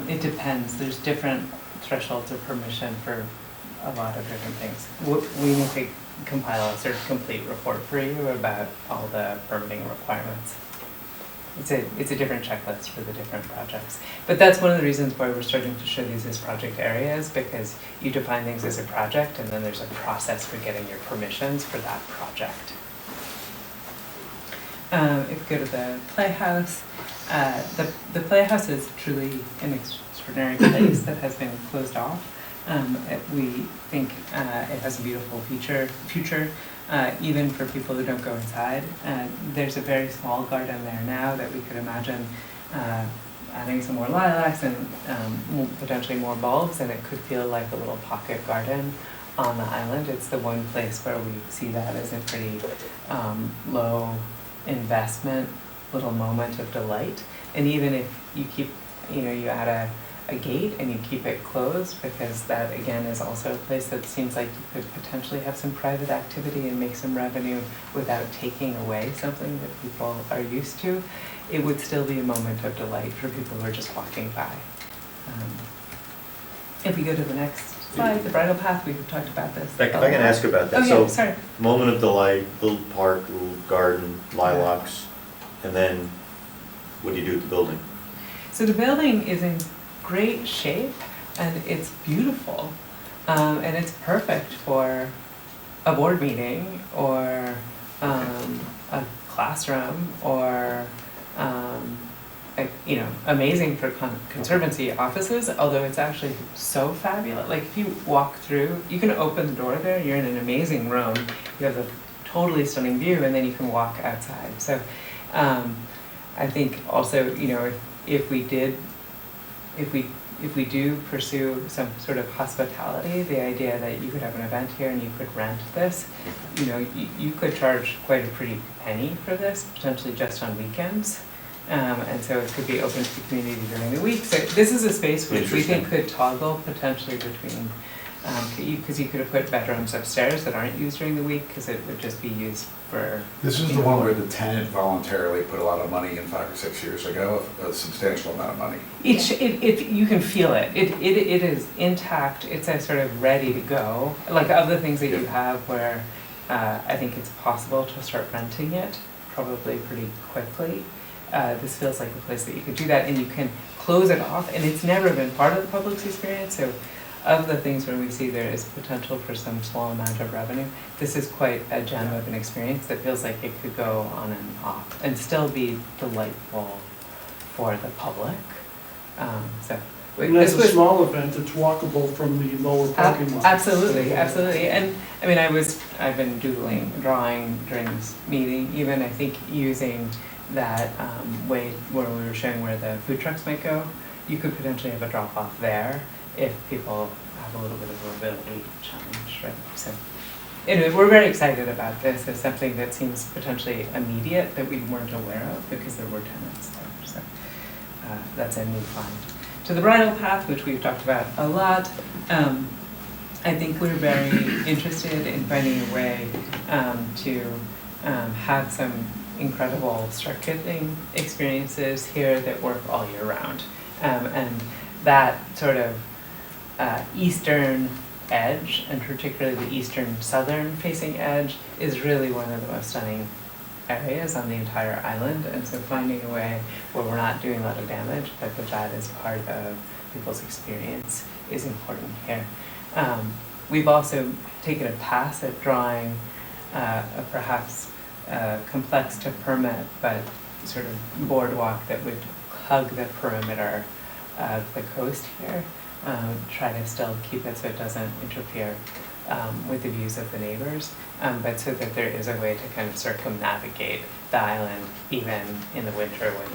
It depends. There's different thresholds of permission for a lot of different things. We need to compile a sort of complete report for you about all the permitting requirements. It's a different checklist for the different projects. But that's one of the reasons why we're starting to show these as project areas, because you define things as a project and then there's a process for getting your permissions for that project. If we go to the Playhouse, the Playhouse is truly an extraordinary place that has been closed off. We think it has a beautiful future, even for people who don't go inside. There's a very small garden there now that we could imagine adding some more lilacs and potentially more bulbs, and it could feel like a little pocket garden on the island. It's the one place where we see that as a pretty low investment little moment of delight. And even if you keep, you add a gate and you keep it closed, because that again is also a place that seems like you could potentially have some private activity and make some revenue without taking away something that people are used to, it would still be a moment of delight for people who are just walking by. If we go to the next slide, the bridle path, we've talked about this. If I can ask about that. Oh, yeah, sorry. Moment of delight, little park, little garden, lilacs, and then what do you do with the building? So the building is in great shape and it's beautiful, and it's perfect for a board meeting or a classroom or amazing for conservancy offices, although it's actually so fabulous. Like if you walk through, you can open the door there, you're in an amazing room, you have a totally stunning view, and then you can walk outside. So I think also, if we do pursue some sort of hospitality, the idea that you could have an event here and you could rent this, you could charge quite a pretty penny for this, potentially just on weekends. And so it could be open to the community during the week. So this is a space which we think could toggle potentially between, because you could have put bedrooms upstairs that aren't used during the week, because it would just be used for. This is the one where the tenant voluntarily put a lot of money in 5 or 6 years ago, a substantial amount of money. You can feel it. It is intact. It's a sort of ready to go. Like other things that you have where I think it's possible to start renting it probably pretty quickly. This feels like a place that you could do that, and you can close it off, and it's never been part of the public's experience, so of the things where we see there is potential for some small amount of revenue, this is quite a gem of an experience that feels like it could go on and off and still be delightful for the public. And as a small event, it's walkable from the lower parking lot. Absolutely, absolutely. And I mean, I've been drawing during this meeting, even I think using that way where we were showing where the food trucks might go. You could potentially have a drop off there if people have a little bit of a mobility challenge, right? So anyway, we're very excited about this as something that seems potentially immediate that we weren't aware of because there were tenants there. So that's a new find. To the bridle path, which we've talked about a lot, I think we're very interested in finding a way to have some incredible start gifting experiences here that work all year round. And that sort of eastern edge, and particularly the eastern southern facing edge, is really one of the most stunning areas on the entire island. And so finding a way where we're not doing a lot of damage, but that is part of people's experience is important here. We've also taken a pass at drawing a perhaps complex to permit, but sort of boardwalk that would hug the perimeter of the coast here. Try to still keep it so it doesn't interfere with the views of the neighbors, but so that there is a way to kind of circumnavigate the island even in the winter when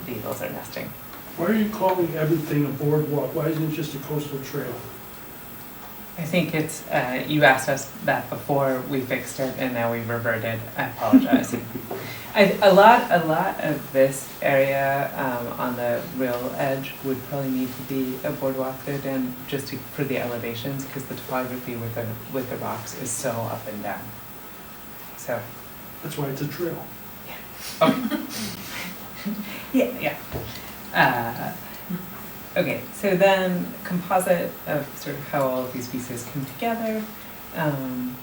the eagles are nesting. Why are you calling everything a boardwalk? Why isn't it just a coastal trail? I think it's, you asked us that before we fixed it and now we've reverted. I apologize. A lot of this area on the real edge would probably need to be a boardwalk though, Dan, just for the elevations, because the topography with the rocks is so up and down. So. That's why it's a trail. Yeah. Okay. Yeah. Okay, so then composite of sort of how all of these pieces come together. And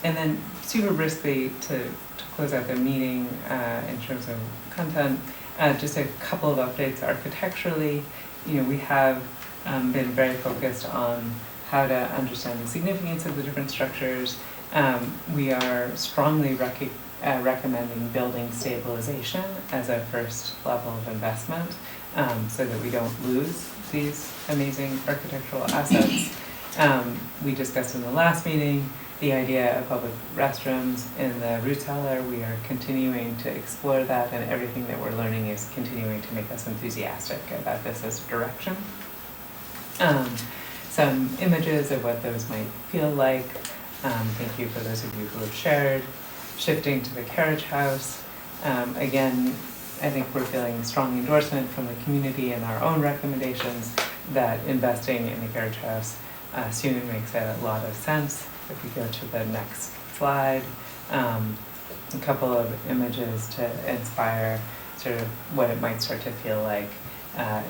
then super briskly to close out the meeting in terms of content, just a couple of updates architecturally. You know, we have been very focused on how to understand the significance of the different structures. We are strongly recommending building stabilization as a first level of investment. So that we don't lose these amazing architectural assets. We discussed in the last meeting the idea of public restrooms in the root cellar. We are continuing to explore that, and everything that we're learning is continuing to make us enthusiastic about this as a direction. Some images of what those might feel like. Thank you for those of you who have shared. Shifting to the carriage house. Again, I think we're feeling strong endorsement from the community and our own recommendations that investing in the carriage house soon makes a lot of sense. If we go to the next slide, a couple of images to inspire sort of what it might start to feel like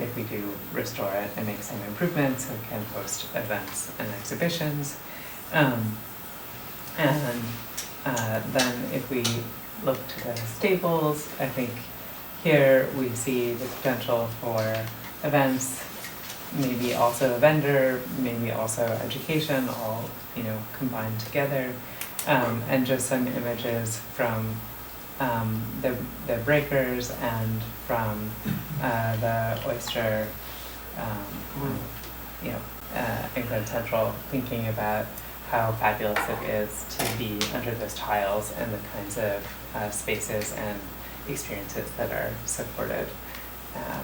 if we do restore it and make some improvements so it can host events and exhibitions. And then if we look to the stables, I think here we see the potential for events, maybe also a vendor, maybe also education, all combined together, and just some images from the breakers and from the oyster, in Grand Central, thinking about how fabulous it is to be under those tiles and the kinds of spaces and experiences that are supported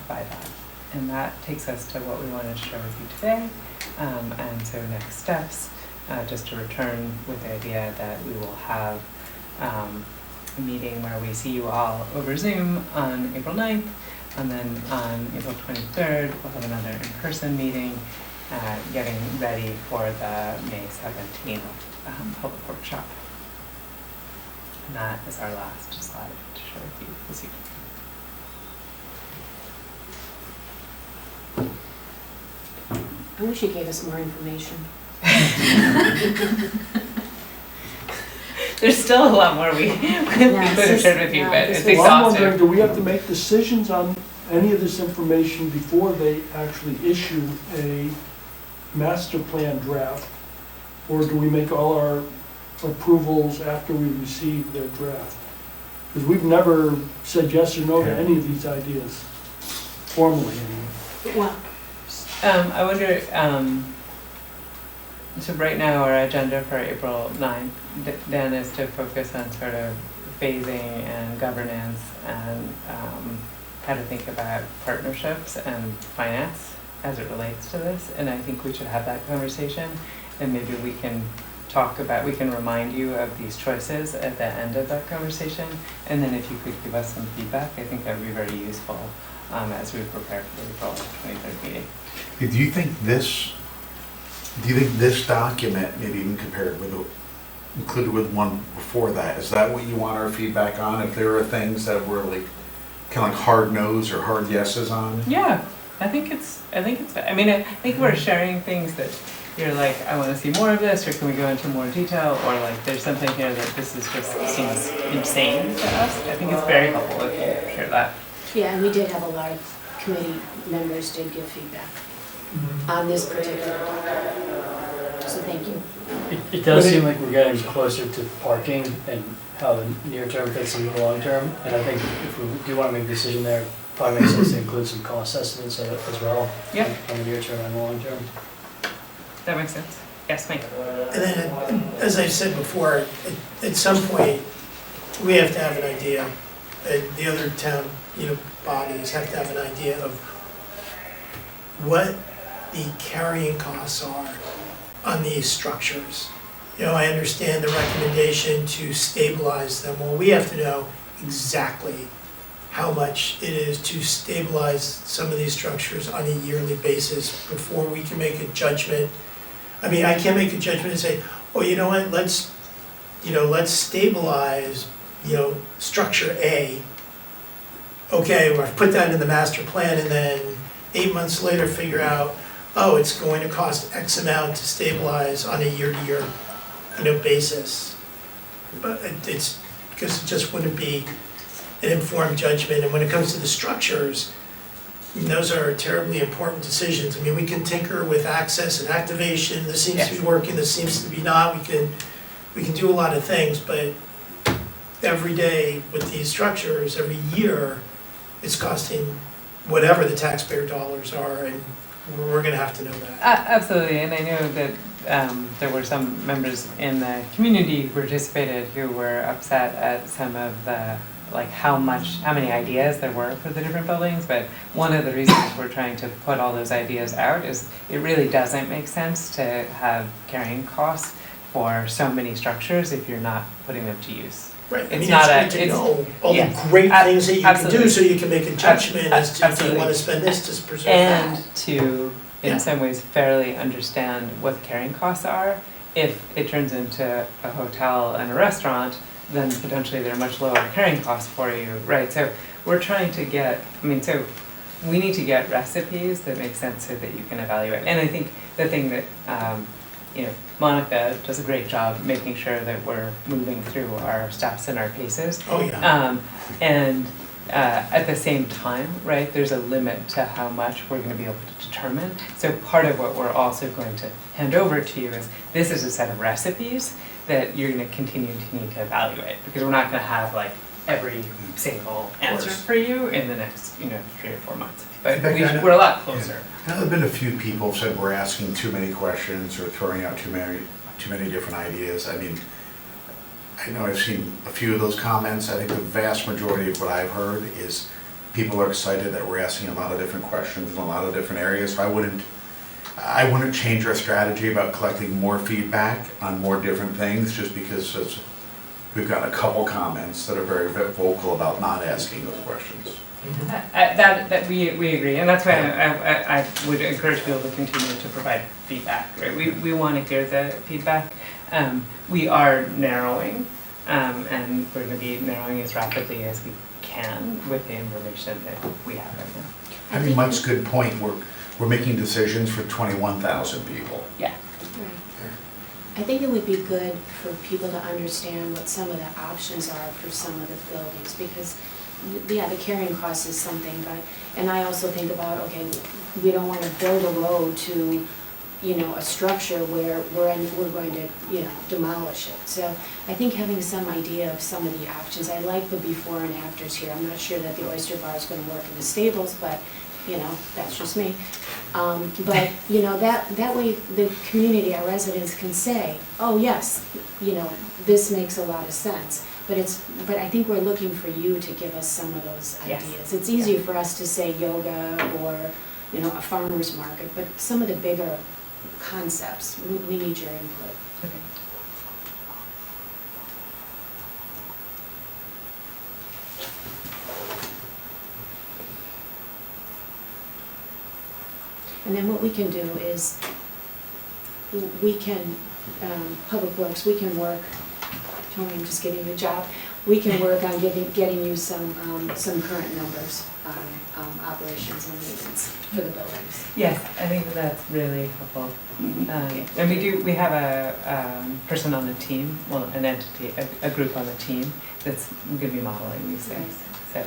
by that. And that takes us to what we wanted to share with you today. And so next steps, just to return with the idea that we will have a meeting where we see you all over Zoom on April 9th, and then on April 23rd, we'll have another in-person meeting, getting ready for the May 17th public workshop. And that is our last slide to share with you this evening. I wish you gave us more information. There's still a lot more we could have shared with you, but it's Well, I'm wondering, exhaustive. do we have to make decisions on any of this information before they actually issue a master plan draft? Or do we make all our approvals after we receive their draft? Because we've never said yes or no to any of these ideas, formally anyway. Well, I wonder, so right now our agenda for April 9th, Dan, is to focus on sort of phasing and governance and how to think about partnerships and finance as it relates to this. And I think we should have that conversation, and maybe we can we can remind you of these choices at the end of that conversation. And then if you could give us some feedback, I think that would be very useful as we prepare for the April 23rd meeting. Do you think this document, maybe even compared with, included with one before that, is that what you want our feedback on? If there are things that were like, kind of like hard no's or hard yeses on? Yeah, I think I think we're sharing things that you're like, I want to see more of this, or can we go into more detail, or like there's something here that this is just seems insane to us. I think it's very helpful if you share that. yeah, and we did have a lot of committee members did give feedback on this particular one. So thank you. It does seem like we're getting closer to parking and how the near term fits into the long term. And I think if we do want to make a decision there, it probably makes sense to include some cost estimates as well. Yeah. On the near term and the long term. That makes sense. Yes, Mike. And then, as I've said before, at some point, we have to have an idea, and the other town, bodies have to have an idea of what the carrying costs are on these structures. I understand the recommendation to stabilize them. Well, we have to know exactly how much it is to stabilize some of these structures on a yearly basis before we can make a judgment. I mean, I can't make a judgment and say, oh, you know what, let's stabilize, structure A. Okay, well, I've put that in the master plan, and then 8 months later figure out, oh, it's going to cost X amount to stabilize on a year-to-year, basis. But it's, because it just wouldn't be an informed judgment. And when it comes to the structures, those are terribly important decisions. I mean, we can tinker with access and activation. This seems to be working, this seems to be not. We can do a lot of things, but every day with these structures, every year, it's costing whatever the taxpayer dollars are, and we're gonna have to know that. Absolutely, and I know that there were some members in the community who participated who were upset at some of the, like how many ideas there were for the different buildings, but one of the reasons we're trying to put all those ideas out is it really doesn't make sense to have carrying costs for so many structures if you're not putting them to use. Right, I It's mean, it's not great to know all the great things that you can do, so you can make a judgment as to if you wanna spend this to preserve that. And to, in some ways, fairly understand what the carrying costs are. If it turns into a hotel and a restaurant, then potentially they're much lower carrying costs for you, right? So we're trying to get, so we need to get recipes that make sense so that you can evaluate. And I think the thing that, Monica does a great job making sure that we're moving through our steps and our paces. Oh, yeah. At the same time, right, there's a limit to how much we're gonna be able to determine. So part of what we're also going to hand over to you is, this is a set of recipes that you're gonna continue to need to evaluate, because we're not gonna have like every single answer for you in the next, 3 or 4 months. But we're a lot closer. Now, there have been a few people who said we're asking too many questions or throwing out too many different ideas. I mean, I know I've seen a few of those comments. I think the vast majority of what I've heard is people are excited that we're asking a lot of different questions in a lot of different areas. So I wouldn't change our strategy about collecting more feedback on more different things just because we've got a couple comments that are very vocal about not asking those questions. That we agree, and that's why I would encourage people to continue to provide feedback, right? We want to hear the feedback. We are narrowing, and we're going to be narrowing as rapidly as we can with the information that we have right now. I mean, Mike's good point, we're making decisions for 21,000 people. Yeah. Right. I think it would be good for people to understand what some of the options are for some of the buildings, because, yeah, the carrying cost is something, but, and I also think about, okay, we don't want to build a road to, you know, a structure where we're going to, you know, demolish it. So I think having some idea of some of the options, I like the before and afters here. I'm not sure that the oyster bar is going to work in the stables, but, you know, that's just me. But, you know, that way the community, our residents can say, oh, yes, you know, this makes a lot of sense. But I think we're looking for you to give us some of those Yes. ideas. It's easier for us to say yoga or, you know, a farmer's market, but some of the bigger concepts, we need your input. Okay. And then what we can do is, we can, Public Works, we can work, Tony, I'm just giving you a job, we can work on getting you some current numbers on operations and maintenance for the buildings. Yes, I think that's really helpful. And we have a person on the team, well, an entity, a group on the team that's going to be modeling these things. So,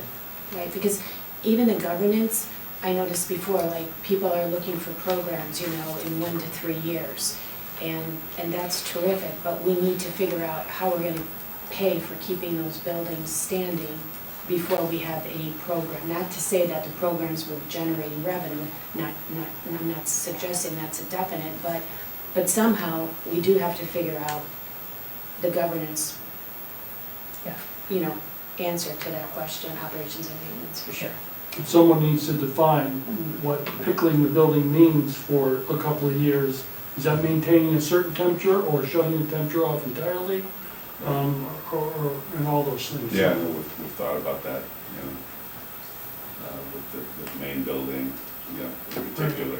Right, because even the governance, I noticed before, like, people are looking for programs, you know, in 1 to 3 years. And that's terrific, but we need to figure out how we're gonna pay for keeping those buildings standing before we have any program. Not to say that the programs were generating revenue, and I'm not suggesting that's a definite, but somehow we do have to figure out the governance, yeah. you know, answer to that question, operations and maintenance, for sure. Someone needs to define what pickling the building means for a couple of years. Is that maintaining a certain temperature or shutting the temperature off entirely? And all those things. Yeah, we've thought about that, you know, with the main building, you know, in particular.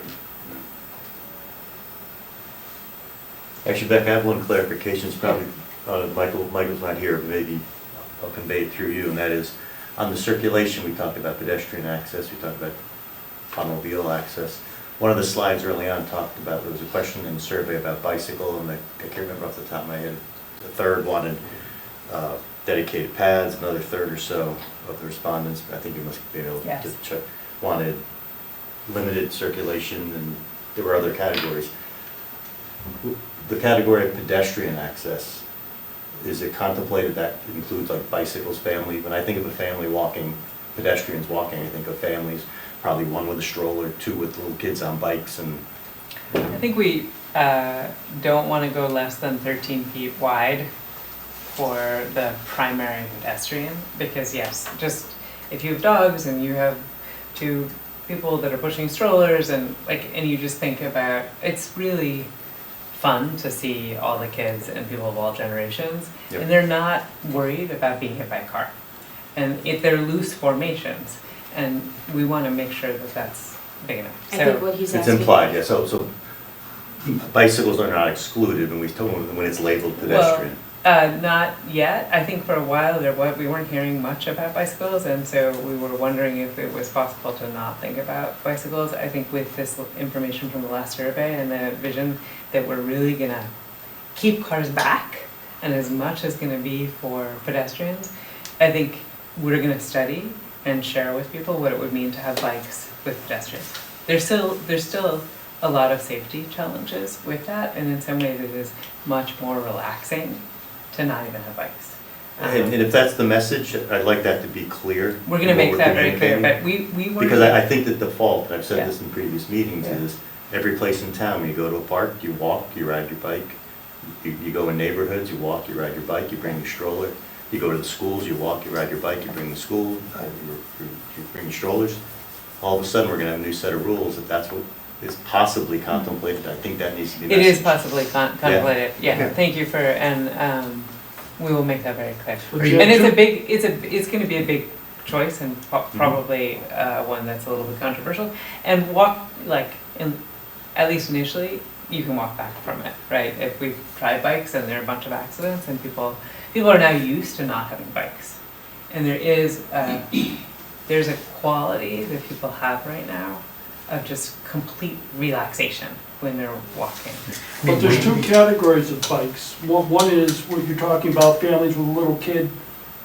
Actually, Beck, I have one clarification, it's probably, Michael's not here, but maybe I'll convey it through you, and that is, on the circulation, we talked about pedestrian access, we talked about automobile access. One of the slides early on talked about, there was a question in the survey about bicycle, and I can't remember off the top of my head. The third wanted dedicated paths, another third or so of the respondents, I think you must be able Yes. to check, wanted limited circulation, and there were other categories. The category of pedestrian access, is it contemplated that includes like bicycles, family? When I think of a family walking, pedestrians walking, I think of families, probably one with a stroller, two with little kids on bikes, and I think we don't want to go less than 13 feet wide for the primary pedestrian, because yes, just if you have dogs and you have two people that are pushing strollers and you just think about, it's really fun to see all the kids and people of all generations, Yep. and they're not worried about being hit by a car. And if they're loose formations, and we want to make sure that that's big enough. I think what he's it's asking. implied, yeah, so bicycles are not excluded when it's labeled pedestrian. Not yet. I think for a while we weren't hearing much about bicycles, and so we were wondering if it was possible to not think about bicycles. I think with this information from the last survey and the vision that we're really gonna keep cars back, and as much as gonna be for pedestrians, I think we're gonna study and share with people what it would mean to have bikes with pedestrians. There's still a lot of safety challenges with that, and in some ways it is much more relaxing to not even have bikes. And if that's the message, I'd like that to be clear. We're gonna in what make we're that very clear, communicating. but we were. Because I think the default, and I've said Yeah. this in previous meetings, Yeah. is every place in town, when you go to a park, you walk, you ride your bike. You go in neighborhoods, you walk, you ride your bike, you bring your stroller. You go to the schools, you walk, you ride your bike, you bring the school, you bring your strollers. All of a sudden, we're gonna have a new set of rules, if that's what is possibly contemplated. I think that needs to be It is messaged. possibly contemplated, yeah, Yeah. thank you for, and We will make that very clear. But you And have it's a two- big, it's gonna be a big choice and probably one that's a little bit controversial. And at least initially, you can walk back from it, right? If we've tried bikes and there are a bunch of accidents and people are now used to not having bikes. And there's a quality that people have right now of just complete relaxation when they're walking. But there's two categories of bikes. One is what you're talking about, families with a little kid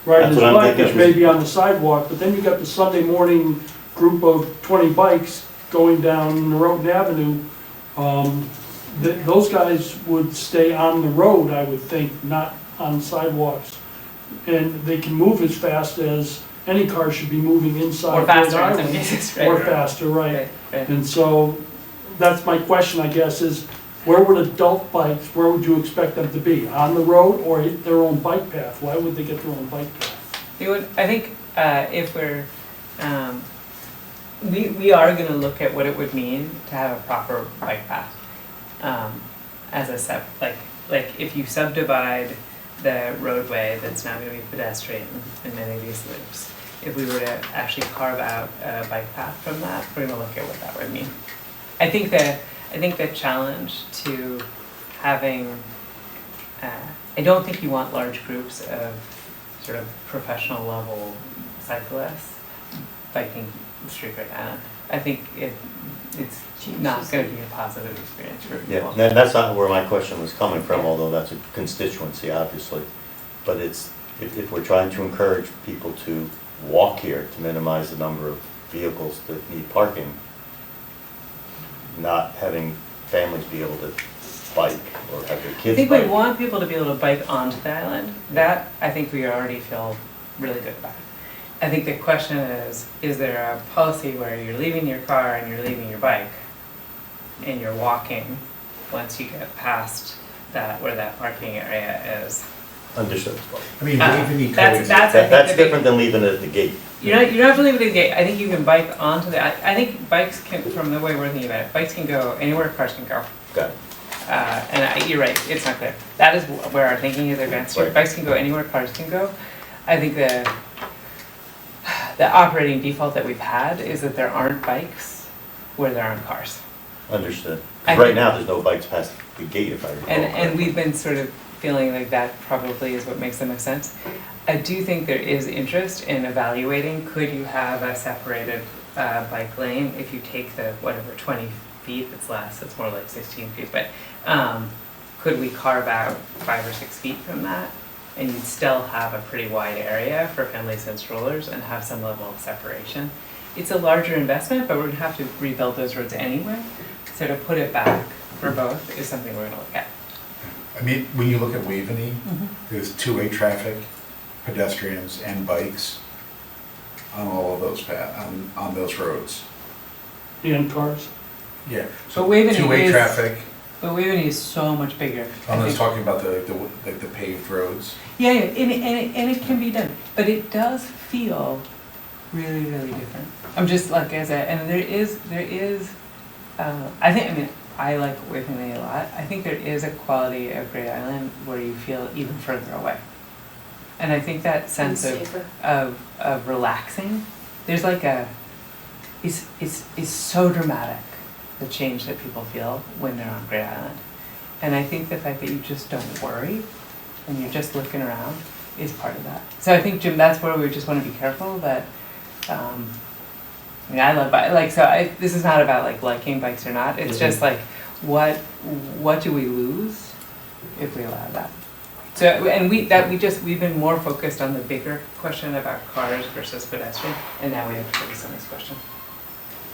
riding his That's what I'm bike, thinking. which may be on the sidewalk, but then you got the Sunday morning group of 20 bikes going down Norotan Avenue. Those guys would stay on the road, I would think, not on sidewalks. And they can move as fast as any car should be moving inside Or Great faster in some Island. cases, Or right? faster, right. Right. And so, that's my question, I guess, is where would adult bikes, where would you expect them to be? On the road or hit their own bike path? Why would they get their own bike path? I think if we're, we are gonna look at what it would mean to have a proper bike path. As a like if you subdivide the roadway that's now gonna be pedestrian in many of these loops, if we were to actually carve out a bike path from that, we're gonna look at what that would mean. I think the challenge to having, I don't think you want large groups of sort of professional level cyclists biking the street Great Island. I think it's not gonna be a positive experience for people. Yeah, and that's not where my question was coming from, although that's a constituency, obviously. But it's, if we're trying to encourage people to walk here to minimize the number of vehicles that need parking, not having families be able to bike or have their I kids think bike. we want people to be able to bike onto the island. That, I think we already feel really good about. I think the question is there a policy where you're leaving your car and you're leaving your bike and you're walking once you get past that, where that parking area is? Understood. I mean, Waveney That's, coexist. I think, That's the big- different than leaving it at the gate. You don't have to leave it at the gate. I think you can bike onto the, I think bikes can, from the way we're thinking about it, bikes can go anywhere cars can go. Got it. You're right, it's not clear. That is where our thinking is advanced to. Right. Bikes can go anywhere cars can go. I think the operating default that we've had is that there aren't bikes where there aren't cars. Understood. 'Cause I right think- now, there's no bikes past the gate, if I recall. And correctly. we've been sort of feeling like that probably is what makes the most sense. I do think there is interest in evaluating, could you have a separated bike lane if you take the, whatever, 20 feet, it's less, it's more like 16 feet, but could we carve out 5 or 6 feet from that? And you'd still have a pretty wide area for families and strollers and have some level of separation. It's a larger investment, but we're gonna have to rebuild those roads anyway. So to put it back for both is something we're gonna look at. I mean, when you look at Waveney, Mm-hmm. there's two-way traffic, pedestrians and bikes on all of those on those roads. And cars? Yeah. But Waveney Two-way is- traffic, But Waveney is so much bigger. I'm I just think. talking about the paved roads. Yeah, and it can be done, but it does feel really, really different. I'm just like, and there is, I mean, I like Waveney a lot. I think there is a quality of Great Island where you feel even further away. And I think that sense safer. of relaxing, there's like it's so dramatic, the change that people feel when they're on Great Island. And I think the fact that you just don't worry and you're just looking around is part of that. So I think, Jim, that's where we just want to be careful that, I mean, I love bikes, this is not about like liking bikes or not, it's just like, what do we lose if we allow that? So, and we've been more focused on the bigger question about cars versus pedestrian, and now we have to focus on this question.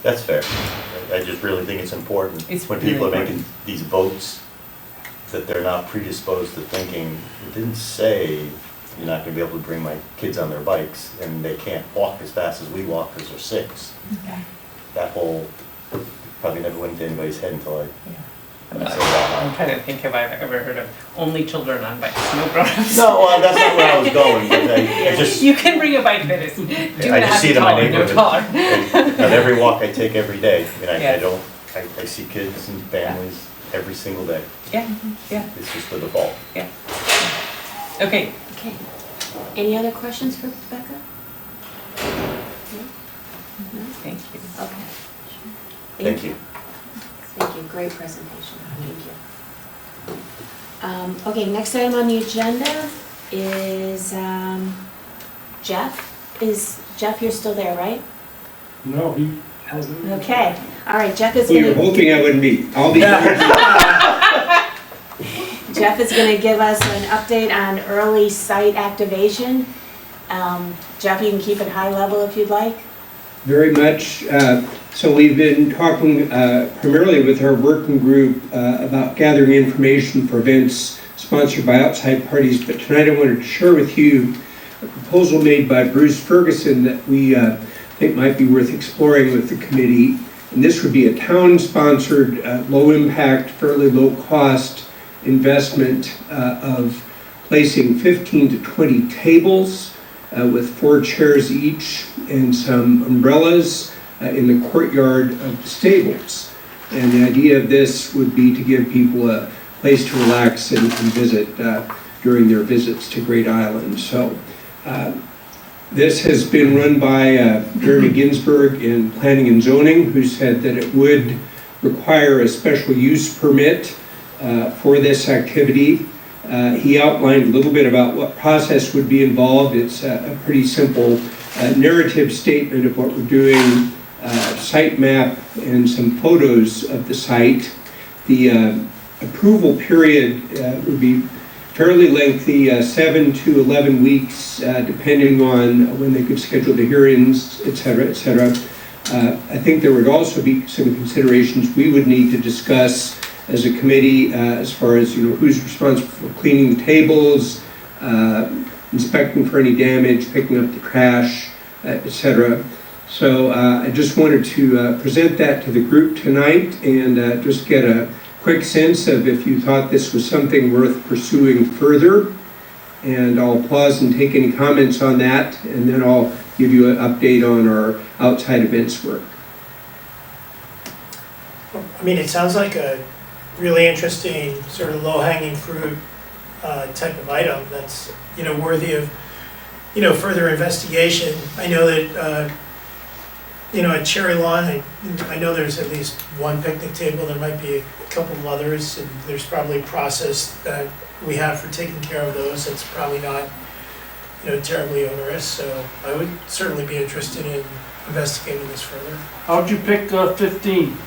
That's fair. I just really think it's important, It's when really people are important. making these votes, that they're not predisposed to thinking, it didn't say you're not gonna be able to bring my kids on their bikes, and they can't walk as fast as we walk because they're 6. That whole, probably never went into anybody's head until I said that. I'm trying to think if I've ever heard of only children on bikes, no grown-ups. No, well, that's not where I was going, but I just, You can bring a bike that is 2.5 I just see it in my taller, no neighborhood. taller. And every walk I take every day, I mean, Yeah. I see kids and families every single day. Yeah, yeah. It's just the default. Okay, Okay. Any other questions for Becca? No? thank you. Okay. Thank you. Thank you, great presentation, thank you. Okay, next item on the agenda is Jeff. Jeff, you're still there, right? No, he. Okay, all right, Jeff is We were gonna, hoping I wouldn't be. I'll be. Jeff is gonna give us an update on early site activation. Jeff, you can keep it high level if you'd like. Very much. So we've been talking primarily with our working group about gathering information for events sponsored by outside parties, but tonight I wanted to share with you a proposal made by Bruce Ferguson that we think might be worth exploring with the committee. And this would be a town-sponsored, low-impact, fairly low-cost investment of placing 15 to 20 tables with 4 chairs each and some umbrellas in the courtyard of the stables. And the idea of this would be to give people a place to relax and visit during their visits to Great Island. So this has been run by Jeremy Ginsberg in Planning and Zoning, who said that it would require a special use permit for this activity. He outlined a little bit about what process would be involved. It's a pretty simple narrative statement of what we're doing, site map, and some photos of the site. The approval period would be fairly lengthy, 7 to 11 weeks, depending on when they could schedule the hearings, et cetera, et cetera. I think there would also be some considerations we would need to discuss as a committee as far as, who's responsible for cleaning the tables, inspecting for any damage, picking up the trash, et cetera. So I just wanted to present that to the group tonight and just get a quick sense of if you thought this was something worth pursuing further. And I'll pause and take any comments on that, and then I'll give you an update on our outside events work. I mean, it sounds like a really interesting, sort of low-hanging fruit type of item that's, worthy of, further investigation. I know that, at Cherry Lawn, I know there's at least one picnic table, there might be a couple of others, and there's probably a process that we have for taking care of those. It's probably not, terribly onerous, so I would certainly be interested in investigating this further. How'd you pick 15?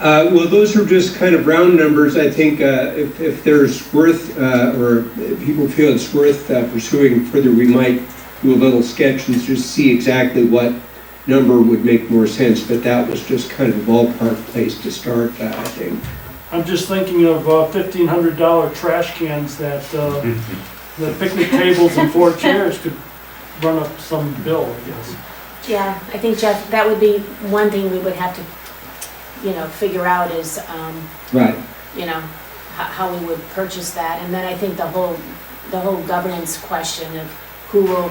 Well, those are just kind of round numbers. I think if there's worth, or if people feel it's worth pursuing further, we might do a little sketch and just see exactly what number would make more sense, but that was just kind of a ballpark place to start, I think. I'm just thinking of $1,500 trash cans that the picnic tables and 4 chairs could run up some bill, I guess. Yeah, I think, Jeff, that would be one thing we would have to, figure out is, Right. how we would purchase that. And then I think the whole governance question of who will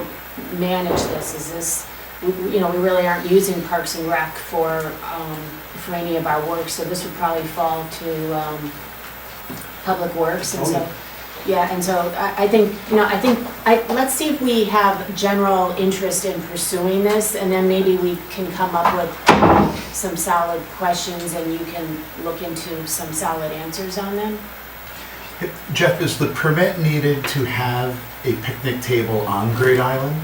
manage this. Is this, we really aren't using Parks and Rec for any of our work, so this would probably fall to Public Works, and so, yeah, and so I think, let's see if we have general interest in pursuing this, and then maybe we can come up with some solid questions, and you can look into some solid answers on them. Jeff, is the permit needed to have a picnic table on Great Island?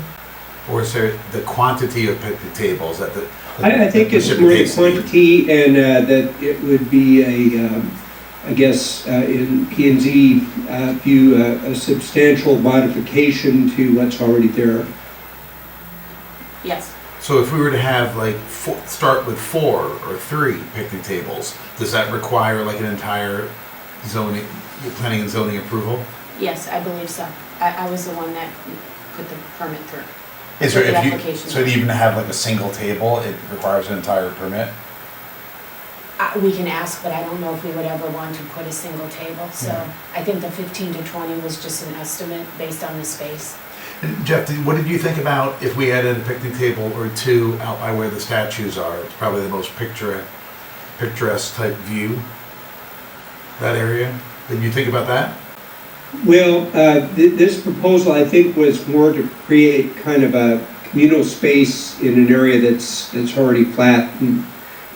Or is there the quantity of picnic tables that the... I think it's more the quantity, and that it would be I guess, in P&Z view, a substantial modification to what's already there. Yes. So if we were to have start with 4 or 3 picnic tables, does that require an entire planning and zoning approval? Yes, I believe so. I was the one that put the permit through. Is there, The application. so to even have a single table, it requires an entire permit? We can ask, but I don't know if we would ever want to put a single table, so I think the 15 to 20 was just an estimate based on the space. And Jeff, what did you think about if we added a picnic table or 2 out by where the statues are? It's probably the most picturesque type view, that area. Did you think about that? Well, this proposal, I think, was more to create kind of a communal space in an area that's already flat and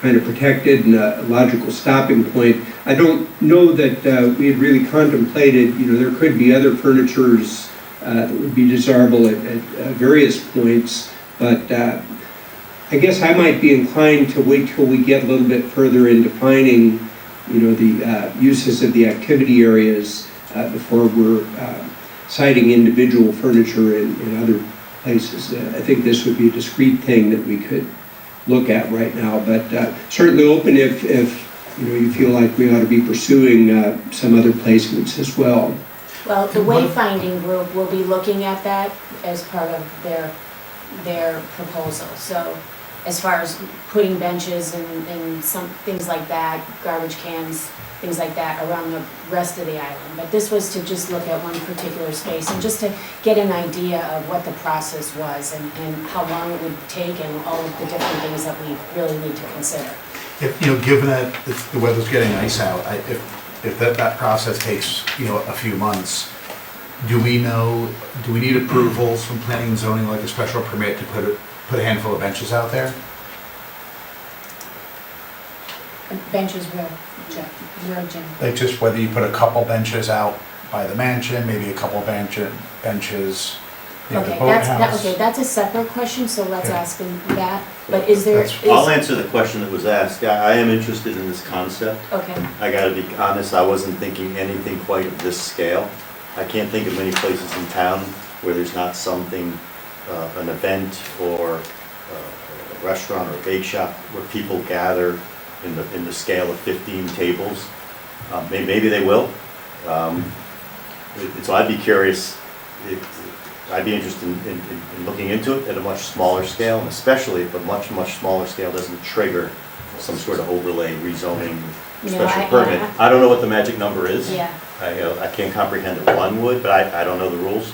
kind of protected and a logical stopping point. I don't know that we had really contemplated, there could be other furnitures that would be desirable at various points, but I guess I might be inclined to wait till we get a little bit further in defining, the uses of the activity areas before we're citing individual furniture in other places. I think this would be a discrete thing that we could look at right now, but certainly open if you feel like we ought to be pursuing some other placements as well. Well, the wayfinding group will be looking at that as part of their proposal. So as far as putting benches and some things like that, garbage cans, things like that around the rest of the island. But this was to just look at one particular space and just to get an idea of what the process was and how long it would take and all of the different things that we really need to consider. If, given that the weather's getting nice out, if that process takes, a few months, do we need approvals from planning and zoning, like a special permit to put a handful of benches out there? Benches where, Jim? Like just whether you put a couple benches out by the mansion, maybe a couple benches, the Okay, boathouse. that's a separate question, so let's Yeah. ask him that. But is there? I'll answer the question that was asked. I am interested in this concept. Okay, I gotta be honest, I wasn't thinking anything quite of this scale. I can't think of many places in town where there's not something, an event or a restaurant or a bake shop where people gather in the scale of 15 tables. Maybe they will. So I'd be curious, I'd be interested in looking into it at a much smaller scale, and especially if a much, much smaller scale doesn't trigger some sort of overlay, rezoning, special permit. I don't know what the magic number is. yeah. I can't comprehend that one would, but I don't know the rules,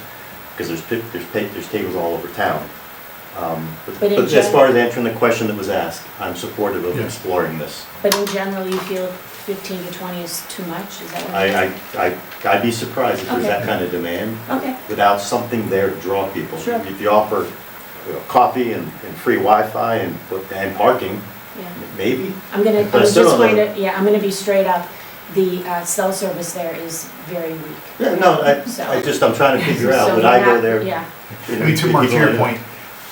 because there's tables all over town. But in But as far as answering the question that was asked, I'm supportive of Yeah. exploring this. But in general, you feel 15 to 20 is too much, is that what you're saying? I'd be surprised if there's that Okay. kind of demand Okay, without something there to draw people. Sure. If you offer, coffee and free Wi-Fi and parking, yeah. maybe. I'm gonna, But I I'm just still don't going know. to, yeah, I'm gonna be straight up. The cell service there is very weak. Yeah, no, So- I'm trying to figure out, So would you're I go not- there? Yeah, I mean, to Mark, to your point,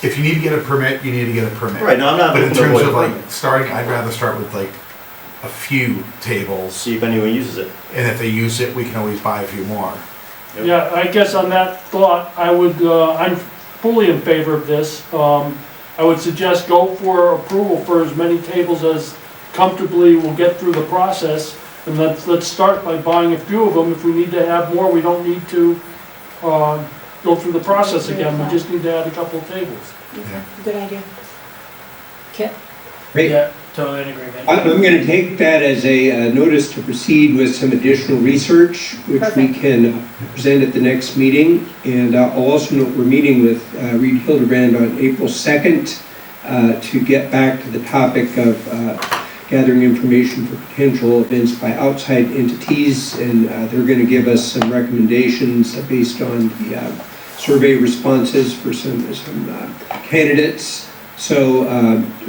if you need to get a permit, you need to get a permit. Right, no, I'm not But in looking to terms avoid of a like permit. starting, I'd rather start with like a few tables, See if anyone uses it. and if they use it, we can always buy a few more. Yep. Yeah, I guess on that thought, I'm fully in favor of this. I would suggest go for approval for as many tables as comfortably will get through the process. And let's start by buying a few of them. If we need to have more, we don't need to go through the process again. We just need to add a couple of tables. Yeah. good idea. Kip? Great. Yeah, totally in agreement. I'm going to take that as a notice to proceed with some additional research, which we Perfect. can present at the next meeting. And I'll also note we're meeting with Reed Hildebrand on April 2nd to get back to the topic of gathering information for potential events by outside entities. And they're going to give us some recommendations based on the survey responses for some candidates. So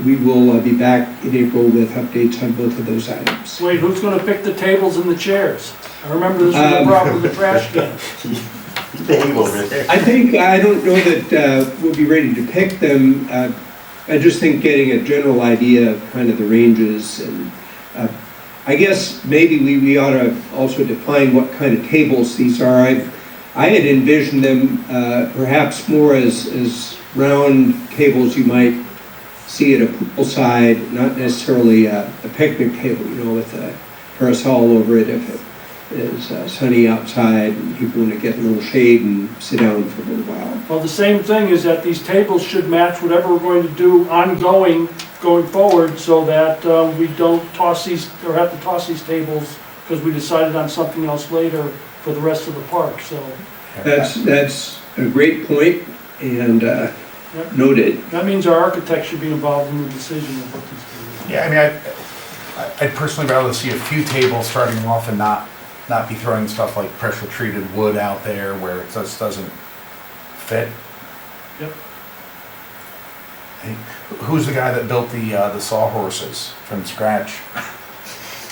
we will be back in April with updates on both of those items. Wait, who's gonna pick the tables and the chairs? I remember this was a problem with the trash can. Behave over there. I don't know that we'll be ready to pick them. I just think getting a general idea of kind of the ranges, and I guess maybe we ought to also define what kind of tables these are. I had envisioned them perhaps more as round tables you might see at a poolside, not necessarily a picnic table, with a parasol over it if it is sunny outside and people want to get a little shade and sit down for a little while. Well, the same thing is that these tables should match whatever we're going to do going forward, so that we don't toss these, or have to toss these tables because we decided on something else later for the rest of the park, so. That's a great point, and Yep. noted. That means our architect should be involved in the decision of what these tables are. Yeah, I mean, I'd personally rather see a few tables starting off and not not be throwing stuff like pressure treated wood out there where it just doesn't fit. Yep. Hey, who's the guy that built the sawhorses from scratch?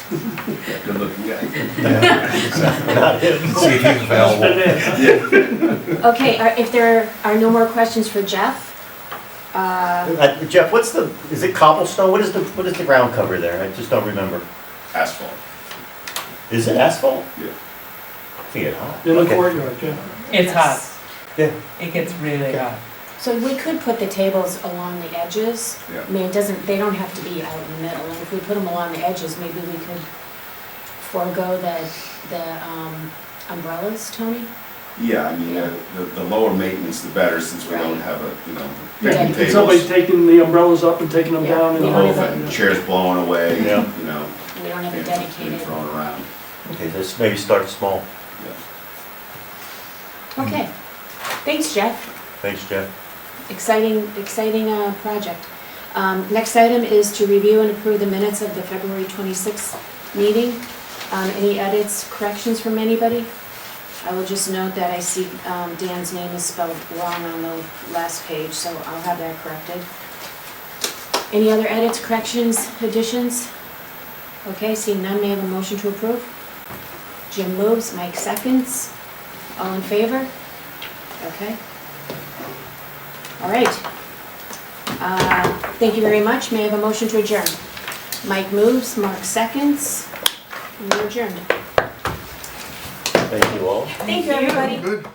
Good looking guy. Not him. See if he's available. Okay, if there are no more questions for Jeff, Jeff, is it cobblestone? What is the ground cover there? I just don't remember. Asphalt. Is it asphalt? Yeah. I think it's hot. In the Okay. courtyard, yeah. It's hot. Yeah. It gets really hot. so we could put the tables along the edges. Yeah. I mean, they don't have to be out in the middle, and if we put them along the edges, maybe we could forego the umbrellas, Tony? Yeah, I mean, the lower maintenance, the better, since we don't have a, Yeah, picnic If somebody's tables. taking the umbrellas up and taking them Yeah. down. You The don't whole have thing, chairs blowing away, Yeah. We don't have a being dedicated. thrown around. Okay, let's maybe start small. Okay, thanks, Jeff. Thanks, Jeff. Exciting project. Next item is to review and approve the minutes of the February 26th meeting. Any edits, corrections from anybody? I will just note that I see Dan's name is spelled wrong on the last page, so I'll have that corrected. Any other edits, corrections, additions? Okay, seeing none, may I have a motion to approve? Jim moves, Mike seconds. All in favor? Okay. All right. Thank you very much. May I have a motion to adjourn? Mike moves, Mark seconds. We're adjourned. Thank you all. Thank you, everybody. Good.